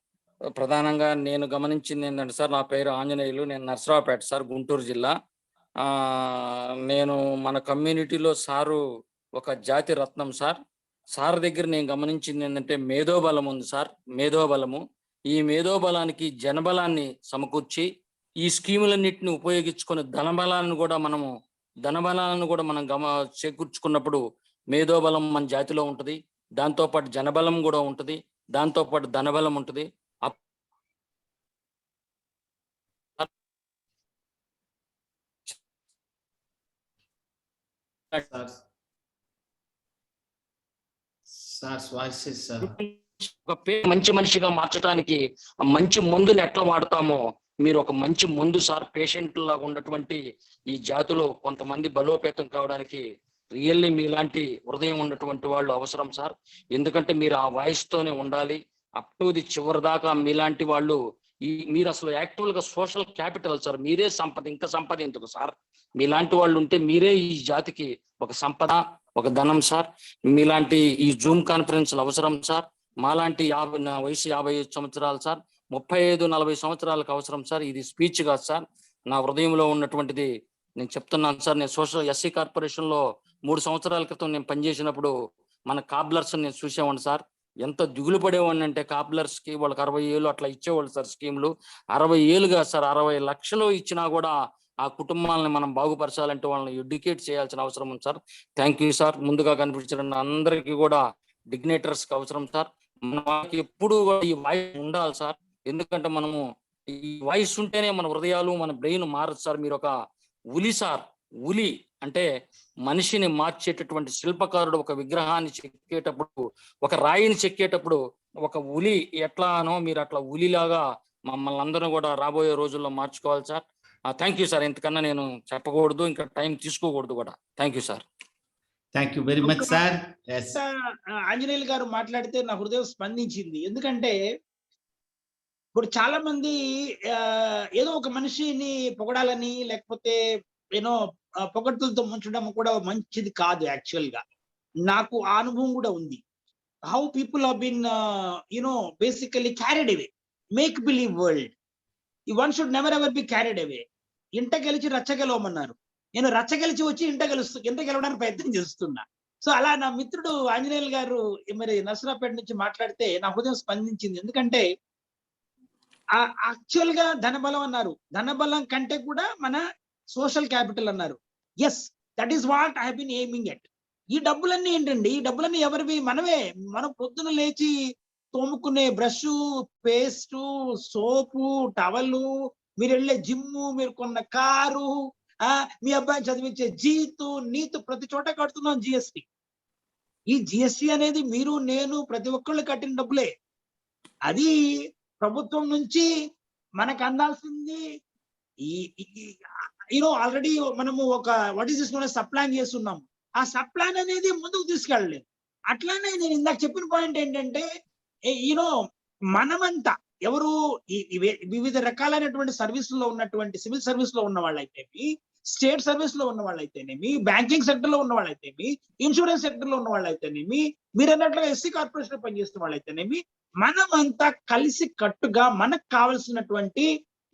ప్రధానంగా నేను గమనించింది ఏంటంటే సార్, నా పేరు ఆంజనేయులు, నేను నర్సరావుపేట సార్, గుంటూరు జిల్లా. నేను మన కమ్యూనిటీలో సారు ఒక జాతి రత్నం సార్. సార్ దగ్గర నేను గమనించింది ఏంటంటే మేధోబలం ఉంది సార్, మేధోబలము. ఈ మేధోబలానికి జనబలాన్ని సమకూర్చి ఈ స్కీములన్నింటిని ఉపయోగించుకొని ధనబలాన్ని కూడా మనం చేకూర్చుకున్నప్పుడు మేధోబలం మన జాతిలో ఉంటుంది, దాంతోపాటు జనబలం కూడా ఉంటుంది, దాంతోపాటు ధనబలం ఉంటుంది. ఒక పేరు మంచి మనిషిగా మార్చడానికి మంచి మందుని ఎట్లా వాడతామో మీరు ఒక మంచి మందు సార్. పేషెంట్ లాగా ఉన్నటువంటి ఈ జాతిలో కొంతమంది బలోపేతం కావడానికి రియల్లీ మీలాంటి హృదయం ఉన్నటువంటి వాళ్ళు అవసరం సార్. ఎందుకంటే మీరు ఆ వాయిస్ తోనే ఉండాలి అప్ టు ది చివరి దాకా. మీలాంటి వాళ్ళు మీరు అసలు యాక్చువల్ గా సోషల్ క్యాపిటల్ సార్. మీరే సంపద, ఇంకా సంపద ఎందుకు సార్? మీలాంటి వాళ్ళు ఉంటే మీరే ఈ జాతికి ఒక సంపద, ఒక ధనం సార్. మీలాంటి ఈ జూమ్ కాన్ఫరెన్స్ అవసరం సార్. మాలాంటి నా వయసు 55 సంవత్సరాలు సార్, 35-40 సంవత్సరాలకు అవసరం సార్. ఇది స్పీచ్ కాదు సార్, నా హృదయంలో ఉన్నటువంటిది నేను చెప్తున్నాను సార్. నేను సోషల్ ఎస్సీ కార్పొరేషన్ లో 3 సంవత్సరాల క్రితం నేను పనిచేసినప్పుడు మన కాబ్లర్స్ నేను చూసేవాడిని సార్. ఎంత దిగులు పడేవాడిని అంటే కాబ్లర్స్ కి వాళ్ళకి 60 ఏళ్ళు అట్లా ఇచ్చేవాళ్ళు సార్ స్కీములు. 60 ఏళ్ళుగా సార్ 60 లక్షలు ఇచ్చినా కూడా ఆ కుటుంబాలను మనం బాగుపరచాలంటే వాళ్ళని ఎడ్యుకేట్ చేయాల్సిన అవసరం ఉంది సార్. Thank you sir. ముందుగా కనిపించిన అందరికీ కూడా డిగ్నేటర్స్ కి అవసరం సార్. మన వాళ్ళకి ఎప్పుడు ఈ వాయిస్ ఉండాలి సార్. ఎందుకంటే మనము ఈ వాయిస్ ఉంటేనే మన హృదయాలు, మన బ్రెయిన్ మారదు సార్. మీరు ఒక ఉలి సార్. ఉలి అంటే మనిషిని మార్చేటటువంటి శిల్పకారుడు. ఒక విగ్రహాన్ని చెక్కేటప్పుడు, ఒక రాయిని చెక్కేటప్పుడు ఒక ఉలి ఎట్లానో మీరు అట్లా ఉలిలాగా మమ్మల్ని అందరూ కూడా రాబోయే రోజుల్లో మార్చుకోవాలి సార్. Thank you sir. ఇంతకన్నా నేను చెప్పకూడదు, ఇంకా టైం తీసుకోకూడదు కూడా. Thank you sir. Thank you very much sir. Anjaneyulu గారు మాట్లాడితే నా హృదయం స్పందించింది. ఎందుకంటే ఇప్పుడు చాలా మంది ఏదో ఒక మనిషిని పొగడాలని, లేకపోతే ఏదో పొగడ్తలతో ముంచడం కూడా మంచిది కాదు. యాక్చువల్ గా నాకు ఆ అనుభవం కూడా ఉంది. How people have been basically carried away, make believe world. One should never ever be carried away. ఇంట గెలిచి రచ్చగెలవమన్నారు, నేను రచ్చగెలిచి వచ్చి ఇంట గెలవడానికి ప్రయత్నం చేస్తున్నా. సో అలా నా మిత్రుడు ఆంజనేయులు గారు మరి నర్సరావుపేట నుంచి మాట్లాడితే నా హృదయం స్పందించింది. ఎందుకంటే యాక్చువల్ గా ధనబలం అన్నారు, ధనబలం కంటే కూడా మన సోషల్ క్యాపిటల్ అన్నారు. Yes, that is what I have been aiming at. ఈ డబ్బులన్నీ ఏంటండి? ఈ డబ్బులన్నీ ఎవరివి? మనమే. మనం పొద్దున లేచి తోముకునే బ్రష్, పేస్ట్, సోపు, టవలు, మీరు వెళ్ళే జిమ్ము, మీరు కొన్న కారు, మీ అబ్బాయి చదివించే జీతు, నీతు, ప్రతి చోట కడుతున్నాం జిఎస్టి. ఈ జిఎస్టి అనేది మీరు, నేను, ప్రతి ఒక్కళ్ళు కట్టిన డబ్బులే. అది ప్రభుత్వం నుంచి మనకు అందాల్సింది. ఆల్రెడీ మనము ఒక వాట్ ఈస్ దిస్ సప్లాన్ చేస్తున్నాం. ఆ సప్లాన్ అనేది ముందుకు తీసుకెళ్ళలేదు. అట్లానే నేను ఇందాక చెప్పిన పాయింట్ ఏంటంటే మనమంతా ఎవరు వివిధ రకాలైనటువంటి సర్వీసుల్లో ఉన్నటువంటి, సివిల్ సర్వీస్ లో ఉన్న వాళ్ళైతేమి, స్టేట్ సర్వీస్ లో ఉన్న వాళ్ళైతేనేమి, బ్యాంకింగ్ సెక్టర్ లో ఉన్న వాళ్ళైతేమి, ఇన్సూరెన్స్ సెక్టర్ లో ఉన్న వాళ్ళైతేనేమి, మీరు అన్నట్లుగా ఎస్సీ కార్పొరేషన్ లో పనిచేస్తున్న వాళ్ళైతేనేమి, మనమంతా కలిసి కట్టుగా మనకు కావలసినటువంటి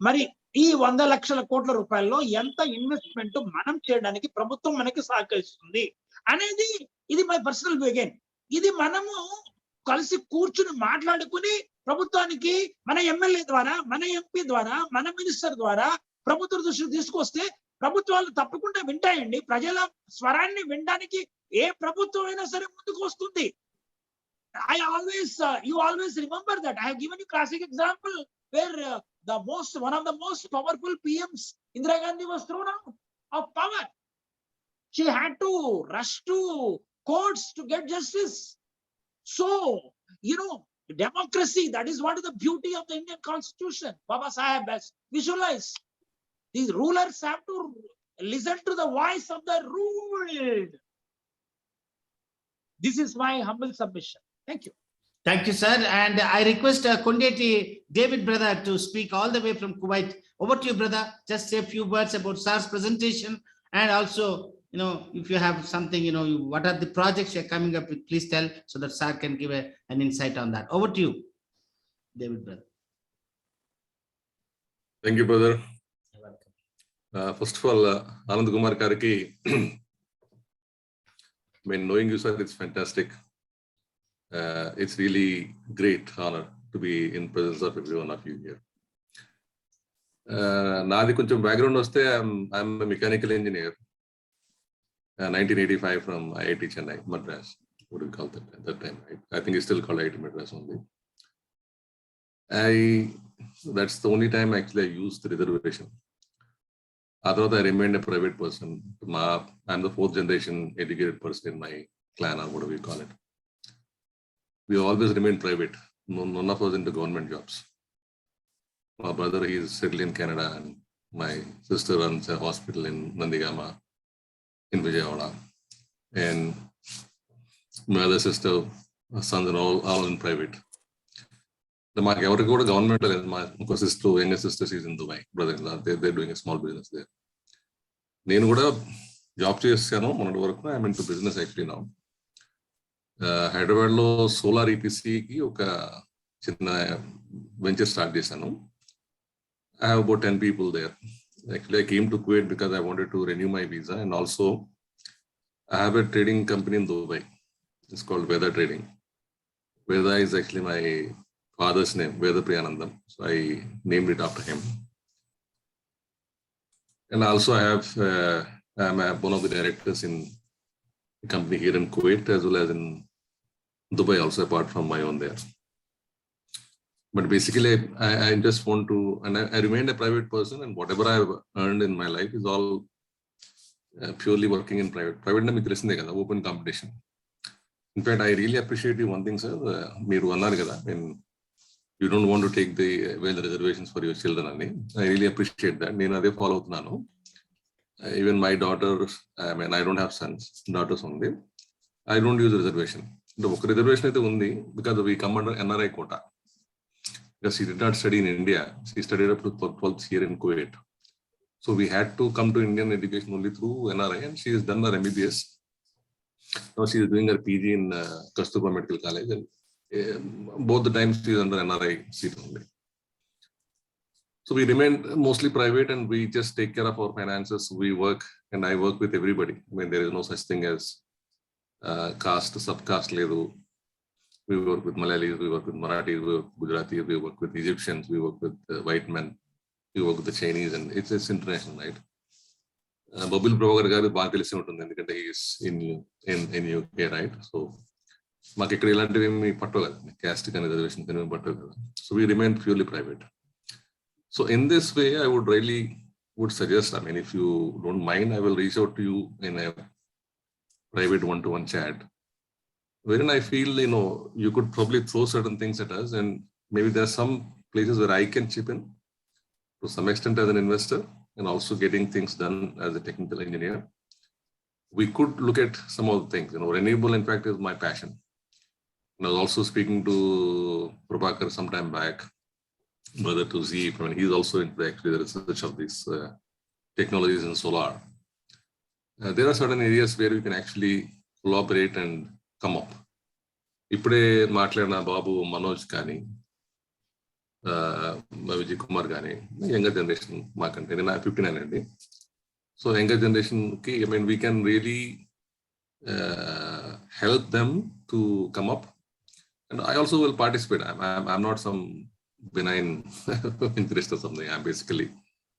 మరి ఈ 100 లక్షల కోట్ల రూపాయల్లో ఎంత ఇన్వెస్ట్మెంట్ మనం చేయడానికి ప్రభుత్వం మనకి సహకరిస్తుంది అనేది, ఇది మై పర్సనల్ వ్యూ. అగైన్ ఇది మనము కలిసి కూర్చుని మాట్లాడుకుని ప్రభుత్వానికి మన ఎమ్మెల్యే ద్వారా, మన ఎంపీ ద్వారా, మన మినిస్టర్ ద్వారా ప్రభుత్వ దృష్టికి తీసుకొస్తే ప్రభుత్వాలు తప్పకుండా వింటాయండి. ప్రజల స్వరాన్ని వినడానికి ఏ ప్రభుత్వం అయినా సరే ముందుకు వస్తుంది. You always remember that. I have given you classic example where one of the most powerful PMs, Indira Gandhi, was thrown out of power. She had to rush to courts to get justice. So, democracy, that is what is the beauty of the Indian Constitution. Baba Saheb has visualized. These rulers have to listen to the voice of the ruled. This is my humble submission. Thank you. Thank you, sir. And I request Kondeti David brother to speak all the way from Kuwait. Over to you, brother. Just say a few words about sir's presentation and also if you have something, what are the projects you're coming up with, please tell so that sir can give an insight on that. Over to you, David, brother. Thank you, brother. First of all, Anand Kumar Karki, knowing you, sir, it's fantastic. It's really great honor to be in presence of every one of you here. Naadi koncham background vaste, I'm a mechanical engineer. 1985 from IIT Chennai, Madras. What do you call that at that time? Right? I think it's still called IIT Madras only. That's the only time actually I used the reservation. Otherwise, I remained a private person. I'm the 4th generation educated person in my clan, or whatever you call it. We always remained private. None of us into government jobs. My brother, he is settled in Canada, and my sister runs a hospital in Madiga in Vijayawada. And my other sister, sons are all in private. My government, my sister, younger sister, is in Dubai. Brother-in-law, they're doing a small business there. Job I'm into business actually now. Hyderabad solar EPC ki oka chinna venture start chesanu. I have about 10 people there. Actually, I came to Kuwait because I wanted to renew my visa, and also I have a trading company in Dubai. It's called Veda Trading. Veda is actually my father's name, Veda Priyanandam. So I named it after him. And also I have, I'm one of the directors in the company here in Kuwait, as well as in Dubai also, apart from my own there. But basically, I just want to, and I remained a private person, and whatever I've earned in my life is all purely working in private. Private na meeku telusinde kada, open competition. In fact, I really appreciate you one thing, sir. Meeru annaru kada, when you don't want to take the reservations for your children. I really appreciate that. Nenu ade follow avutunnanu. Even my daughters, I mean, I don't have sons, daughters only. I don't use reservation. The reservation is only because we come under NRI quota. Because she did not study in India. She studied up to 12th here in Kuwait. So we had to come to Indian education only through NRI, and she has done her MBBS. Now she is doing her PG in Kasturba Medical College, and both the times she is under NRI seat only. So we remain mostly private, and we just take care of our finances. We work, and I work with everybody. I mean, there is no such thing as caste, subcaste level. We work with Malayalis, we work with Marathis, we work with Gujaratis, we work with Egyptians, we work with white men, we work with the Chinese, and it's international, right? Babil Prabhakar garu baga telisi untundi endukante he is in UK, right? So maku ikkada ilantivi me pattu kada, caste kane reservation kane pattu kada. So we remain purely private. So in this way, I would suggest, I mean, if you don't mind, I will reach out to you in a private one-to-one chat, wherein I feel, you could probably throw certain things at us, and maybe there are some places where I can chip in to some extent as an investor, and also getting things done as a technical engineer. We could look at some of the things. Renewable, in fact, is my passion. And I was also speaking to Prabhakar some time back, brother to Z. I mean, he's also into actually the research of these technologies in solar. There are certain areas where we can actually collaborate and come up. Ippude maatladina Babu Manoj Kani, Vijay Kumar Gani, younger generation, maakante, nenu 59 andi. So younger generation ki, I mean, we can really help them to come up. And I also will participate. I'm not some benign interest or something. I'm basically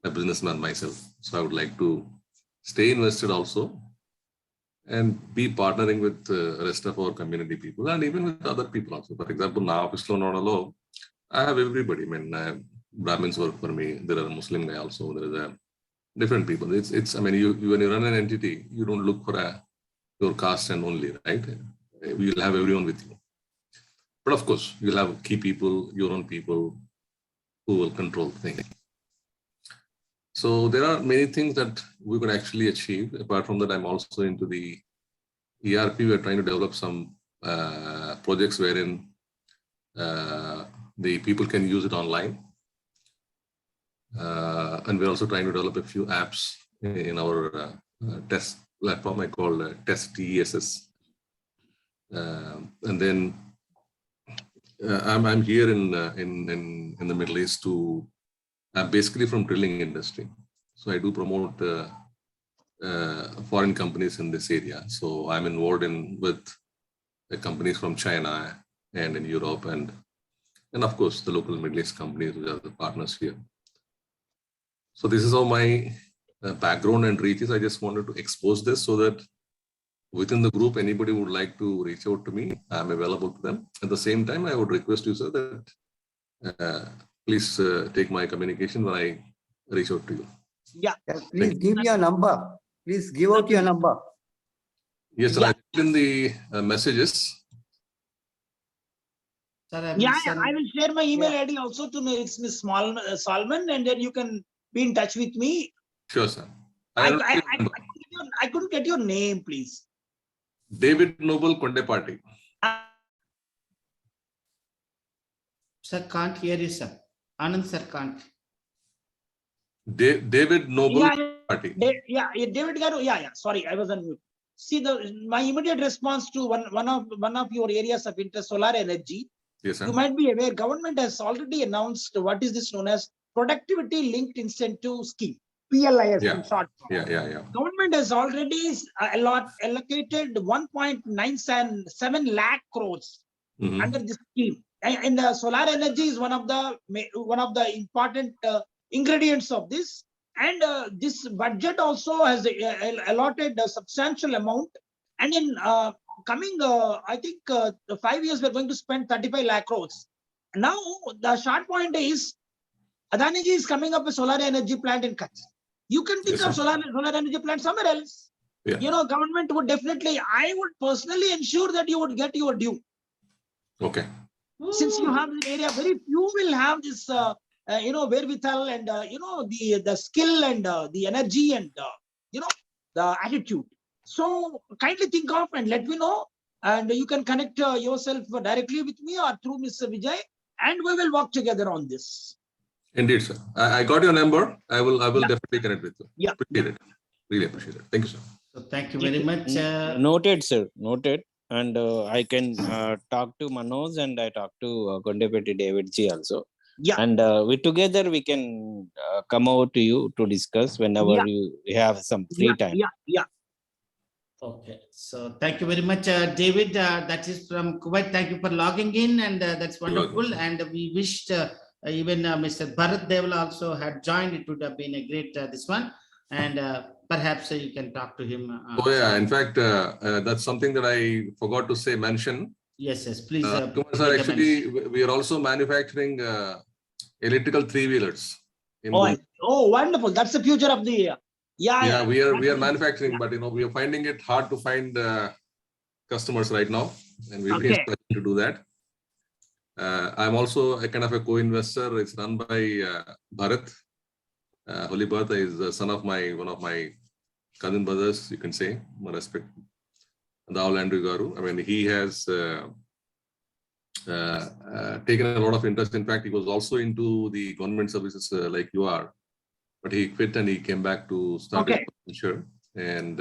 a businessman myself. So I would like to stay invested also and be partnering with the rest of our community people and even with other people also. For example, now I have everybody. I mean, Brahmins work for me. There are a Muslim guy also. There is a different people. It's. I mean, when you run an entity, you don't look for your caste and only, right? You'll have everyone with you. But of course, you'll have key people, your own people who will control things. So there are many things that we could actually achieve. Apart from that, I'm also into the ERP. We're trying to develop some projects wherein the people can use it online. And we're also trying to develop a few apps in our test platform I call Test TESS. And then I'm here in the Middle East to. I'm basically from drilling industry, so I do promote foreign companies in this area. So I'm involved with the companies from China and in Europe, and of course the local Middle East companies which are the partners here. So this is how my background and reach is. I just wanted to expose this so that within the group, anybody would like to reach out to me, I'm available to them. At the same time, I would request you, sir, that please take my communication when I reach out to you. Yeah. Please give your number. Please give out your number. Yes, sir. I put in the messages. Sir, Yeah, I will share my email ID also to Ms. Solomon, and then you can be in touch with me. Sure, sir. I couldn't get your name, please. David Noble Konde Party. Sir, can't hear you, sir. Anand sir can't. David Noble Party. David Garu. Yeah. Sorry, I was on mute. See, my immediate response to one of your areas of interest, solar energy. Yes, sir. You might be aware, government has already announced what is this known as Productivity Linked Incentive Scheme, PLIS in short. Yeah. Government has already allocated 1.97 lakh crores under this scheme. And the solar energy is one of the important ingredients of this. And this budget also has allotted a substantial amount. And in coming, I think 5 years, we're going to spend 35 lakh crores. Now, the short point is, Adani ji is coming up with solar energy plant in Kutch. You can think of solar energy plant somewhere else. Yeah. You know, government would definitely, I would personally ensure that you would get your due. Okay. Since you have the area, very few will have this, wherewithal and, the skill and the energy and, the attitude. So kindly think of and let me know, and you can connect yourself directly with me or through Mr. Vijay, and we will work together on this. Indeed, sir. I got your number. I will definitely connect with you. Yeah. Appreciate it. Really appreciate it. Thank you, sir. So thank you very much. Noted, sir. Noted. And I can talk to Manoj and I talk to Kondepeti David G also. Yeah. And together we can come over to you to discuss whenever you have some free time. Yeah. Okay. So thank you very much, David. That is from Kuwait. Thank you for logging in, and that's wonderful. And we wished even Mr. Bharat Deval also had joined. It would have been a great this one. And perhaps you can talk to him. In fact, that's something that I forgot to mention. Yes, please. Kumar sir, actually, we are also manufacturing electrical three-wheelers. Wonderful. That's the future of the Yeah, we are manufacturing, but we are finding it hard to find customers right now, and we're struggling to do that. I'm also a kind of a co-investor. It's run by Bharat. Holy Bharat is the son of one of my cousin brothers, you can say, my respect. Dawal Andrew Garu. I mean, he has taken a lot of interest. In fact, he was also into the government services like you are, but he quit and he came back to start his venture. And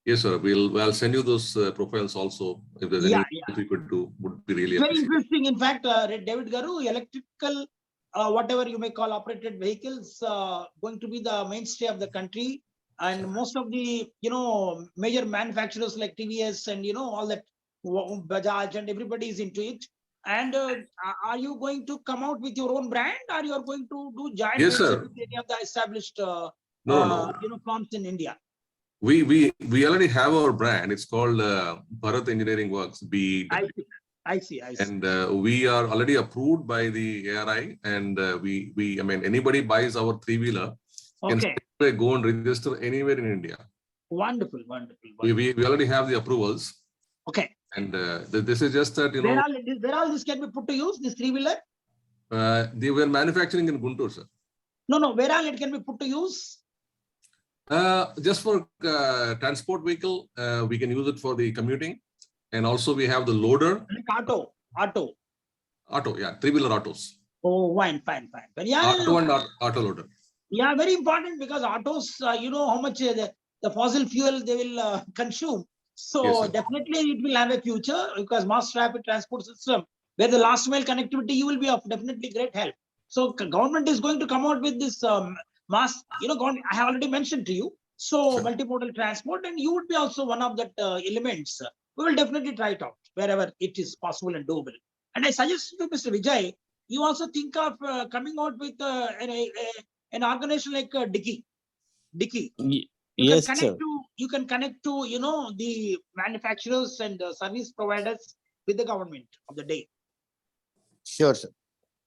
yes, sir, I'll send you those profiles also. If there's anything we could do, would be really very interesting. In fact, David Garu, electrical, whatever you may call operated vehicles, going to be the mainstay of the country. And most of the, major manufacturers like TVS and, all that, Bajaj and everybody is into it. And are you going to come out with your own brand, or you are going to do giant sir. with any of the established, No. firms in India? We already have our brand. It's called Bharat Engineering Works, BEW. I see. And we are already approved by the ARI, and I mean, anybody buys our three-wheeler can go and register anywhere in India. Wonderful. We already have the approvals. Okay. And this is just that, where all this can be put to use, this three-wheeler? They were manufacturing in Guntur, sir. No, where all it can be put to use? Just for transport vehicle, we can use it for the commuting. And also we have the loader. Auto, yeah, three-wheeler autos. Oh, fine. But yeah, auto and auto loader. Yeah, very important, because autos, how much the fossil fuel they will consume. So Yes, sir. definitely it will have a future, because mass rapid transport system, where the last mile connectivity, you will be of definitely great help. So government is going to come out with this mass, I have already mentioned to you. So multimodal transport, and you would be also one of that elements. We will definitely try it out wherever it is possible and doable. And I suggest to Mr. Vijay, you also think of coming out with an organization like Dicky. Yes, sir. You can connect to the manufacturers and service providers with the government of the day. Sure, sir.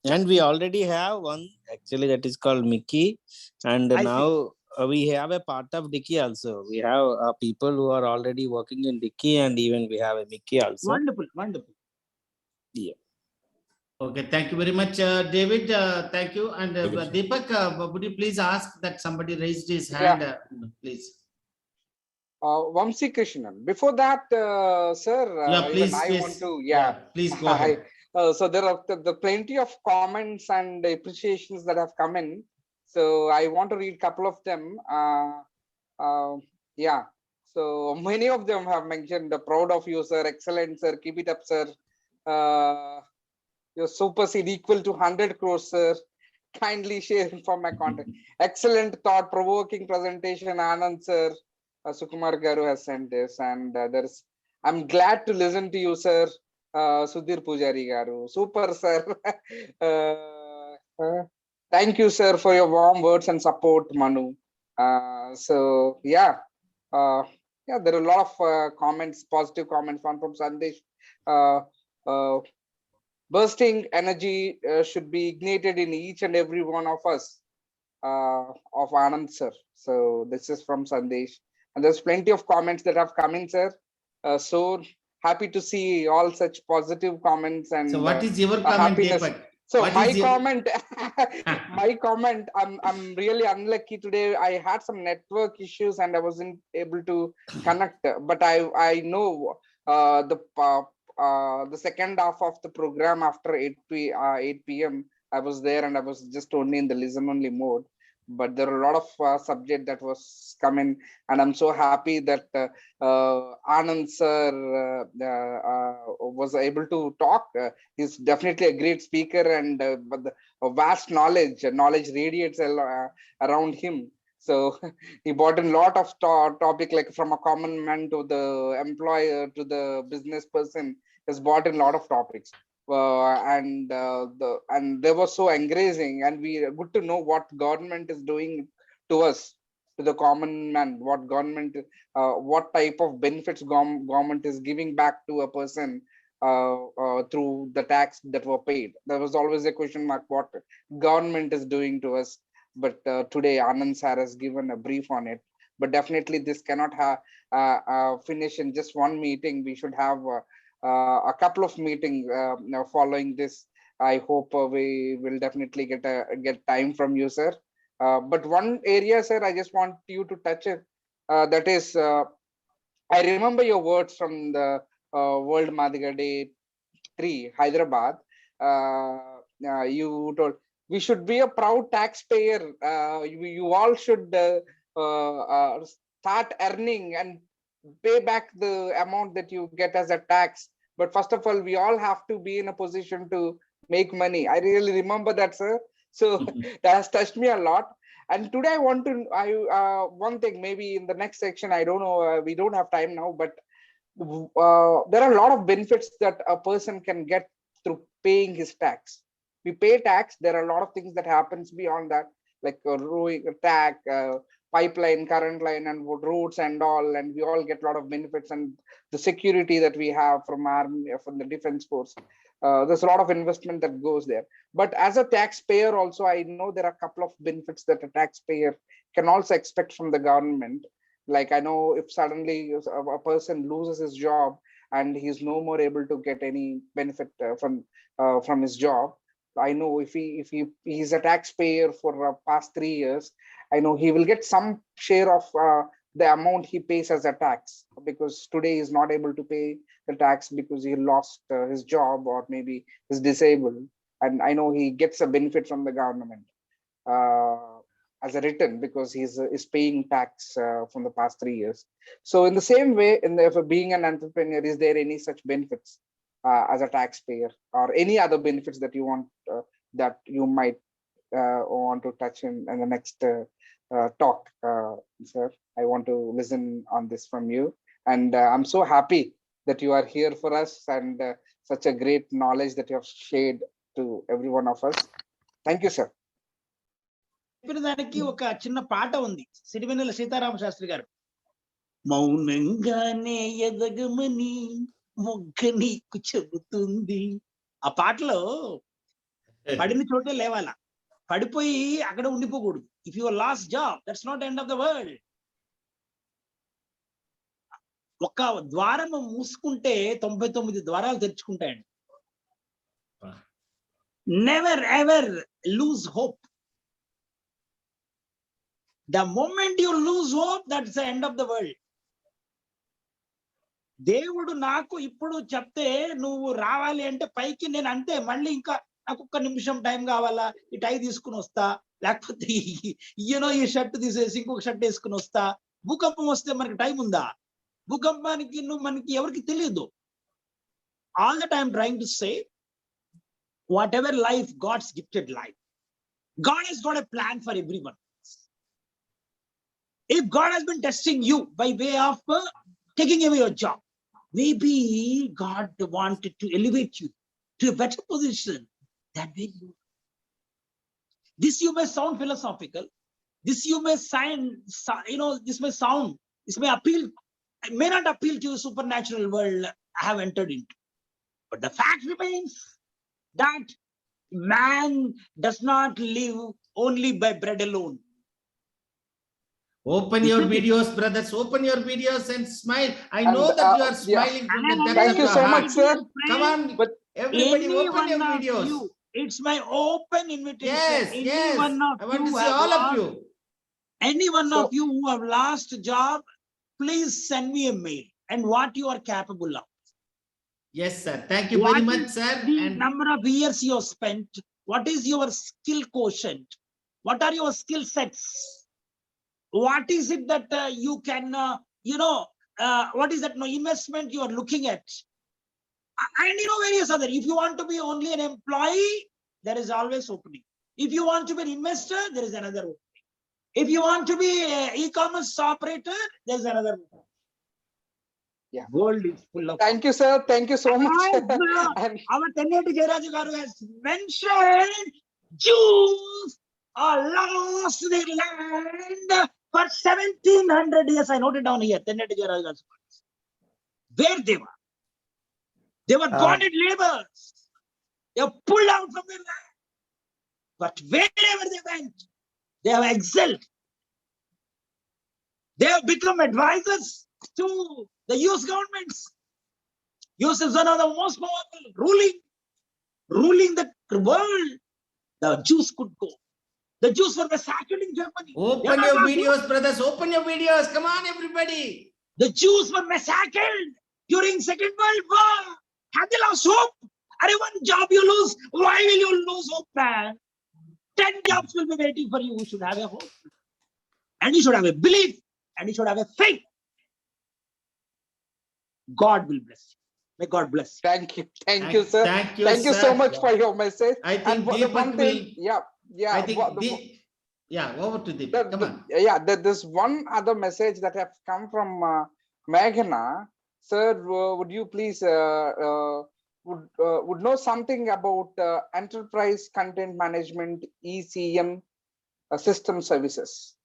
And we already have one actually that is called Mickey, and I now we have a part of Dicky also. We have people who are already working in Dicky, and even we have a Mickey also. Wonderful. Yeah. Okay, thank you very much, David. Thank you. And Deepak, would you please ask that somebody raised his hand, please? Vamsi Krishnan. Before that, sir, Yeah, even please, I please. want to, Please go ahead. So there are the plenty of comments and appreciations that have come in. So I want to read a couple of them. Yeah. So many of them have mentioned, proud of you, sir. Excellent, sir. Keep it up, sir. Your super seed equal to 100 crores, sir. Kindly share for my contact. Excellent thought provoking presentation, Anand, sir. Sukumar Garu has sent this, and I'm glad to listen to you, sir. Sudhir Pujari Garu. Super, sir. Thank you, sir, for your warm words and support, Manu. So yeah, there are a lot of comments, positive comments. One from Sandesh. Bursting energy should be ignited in each and every one of us, of Anand, sir. So this is from Sandesh. And there's plenty of comments that have come in, sir. So happy to see all such positive comments and So what is your comment, happiness. Deepak? So my comment, I'm really unlucky today. I had some network issues and I wasn't able to connect. But I know the second half of the program after 8 p.m. I was there and I was just only in the listen only mode. But there are a lot of subject that was coming, and I'm so happy that Anand sir was able to talk. He's definitely a great speaker, and but the vast knowledge radiates around him. So he brought in a lot of topic, like from a common man to the employer to the business person. Has brought in a lot of topics. And they were so encouraging, and we good to know what government is doing to us, to the common man, what government, what type of benefits government is giving back to a person through the tax that were paid. There was always a question mark what government is doing to us, but today Anand sir has given a brief on it. But definitely this cannot have finish in just one meeting. We should have a couple of meetings following this. I hope we will definitely get time from you, sir. But one area, sir, I just want you to touch it. That is, I remember your words from the World Madiga Day 3, Hyderabad. You told we should be a proud taxpayer. You all should start earning and pay back the amount that you get as a tax. But first of all, we all have to be in a position to make money. I really remember that, sir. So that has touched me a lot. And today I want to, one thing, maybe in the next section, I don't know, we don't have time now, but there are a lot of benefits that a person can get through paying his tax. We pay tax. There are a lot of things that happens beyond that, like tax, pipeline, current line, and roads and all, and we all get a lot of benefits, and the security that we have from army, from the defense force. There's a lot of investment that goes there. But as a taxpayer also, I know there are a couple of benefits that a taxpayer can also expect from the government. Like I know if suddenly a person loses his job and he's no more able to get any benefit from his job, I know if he's a taxpayer for past 3 years, I know he will get some share of the amount he pays as a tax, because today he's not able to pay the tax because he lost his job or maybe is disabled, and I know he gets a benefit from the government. as a written, because he's paying tax from the past 3 years. So in the same way, for being an entrepreneur, is there any such benefits as a taxpayer, or any other benefits that you want that you might want to touch in the next talk, sir? I want to listen on this from you, and I'm so happy that you are here for us, and such a great knowledge that you have shared to every one of us. Thank you, sir. చెప్పిన దానికి ఒక చిన్న పాట ఉంది, సిరివెన్నెల సీతారామ శాస్త్రి గారు. మౌనంగానే ఎదగమని మొగ్గ నీకు చెబుతుంది. ఆ పాటలో పడిన చోటే లేవాలా, పడిపోయి అక్కడ ఉండిపోకూడదు. If your lost job, that's not end of the world. ఒక ద్వారం మూసుకుంటే 99 ద్వారాలు తెరుచుకుంటాయండి. Never ever lose hope. The moment you lose hope, that's the end of the world. దేవుడు నాకు ఇప్పుడు చెప్తే నువ్వు రావాలి అంటే పైకి, నేను అంతే మళ్ళీ ఇంకా నాకు ఒక్క నిమిషం టైం కావాలా, ఈ టై తీసుకుని వస్తా, లేకపోతే ఈ షర్ట్ తీసేసి ఇంకొక షర్ట్ వేసుకుని వస్తా. భూకంపం వస్తే మనకి టైం ఉందా? భూకంపానికి మనకి ఎవరికి తెలియదు. All that I'm trying to say, whatever life, God's gifted life, God has got a plan for everyone. If God has been testing you by way of taking away your job, maybe God wanted to elevate you to a better position than where you are. This you may sound philosophical. This you may sound, this may appeal, may not appeal to the supernatural world I have entered into. But the fact remains that man does not live only by bread alone. Open your videos, brothers. Open your videos and smile. I know that you are smiling from the depth Thank of you your so heart. much, sir. Come on, everybody, open your videos. It's my open invitation. Yes, yes. I want to see all of you. Any one of you who have lost a job, please send me a mail and what you are capable of. Yes, sir. Thank you very much, sir. And number of years you have spent. What is your skill quotient? What are your skill sets? What is it that you can, what is that investment you are looking at? And various other. If you want to be only an employee, there is always opening. If you want to be an investor, there is another opening. If you want to be an e-commerce operator, there is another opening. Yeah, world is full of. Thank you, sir. Thank you so much. Our Tenneti Jayaraju Garu has mentioned Jews are lost their land for 1700 years. I noted down here, Tenneti Jayaraju Garu. Where they were. They were bonded laborers. They were pulled out from their land. But wherever they went, they have excelled. They have become advisors to the US governments. US is one of the most powerful, ruling the world. The Jews could go. The Jews were massacred in Germany. Open your videos, brothers. Open your videos. Come on, everybody. The Jews were massacred during Second World War. Have they lost hope? One job you lose, why will you lose hope, man? 10 jobs will be waiting for you. You should have a hope. And you should have a belief. And you should have a faith. God will bless you. May God bless you. Thank you. Thank you, sir. Thank you so sir. much for your message. I think Deepak will. Yeah. I think over to Deepak. Come on. There's one other message that have come from Meghana. Sir, would you please would know something about enterprise content management ECM system services?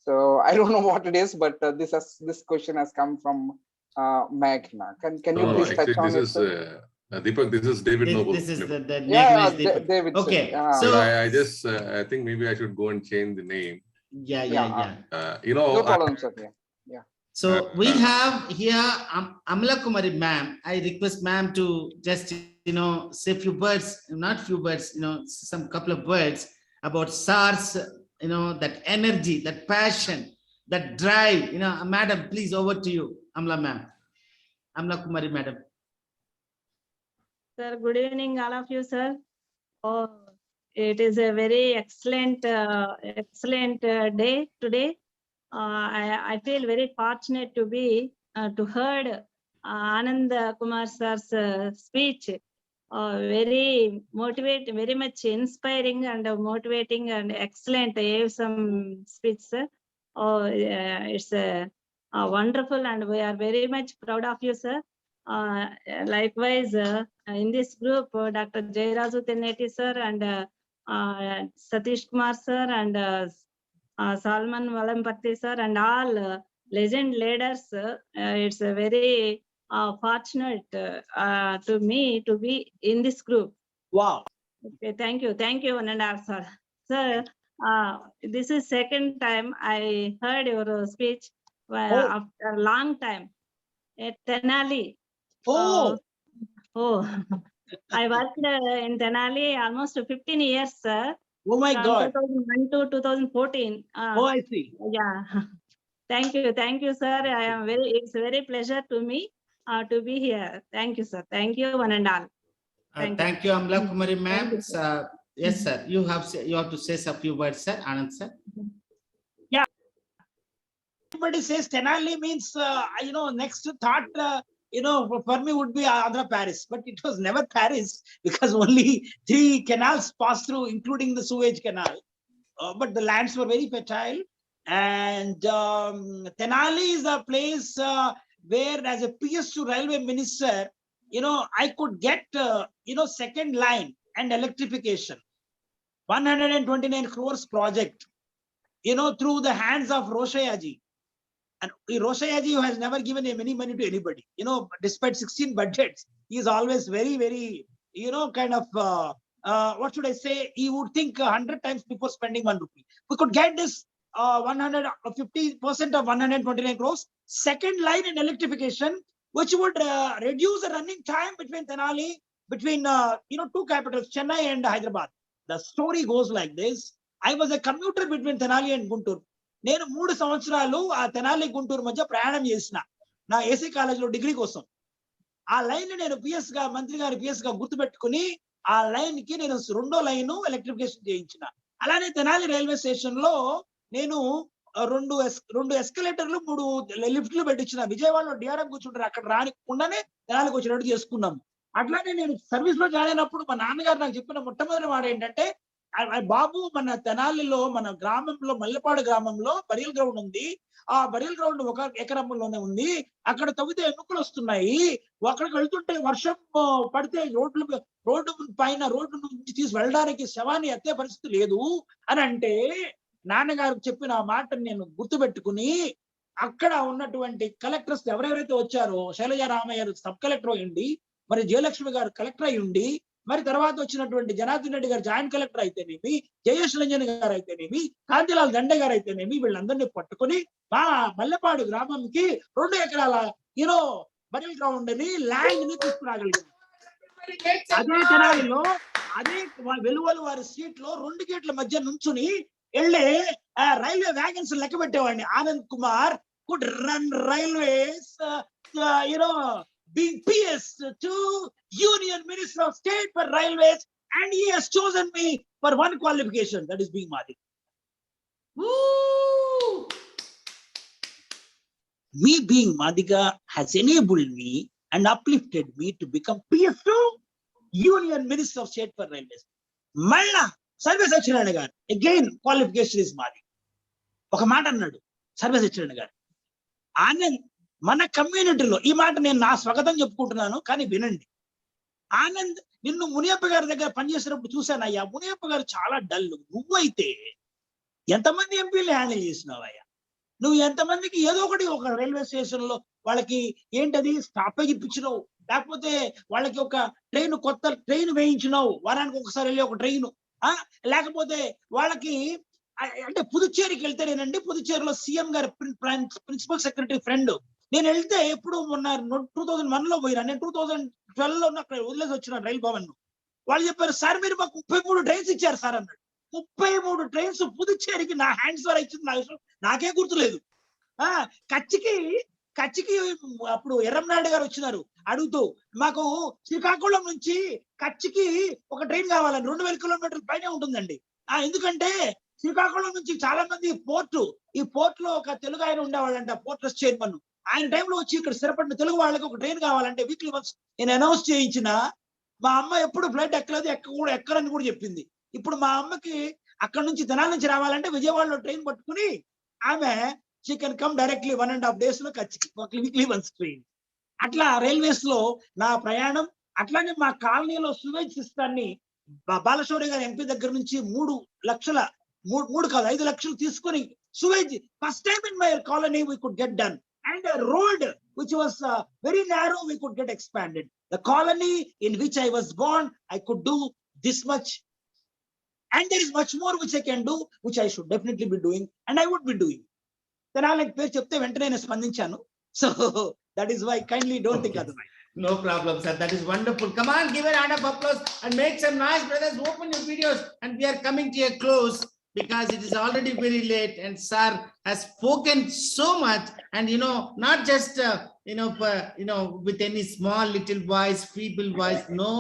So I don't know what it is, but this question has come from Meghna. Can you please touch on it? Deepak, this is David Noble. This is the name is Deepak. David. Okay, so I just I think maybe I should go and change the name. Yeah. No problem, sir. Yeah. So we have here Amla Kumari ma'am. I request ma'am to just say few words, not few words, some couple of words about SARS. That energy, that passion, that drive. Madam, please, over to you, Amla ma'am. Amla Kumari madam. Sir, good evening, all of you, sir. Oh, it is a very excellent day today. I feel very fortunate to be to heard Anand Kumar sir's speech. Very motivating, very much inspiring and motivating and excellent. Some speech, sir. It's wonderful, and we are very much proud of you, sir. Likewise, in this group, Dr. Jayarazu Teneti sir and Satish Kumar sir and Salman Valampatti sir and all legend leaders. It's a very fortunate to me to be in this group. Wow. Okay, thank you, Anand sir. Sir, this is second time I heard your speech after a long time at Tenali. Oh. I worked in Tenali almost 15 years, sir. Oh my From God. 2001 to 2014. Oh, I see. Yeah. Thank you, sir. It's a very pleasure to me to be here. Thank you, sir. Thank you, one and all. Thank you, Amla Kumari ma'am. Yes, sir. You have to say a few words, sir. Anand sir. Yeah. Everybody says Tenali means next thought for me would be Andhra Paris, but it was never Paris because only 3 canals passed through, including the Suez Canal. But the lands were very fertile, and Tenali is a place where, as a PS2 railway minister, I could get second line and electrification, 129 crores project, through the hands of Roshayaji. And Roshayaji has never given any money to anybody. Despite 16 budgets, he is always very, very, kind of, what should I say? He would think 100 times before spending 1 rupee. We could get this 50% of 129 crores, second line in electrification, which would reduce the running time between Tenali, between, 2 capitals, Chennai and Hyderabad. The story goes like this. I was a commuter between Tenali and Guntur. నేను 3 సంవత్సరాలు ఆ తెనాలి గుంటూరు మధ్య ప్రయాణం చేసిన నా AC కాలేజీలో degree కోసం. ఆ లైన్ నేను పిఎస్ గా మంత్రి గారి పిఎస్ గా గుర్తుపెట్టుకుని ఆ లైన్ కి నేను 2వ లైన్ ఎలక్ట్రిఫికేషన్ చేయించిన. అలానే తెనాలి రైల్వే స్టేషన్ లో నేను 2 ఎస్కలేటర్లు 3 లిఫ్ట్లు పెట్టించిన. విజయవాడలో డిఆర్ఎం కూర్చుంటారు, అక్కడ రానికుండానే తెనాలికి వచ్చినట్టు చేసుకున్నాము. అట్లానే నేను సర్వీస్ లో జాయిన్ అయినప్పుడు మా నాన్నగారు నాకు చెప్పిన మొట్టమొదటి మాట ఏంటంటే, బాబు మన తెనాలిలో మన గ్రామంలో మల్లెపాడు గ్రామంలో బరియల్ గ్రౌండ్ ఉంది. ఆ బరియల్ గ్రౌండ్ 1 ఎకరంలోనే ఉంది. అక్కడ తవ్వితే ఎముకలు వస్తున్నాయి. అక్కడికి వెళ్తుంటే వర్షం పడితే రోడ్డు పైన రోడ్డు నుంచి తీసి వెళ్ళడానికి శవాన్ని ఎత్తే పరిస్థితి లేదు అని అంటే, నాన్నగారు చెప్పిన ఆ మాటను నేను గుర్తుపెట్టుకుని అక్కడ ఉన్నటువంటి కలెక్టర్స్ ఎవరెవరైతే వచ్చారో, శైలజ రామయ్య గారు సబ్ కలెక్టర్ అయ్యండి, మరి జయలక్ష్మి గారు కలెక్టర్ అయ్యండి, మరి తర్వాత వచ్చినటువంటి జనార్దన్ రెడ్డి గారు జాయింట్ కలెక్టర్ అయితేనేమి, జయేష్ రంజన్ గారు అయితేనేమి, కాంతిలాల్ దండే గారు అయితేనేమి, వీళ్ళందరినీ పట్టుకుని మా మల్లెపాడు గ్రామంకి 2 ఎకరాల బరియల్ గ్రౌండ్ ని ల్యాండ్ ని తీసుకురాగలిగాం. అదే తెనాలిలో అదే వెలువలు వారి సీట్ లో 2 గేట్ల మధ్య నుంచుని వెళ్ళే రైల్వే వ్యాగన్స్ లెక్క పెట్టేవాడిని. Anand Kumar could run railways being PS to Union Minister of State for Railways, and he has chosen me for one qualification, that is being Madiga. Me being Madiga has enabled me and uplifted me to become PS to Union Minister of State for Railways. Malla Service Secretary garu, again qualification is Madiga. Oka maata annadu Service Secretary garu, Anand మన కమ్యూనిటీలో ఈ మాట నేను నా స్వాగతం చెప్పుకుంటున్నాను, కానీ వినండి. ఆనంద్, నిన్ను మునియప్ప గారి దగ్గర పనిచేసినప్పుడు చూశానయ్యా, మునియప్ప గారు చాలా డల్. నువ్వైతే ఎంతమంది ఎంపీలు హ్యాండిల్ చేసినావయ్యా? నువ్వు ఎంతమందికి ఏదో ఒకటి ఒక రైల్వే స్టేషన్ లో వాళ్ళకి ఏంటది స్టాపేజ్ ఇప్పించినావు, లేకపోతే వాళ్ళకి ఒక కొత్త ట్రైన్ వేయించినావు, వారానికి ఒకసారి వెళ్ళి ఒక ట్రైన్, లేకపోతే వాళ్ళకి అంటే పుదుచ్చేరికి వెళ్తేనేనండి, పుదుచ్చేరిలో సీఎం గారి ప్రిన్సిపల్ సెక్రటరీ ఫ్రెండ్. నేను వెళ్తే ఎప్పుడు మొన్న 2001 లో పోయినా, నేను 2012 లో అక్కడ వదిలేసి వచ్చిన రైల్ భవన్. వాళ్ళు చెప్పారు, సార్ మీరు మాకు 33 ట్రైన్స్ ఇచ్చారు సార్ అన్నాడు. 33 ట్రైన్స్ పుదుచ్చేరికి నా హ్యాండ్స్ ద్వారా ఇచ్చింది నాకే గుర్తులేదు. కచ్చికి అప్పుడు ఎర్రంనాయుడు గారు వచ్చినారు అడుగుతూ, మాకు శ్రీకాకుళం నుంచి కచ్చికి ఒక ట్రైన్ కావాలని, 2000 కిలోమీటర్ల పైనే ఉంటుందండి. ఎందుకంటే శ్రీకాకుళం నుంచి చాలా మంది ఈ పోర్ట్ లో ఒక తెలుగు ఆయన ఉండేవాళ్ళంట, పోర్ట్లెస్ చైర్మన్. ఆయన టైంలో వచ్చి ఇక్కడ స్థిరపడిన తెలుగు వాళ్ళకి ఒక ట్రైన్ కావాలంటే వీక్లీ వన్స్ నేను అనౌన్స్ చేయించిన. మా అమ్మ ఎప్పుడు ఫ్లైట్ ఎక్కలేదు, ఎక్కరని కూడా చెప్పింది. ఇప్పుడు మా అమ్మకి అక్కడ నుంచి తెనాలి నుంచి రావాలంటే విజయవాడలో ట్రైన్ పట్టుకుని ఆమె she can come directly 1.5 days లో కచ్చికి వీక్లీ వన్స్ ట్రైన్. అట్లా రైల్వేస్ లో నా ప్రయాణం. అట్లానే మా కాలనీలో సువేజ్ సిస్టాన్ని బాలశౌరి గారి ఎంపీ దగ్గర నుంచి 3 లక్షల 5 లక్షలు తీసుకొని sewage first time in my colony we could get done, and a road which was very narrow we could get expanded. The colony in which I was born, I could do this much, and there is much more which I can do, which I should definitely be doing and I would be doing. Tenali పేరు చెప్తే వెంటనే నేను స్పందించాను. So that is why kindly don't think otherwise. No problem, sir. That is wonderful. Come on, give a round of applause and make some noise, brothers. Open your videos, and we are coming to a close because it is already very late, and sir has spoken so much. And not just with any small little voice, feeble voice. No.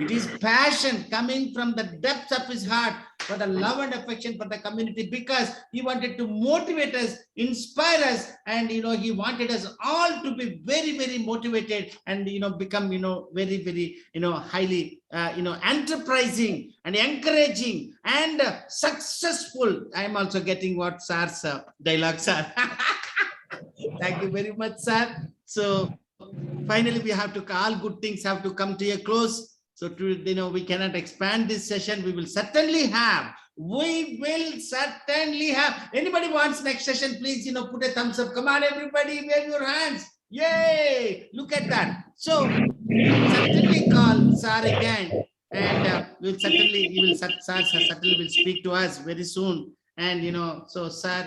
It is passion coming from the depths of his heart for the love and affection for the community, because he wanted to motivate us, inspire us, and he wanted us all to be very, very motivated and become very, very highly enterprising and encouraging and successful. I am also getting what sir's dialogue, sir. Thank you very much, sir. So finally we have to, all good things have to come to a close. So we cannot expand this session. We will certainly have. Anybody wants next session, please, put a thumbs up. Come on, everybody, wave your hands. Yay! Look at that. So we will certainly call sir again, and sir certainly will speak to us very soon. And so sir,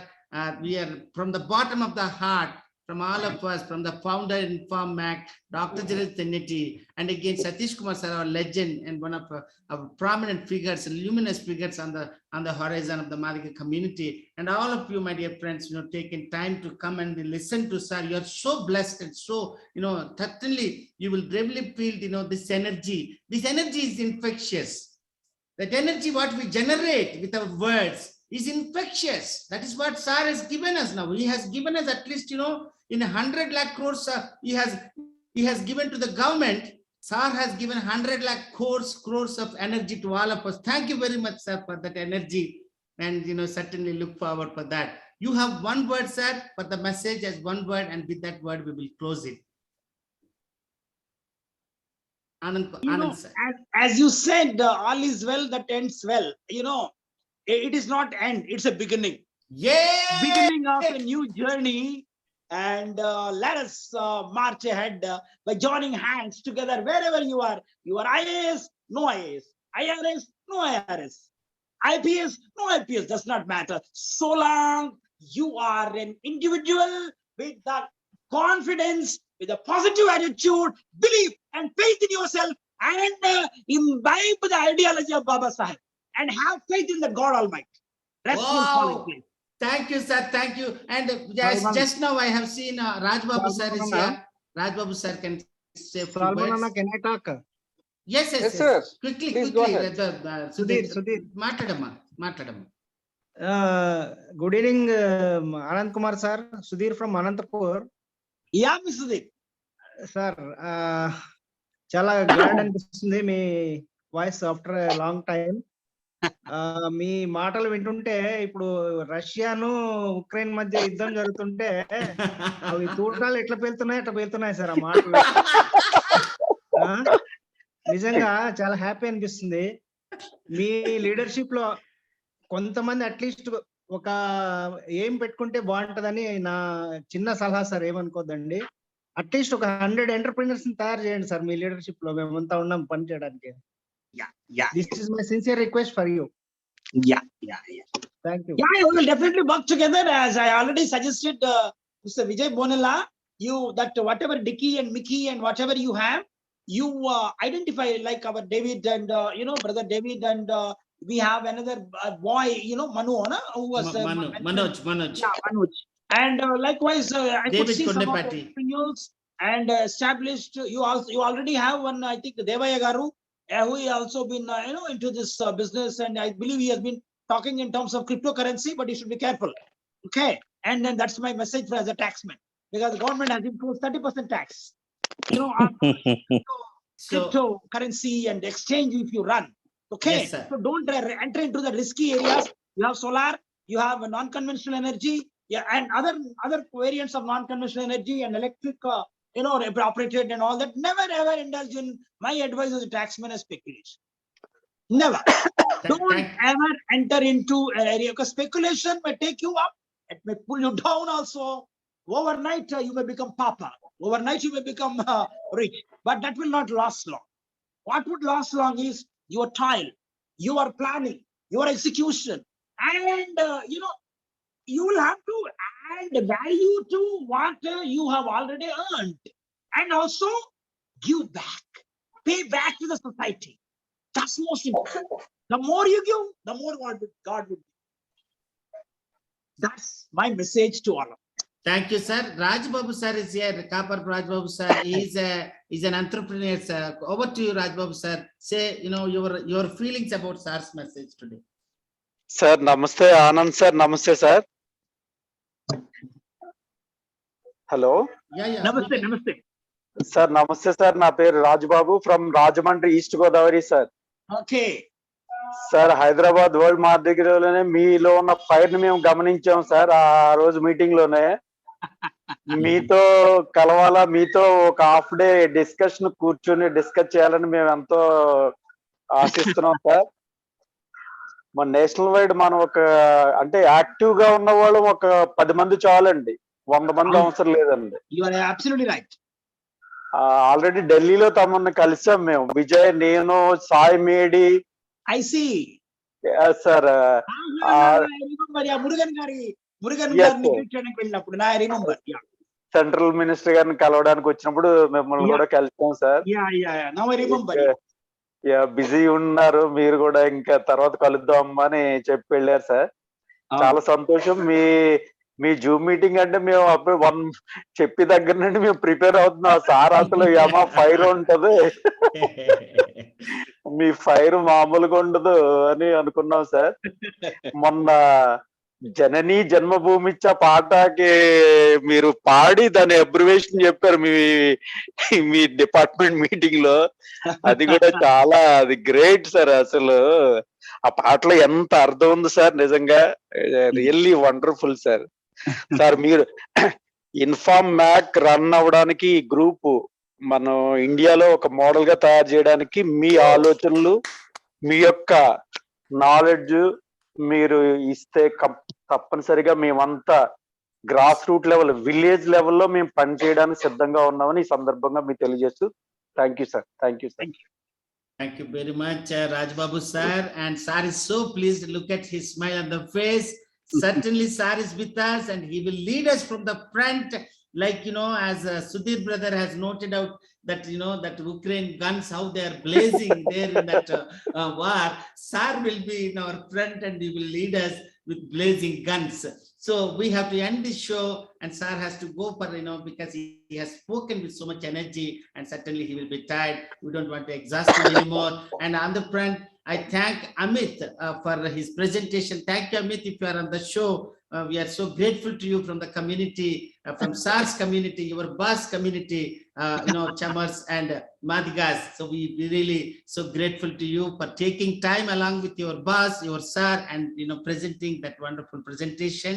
we are from the bottom of the heart, from all of us, from the founder and Farm Mac, Dr. Jared Tenneti, and again Satish Kumar sir, our legend and one of our prominent figures, luminous figures on the horizon of the Madiga community, and all of you, my dear friends, taking time to come and listen to sir. You are so blessed, and so certainly you will really feel this energy. This energy is infectious. That energy what we generate with our words is infectious. That is what sir has given us now. He has given us at least in 100 lakh crores he has given to the government. Sir has given 100 lakh crores of energy to all of us. Thank you very much, sir, for that energy, and certainly look forward for that. You have one word, sir, for the message as one word, and with that word we will close it. Anand sir. As you said, all is well that ends well. It is not end, it's a beginning. Beginning of a new journey, and let us march ahead by joining hands together wherever you are. You are IAS, no IAS, IRS, no IRS, IPS, no IPS, does not matter. So long you are an individual with the confidence, with a positive attitude, belief and faith in yourself, and imbibe the ideology of Baba Sahib, and have faith in the God Almighty. Rest will fall in place. Thank you, sir. Thank you. And just now I have seen Raj Babu sir is here. Raj Babu sir can say a few words. Can I talk? Yes, sir. Quickly. Sudhir. Matadama. Good evening, Anand Kumar sir. Sudhir from Anantapur. Yeah, Mr. Sudhir. Sir, చాలా glad అనిపిస్తుంది మీ voice after a long time. మీ మాటలు వింటుంటే ఇప్పుడు రష్యాను Ukraine మధ్య యుద్ధం జరుగుతుంటే అవి తూటాలు ఎట్లా పేలుతున్నాయి సార్ ఆ మాటలు. నిజంగా చాలా హ్యాపీ అనిపిస్తుంది. మీ లీడర్షిప్ లో కొంతమంది అట్లీస్ట్ ఒక ఏం పెట్టుకుంటే బాగుంటదని నా చిన్న సలహా సార్, ఏమనుకోద్దండి. అట్లీస్ట్ ఒక 100 ఎంటర్‌ప్రెన్యూర్స్ ని తయారు చేయండి సార్ మీ లీడర్షిప్ లో, మేమంతా ఉన్నాం పని చేయడానికి. This is my sincere request for you. Yeah. Thank you. Yeah, we will definitely work together, as I already suggested, Mr. Vijay Bonilla, that whatever Dicky and Mickey and whatever you have, you identify, like our David and brother David, and we have another boy, Manu, who was Manoj. Yeah, Manoj. And likewise, I could David see some of the Kondepati. entrepreneurs and established. You already have one. I think Devaya Garu, who has also been into this business, and I believe he has been talking in terms of cryptocurrency, but you should be careful. Okay, and then that's my message for as a taxman, because the government has imposed 30% tax. On cryptocurrency and exchange if you run. Okay, Yes, sir. so don't enter into the risky areas. You have solar, you have a non-conventional energy, yeah, and other variants of non-conventional energy and electric, operated and all that. Never ever indulge in. My advice as a taxman is speculation. Never. Don't ever enter into an area, because speculation may take you up, it may pull you down also. Overnight, you may become pauper. Overnight, you may become rich, but that will not last long. What would last long is your toil, your planning, your execution, and you will have to add value to what you have already earned, and also give back, pay back to the society. That's most important. The more you give, the more God will. That's my message to all of you. Thank you, sir. Raj Babu sir is here. Kapar Raj Babu sir is an entrepreneur, sir. Over to you, Raj Babu sir. Say, your feelings about sir's message today. Sir, namaste, Anand sir, namaste sir. Hello. Yeah. Namaste. Sir, namaste sir. Na peru Raj Babu from Rajamandri, East Godavari, sir. Okay. Sir Hyderabad world మాదిగలోనే మీలో ఉన్న fire ని మేము గమనించాం sir. ఆ రోజు meeting లోనే మీతో కలవాలా, మీతో ఒక హాఫ్ డే డిస్కషన్ కూర్చొని డిస్కస్ చేయాలని మేము ఎంతో ఆశిస్తున్నాం సార్. మన నేషనల్ వైడ్ మనం అంటే యాక్టివ్ గా ఉన్న వాళ్ళు ఒక 10 మంది చాలండి, 100 మంది అవసరం లేదండి. ఆల్రెడీ ఢిల్లీలో తమను కలిసాం మేము, విజయ్, నేను, సాయి మేడి. I see. Yes, sir. Central minister గారిని కలవడానికి వచ్చినప్పుడు మిమ్మల్ని కూడా కలిసాం సార్. బిజీ ఉన్నారు మీరు కూడా, ఇంకా తర్వాత కలుద్దాం అని చెప్పి వెళ్ళారు సార్. చాలా సంతోషం. మీ జూమ్ మీటింగ్ అంటే మేము అప్పుడు చెప్పి దగ్గర నుండి మేము ప్రిపేర్ అవుతున్నాం సార్. అసలు ఏమా ఫైర్ ఉంటది, మీ ఫైర్ మామూలుగా ఉండదు అని అనుకున్నాం సార్. మొన్న జననీ జన్మభూమిచ్చ పాటకి మీరు పాడి దాని అబ్రివేషన్ చెప్పారు మీ డిపార్ట్మెంట్ మీటింగ్ లో. అది కూడా చాలా గ్రేట్ సార్. అసలు ఆ పాటలో ఎంత అర్థం ఉంది సార్, నిజంగా రియల్లీ వండర్ఫుల్ సార్. సార్ మీరు ఇన్ఫార్మ్ మ్యాక్ రన్ అవ్వడానికి ఈ గ్రూప్ మనం ఇండియాలో ఒక మోడల్ గా తయారు చేయడానికి మీ ఆలోచనలు, మీ యొక్క నాలెడ్జ్ మీరు ఇస్తే తప్పనిసరిగా మేమంతా గ్రాస్ రూట్ లెవెల్, విలేజ్ లెవెల్లో మేము పనిచేయడానికి సిద్ధంగా ఉన్నామని ఈ సందర్భంగా మీకు తెలియజేస్తూ thank you sir. Thank you sir. Thank you very much, Raj Babu sir. And sir is so pleased. Look at his smile on the face. Certainly, sir is with us, and he will lead us from the front. Like, as Sudhir brother has noted out that, that Ukraine guns, how they are blazing there in that war. Sir will be in our front and he will lead us with blazing guns. So we have to end this show, and sir has to go for, because he has spoken with so much energy, and certainly he will be tired. We don't want to exhaust him anymore. And on the front, I thank Amit for his presentation. Thank you, Amit, if you are on the show. We are so grateful to you from the community, from SARS community, your bus community, Chamars and Madigas. So we really so grateful to you for taking time along with your bus, your sir, and presenting that wonderful presentation.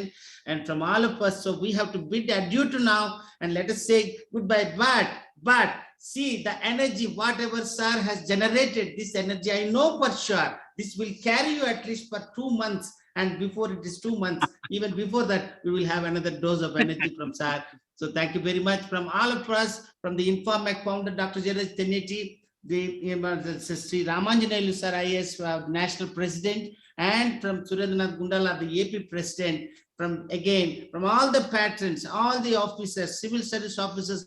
And from all of us, so we have to bid adieu to now, and let us say goodbye. But see the energy, whatever sir has generated, this energy, I know for sure, this will carry you at least for 2 months. And before it is 2 months, even before that, we will have another dose of energy from sir. So thank you very much from all of us, from the Informac founder, Dr. Jeraj Teneti, the Sri Ramanjanelu sir, IAS National President, and from Surendranath Gundala, the AP President, from all the patrons, all the officers, civil service officers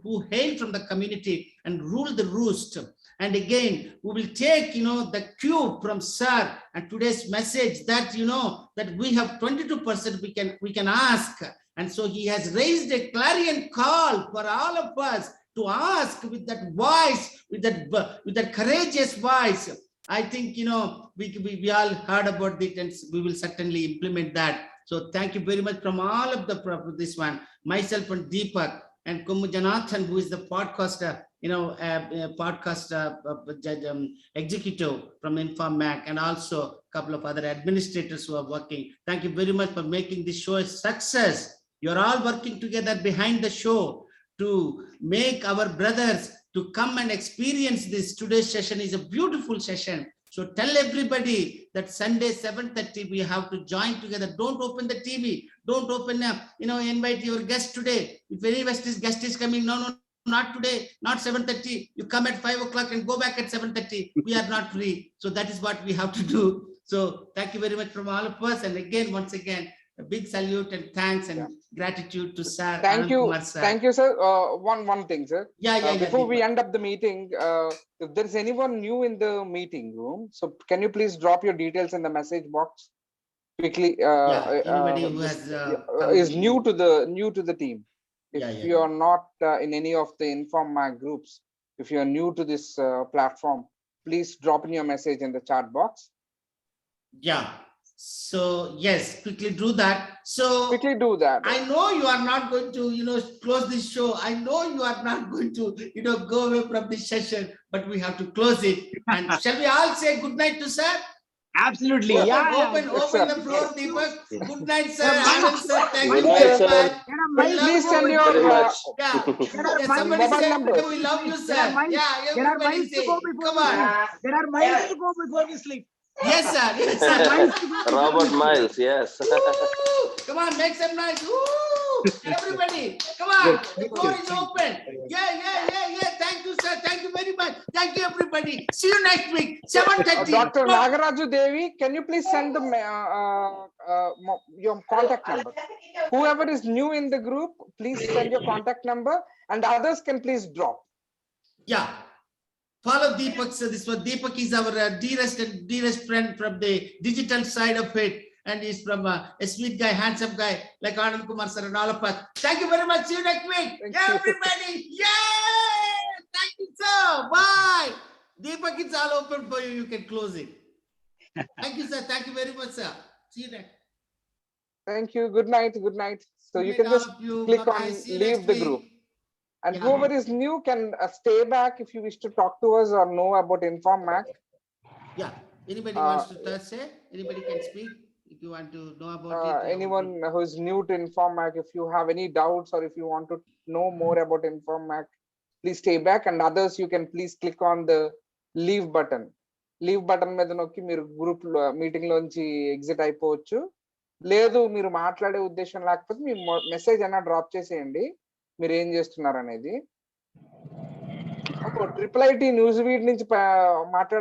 who hail from the community and rule the roost. And again, we will take, the cue from sir and today's message that, that we have 22% we can ask, And so he has raised a clarion call for all of us to ask with that voice, with that courageous voice. I think, we all heard about it, and we will certainly implement that. So thank you very much from all of this one, myself and Deepak and Kumu Janathan, who is the podcaster, executive from Inform Mac, and also a couple of other administrators who are working. Thank you very much for making this show a success. You're all working together behind the show to make our brothers to come and experience this. Today's session is a beautiful session. So tell everybody that Sunday 7:30 we have to join together. Don't open the TV. Don't open, invite your guest today. If any guest is coming, no, not today, not 7:30. You come at 5 o'clock and go back at 7:30. We are not free. So that is what we have to do. So thank you very much from all of us. And again, once again, a big salute and thanks and gratitude to Sir. Thank you. Kumar, sir. Thank you, sir. One thing, sir. Before we Deepak. end up the meeting, if there's anyone new in the meeting room, so can you please drop your details in the message box quickly? Anybody who has is new to the team. If you are not in any of the Inform Mac groups, if you are new to this platform, please drop in your message in the chat box. Yeah. So yes, quickly do that. So quickly do that. I know you are not going to, close this show. I know you are not going to, go away from this session, but we have to close it. And shall we all say good night to Sir? Absolutely. Open the floor, Deepak. Good night, Sir. Anand, sir. Thank Good you night, very sir. much. Please send your Very much. Somebody said we love you, sir. Yeah, everybody say, come on. There are miles to go before we sleep. Yes, sir. Yes, sir. Robert Miles, yes. Woo! Come on, make some noise. Woo! Everybody, come on. The door is open. Yeah. Thank you, sir. Thank you very much. Thank you, everybody. See you next week, 7:30. Dr. Nagaraju Devi, can you please send the your contact number? Whoever is new in the group, please send your contact number, and others can please drop. Yeah. Follow Deepak. So this one, Deepak is our dearest friend from the digital side of it. And he's from a sweet guy, handsome guy, like Anand Kumar sir and all of us. Thank you very much. See you next week. Everybody. Yay! Thank you, sir. Bye. Deepak, it's all open for you. You can close it. Thank you, sir. Thank you very much, sir. See you next. Thank you. Good night. Good night. So you can just click on leave the group. And whoever is new can stay back if you wish to talk to us or know about Inform Mac. Yeah. Anybody wants to say? Anybody can speak if you want to know about it. Anyone who is new to Inform Mac, if you have any doubts or if you want to know more about Inform Mac, please stay back. And others, you can please click on the leave button. Leave button మీద నొక్కి మీరు group meeting లోంచి exit అయిపోవచ్చు. లేదు మీరు మాట్లాడే ఉద్దేశం లేకపోతే మీ మెసేజ్ అయినా డ్రాప్ చేసేయండి మీరు ఏం చేస్తున్నారు అనేది. ట్రిపుల్ ఐటీ న్యూస్ వీడ్ నుంచి మాట్లాడుతున్నారు.